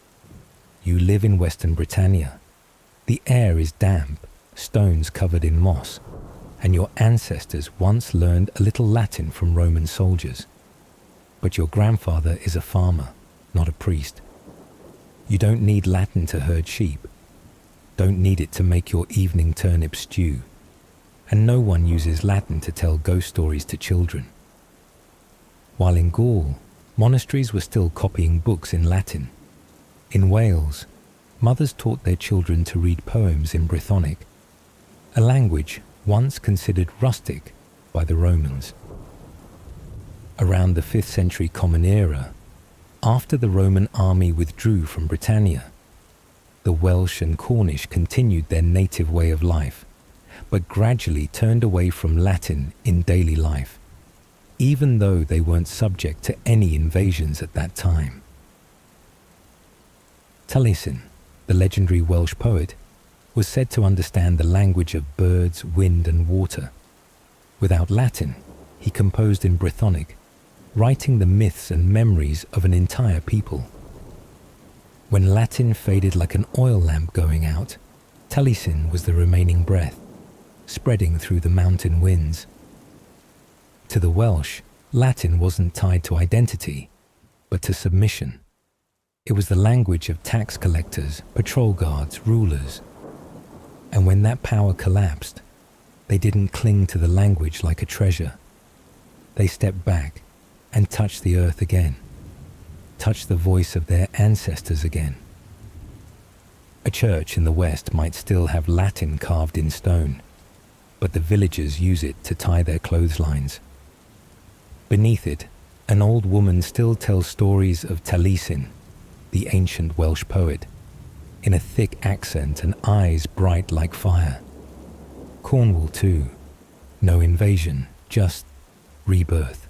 You live in Western Britannia. The air is damp, stones covered in moss, and your ancestors once learned a little Latin from Roman soldiers. but your grandfather is a farmer, not a priest. You don't need Latin to herd sheep, don't need it to make your evening turnip stew, and no one uses Latin to tell ghost stories to children. While in Gaul, monasteries were still copying books in Latin. In Wales, mothers taught their children to read poems in Brythonic, a language once considered rustic by the Romans. Around the 5th century Common Era, after the Roman army withdrew from Britannia, the Welsh and Cornish continued their native way of life, but gradually turned away from Latin in daily life, even though they weren't subject to any invasions at that time. Taliesin, the legendary Welsh poet, was said to understand the language of birds, wind and water. Without Latin, he composed in Brythonic, writing the myths and memories of an entire people. When Latin faded like an oil lamp going out, Taliesin was the remaining breath, spreading through the mountain winds. To the Welsh, Latin wasn't tied to identity, but to submission. It was the language of tax collectors, patrol guards, rulers. And when that power collapsed, they didn't cling to the language like a treasure. They stepped back and touched the earth again, touched the voice of their ancestors again. A church in the West might still have Latin carved in stone, but the villagers use it to tie their clotheslines. Beneath it, an old woman still tells stories of Taliesin, the ancient Welsh poet, in a thick accent and eyes bright like fire. Cornwall too, no invasion, just rebirth.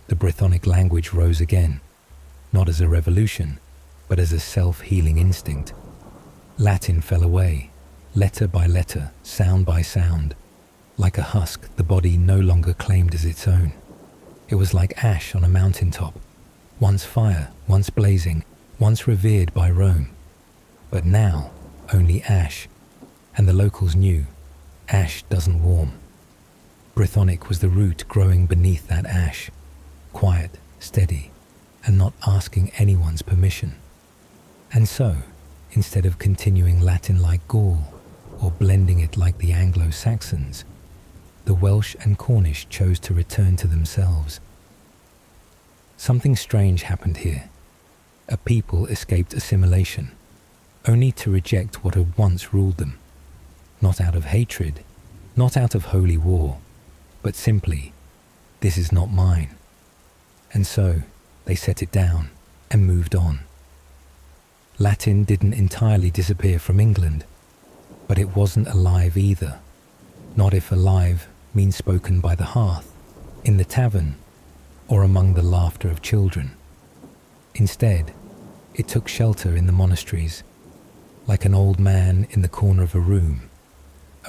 The Brythonic language rose again, not as a revolution, but as a self-healing instinct. Latin fell away, letter by letter, sound by sound. Like a husk, the body no longer claimed as its own. It was like ash on a mountaintop, once fire, once blazing, once revered by Rome. But now, only ash, and the locals knew, ash doesn't warm. Brythonic was the root growing beneath that ash, quiet, steady, and not asking anyone's permission. And so, instead of continuing Latin like Gaul, or blending it like the Anglo-Saxons, the Welsh and Cornish chose to return to themselves. Something strange happened here. A people escaped assimilation, only to reject what had once ruled them, not out of hatred, not out of holy war, but simply, this is not mine. And so, they set it down and moved on. Latin didn't entirely disappear from England, but it wasn't alive either. Not if alive means spoken by the hearth, in the tavern, or among the laughter of children. Instead, it took shelter in the monasteries, like an old man in the corner of a room,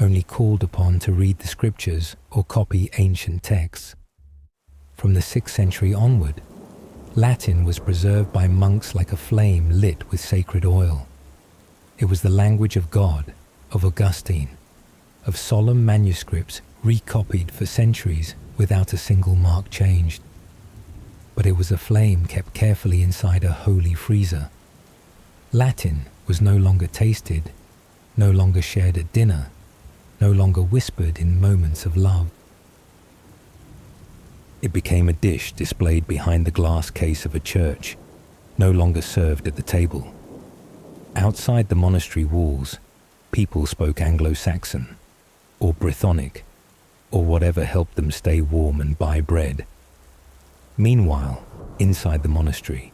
only called upon to read the scriptures or copy ancient texts. From the 6th century onward, Latin was preserved by monks like a flame lit with sacred oil. It was the language of God, of Augustine, of solemn manuscripts recopied for centuries without a single mark changed. But it was a flame kept carefully inside a holy freezer. Latin was no longer tasted, no longer shared at dinner, no longer whispered in moments of love. It became a dish displayed behind the glass case of a church, no longer served at the table. Outside the monastery walls, people spoke Anglo-Saxon, or Brythonic, or whatever helped them stay warm and buy bread. Meanwhile, inside the monastery,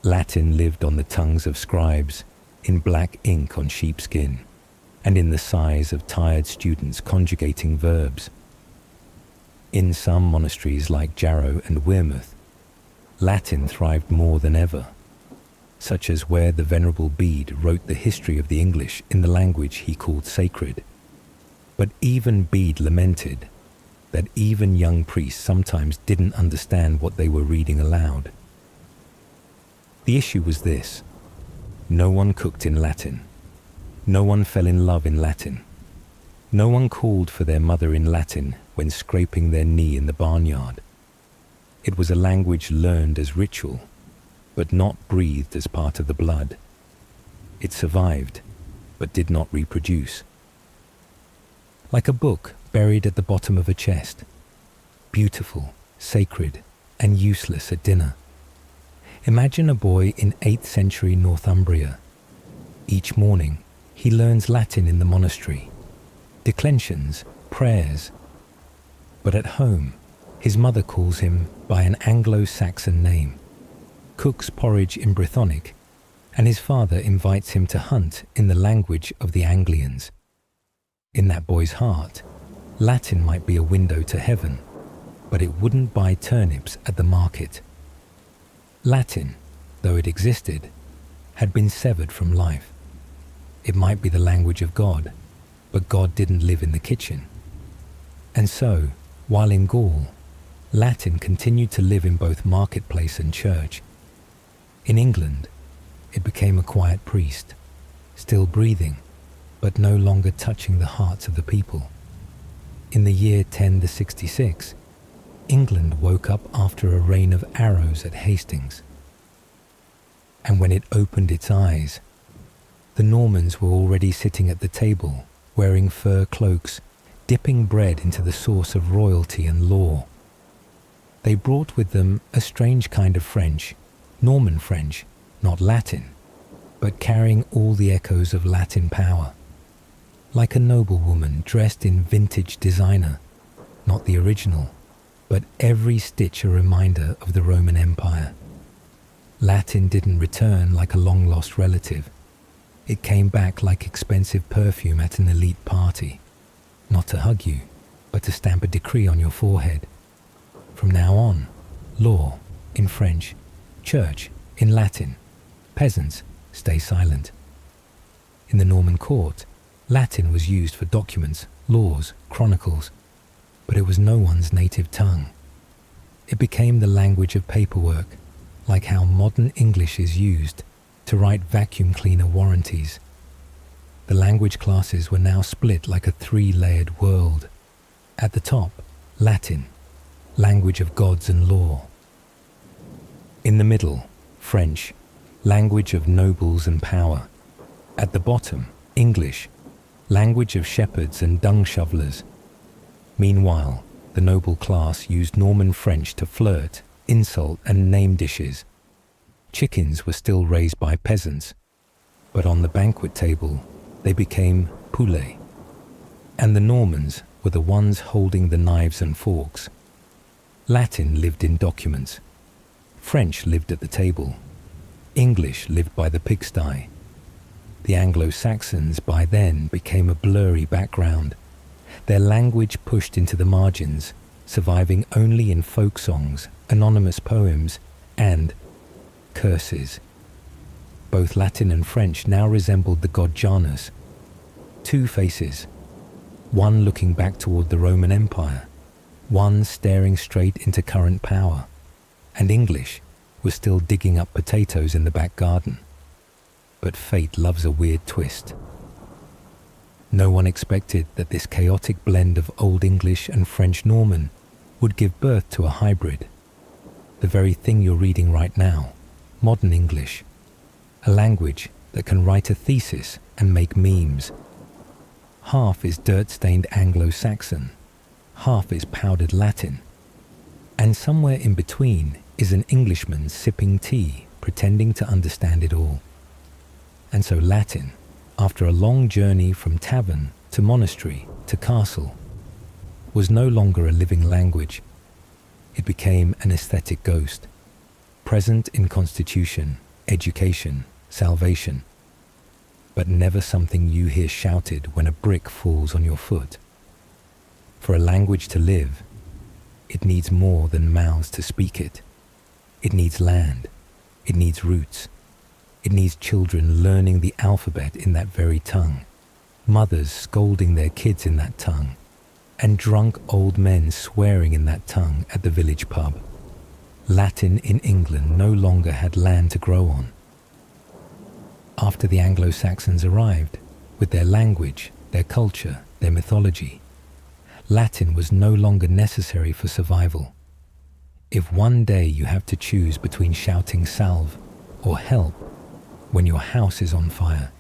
Latin lived on the tongues of scribes, in black ink on sheepskin, and in the sighs of tired students conjugating verbs. In some monasteries like Jarrow and Wearmouth, Latin thrived more than ever, such as where the Venerable Bede wrote the history of the English in the language he called sacred. But even Bede lamented that even young priests sometimes didn't understand what they were reading aloud. The issue was this: no one cooked in Latin. No one fell in love in Latin. No one called for their mother in Latin when scraping their knee in the barnyard. It was a language learned as ritual, but not breathed as part of the blood. It survived, but did not reproduce. Like a book buried at the bottom of a chest, beautiful, sacred, and useless at dinner. Imagine a boy in 8th century Northumbria. Each morning, he learns Latin in the monastery, declensions, prayers. But at home, his mother calls him by an Anglo-Saxon name, cooks porridge in Brythonic, and his father invites him to hunt in the language of the Anglians. In that boy's heart, Latin might be a window to heaven, but it wouldn't buy turnips at the market. Latin, though it existed, had been severed from life. It might be the language of God, but God didn't live in the kitchen. And so, while in Gaul, Latin continued to live in both marketplace and church. In England, it became a quiet priest, still breathing, but no longer touching the hearts of the people. In the year 1066, England woke up after a rain of arrows at Hastings. And when it opened its eyes, the Normans were already sitting at the table, wearing fur cloaks, dipping bread into the sauce of royalty and law. They brought with them a strange kind of French, Norman French, not Latin, but carrying all the echoes of Latin power. Like a noblewoman dressed in vintage designer, not the original, but every stitch a reminder of the Roman Empire. Latin didn't return like a long-lost relative. It came back like expensive perfume at an elite party, not to hug you, but to stamp a decree on your forehead. From now on, law in French, church in Latin, peasants stay silent. In the Norman court, Latin was used for documents, laws, chronicles, but it was no one's native tongue. It became the language of paperwork, like how modern English is used to write vacuum cleaner warranties. The language classes were now split like a 3-layered world. At the top, Latin, language of gods and law. In the middle, French, language of nobles and power. At the bottom, English, language of shepherds and dung shovelers. Meanwhile, the noble class used Norman French to flirt, insult, and name dishes. Chickens were still raised by peasants, but on the banquet table, they became poulet. And the Normans were the ones holding the knives and forks. Latin lived in documents. French lived at the table. English lived by the pigsty. The Anglo-Saxons by then became a blurry background, their language pushed into the margins, surviving only in folk songs, anonymous poems, and curses. Both Latin and French now resembled the god Janus, two faces, one looking back toward the Roman Empire, one staring straight into current power, and English was still digging up potatoes in the back garden. But fate loves a weird twist. No one expected that this chaotic blend of Old English and French Norman would give birth to a hybrid. The very thing you're reading right now, modern English, a language that can write a thesis and make memes. Half is dirt-stained Anglo-Saxon, half is powdered Latin, and somewhere in between is an Englishman sipping tea, pretending to understand it all. And so Latin, after a long journey from tavern to monastery to castle, was no longer a living language. It became an aesthetic ghost, present in constitution, education, salvation, but never something you hear shouted when a brick falls on your foot. For a language to live, it needs more than mouths to speak it. It needs land, it needs roots, it needs children learning the alphabet in that very tongue, mothers scolding their kids in that tongue, and drunk old men swearing in that tongue at the village pub. Latin in England no longer had land to grow on. After the Anglo-Saxons arrived, with their language, their culture, their mythology, Latin was no longer necessary for survival. If one day you have to choose between shouting salve or help when your house is on fire,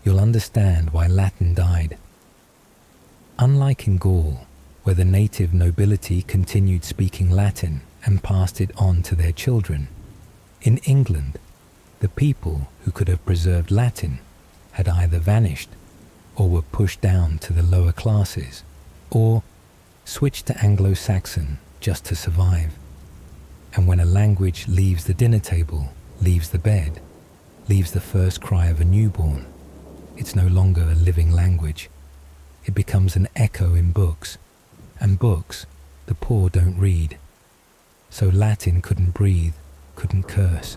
you'll understand why Latin died. Unlike in Gaul, where the native nobility continued speaking Latin and passed it on to their children, in England, the people who could have preserved Latin had either vanished or were pushed down to the lower classes, or switched to Anglo-Saxon just to survive. And when a language leaves the dinner table, leaves the bed, leaves the first cry of a newborn, it's no longer a living language. It becomes an echo in books, and books the poor don't read. So Latin couldn't breathe, couldn't curse,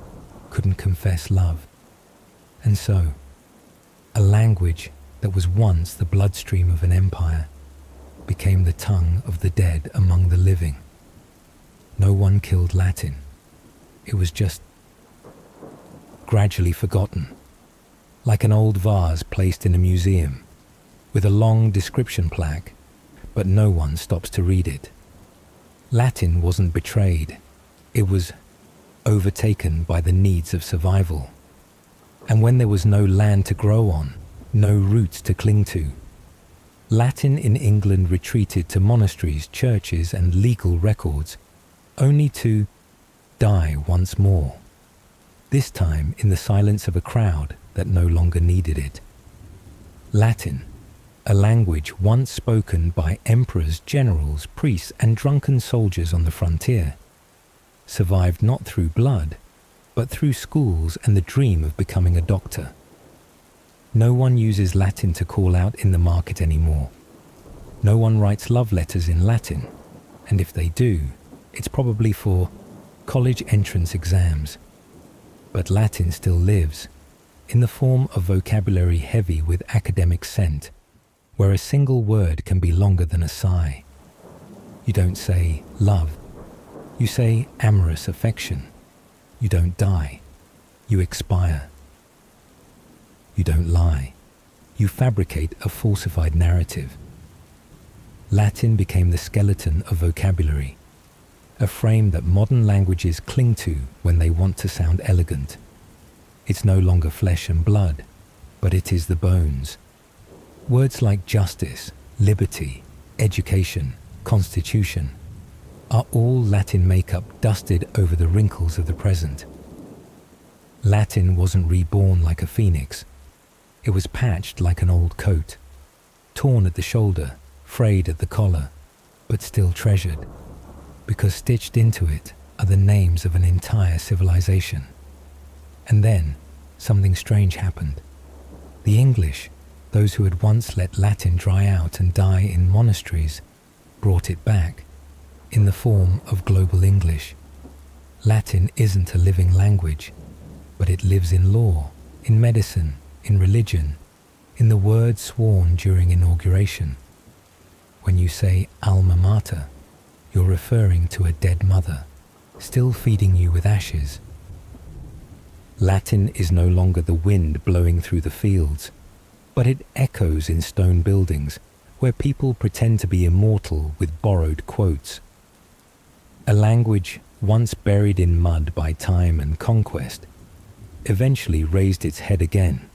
couldn't confess love. And so, a language that was once the bloodstream of an empire became the tongue of the dead among the living. No one killed Latin. It was just gradually forgotten, like an old vase placed in a museum, with a long description plaque, but no one stops to read it. Latin wasn't betrayed. It was overtaken by the needs of survival. And when there was no land to grow on, no roots to cling to, Latin in England retreated to monasteries, churches, and legal records, only to die once more, this time in the silence of a crowd that no longer needed it. Latin, a language once spoken by emperors, generals, priests, and drunken soldiers on the frontier, survived not through blood, but through schools and the dream of becoming a doctor. No one uses Latin to call out in the market anymore. No one writes love letters in Latin, and if they do, it's probably for college entrance exams. But Latin still lives, in the form of vocabulary heavy with academic scent, where a single word can be longer than a sigh. You don't say love. You say amorous affection. You don't die. You expire. You don't lie. You fabricate a falsified narrative. Latin became the skeleton of vocabulary, a frame that modern languages cling to when they want to sound elegant. It's no longer flesh and blood, but it is the bones. Words like justice, liberty, education, constitution are all Latin makeup dusted over the wrinkles of the present. Latin wasn't reborn like a phoenix. It was patched like an old coat, torn at the shoulder, frayed at the collar, but still treasured, because stitched into it are the names of an entire civilization. And then something strange happened. The English, those who had once let Latin dry out and die in monasteries, brought it back in the form of global English. Latin isn't a living language, but it lives in law, in medicine, in religion, in the words sworn during inauguration. When you say alma mater, you're referring to a dead mother, still feeding you with ashes. Latin is no longer the wind blowing through the fields, but it echoes in stone buildings where people pretend to be immortal with borrowed quotes. A language once buried in mud by time and conquest eventually raised its head again,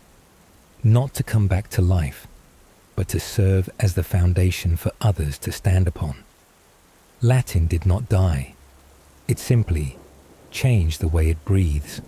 not to come back to life, but to serve as the foundation for others to stand upon. Latin did not die. It simply changed the way it breathes.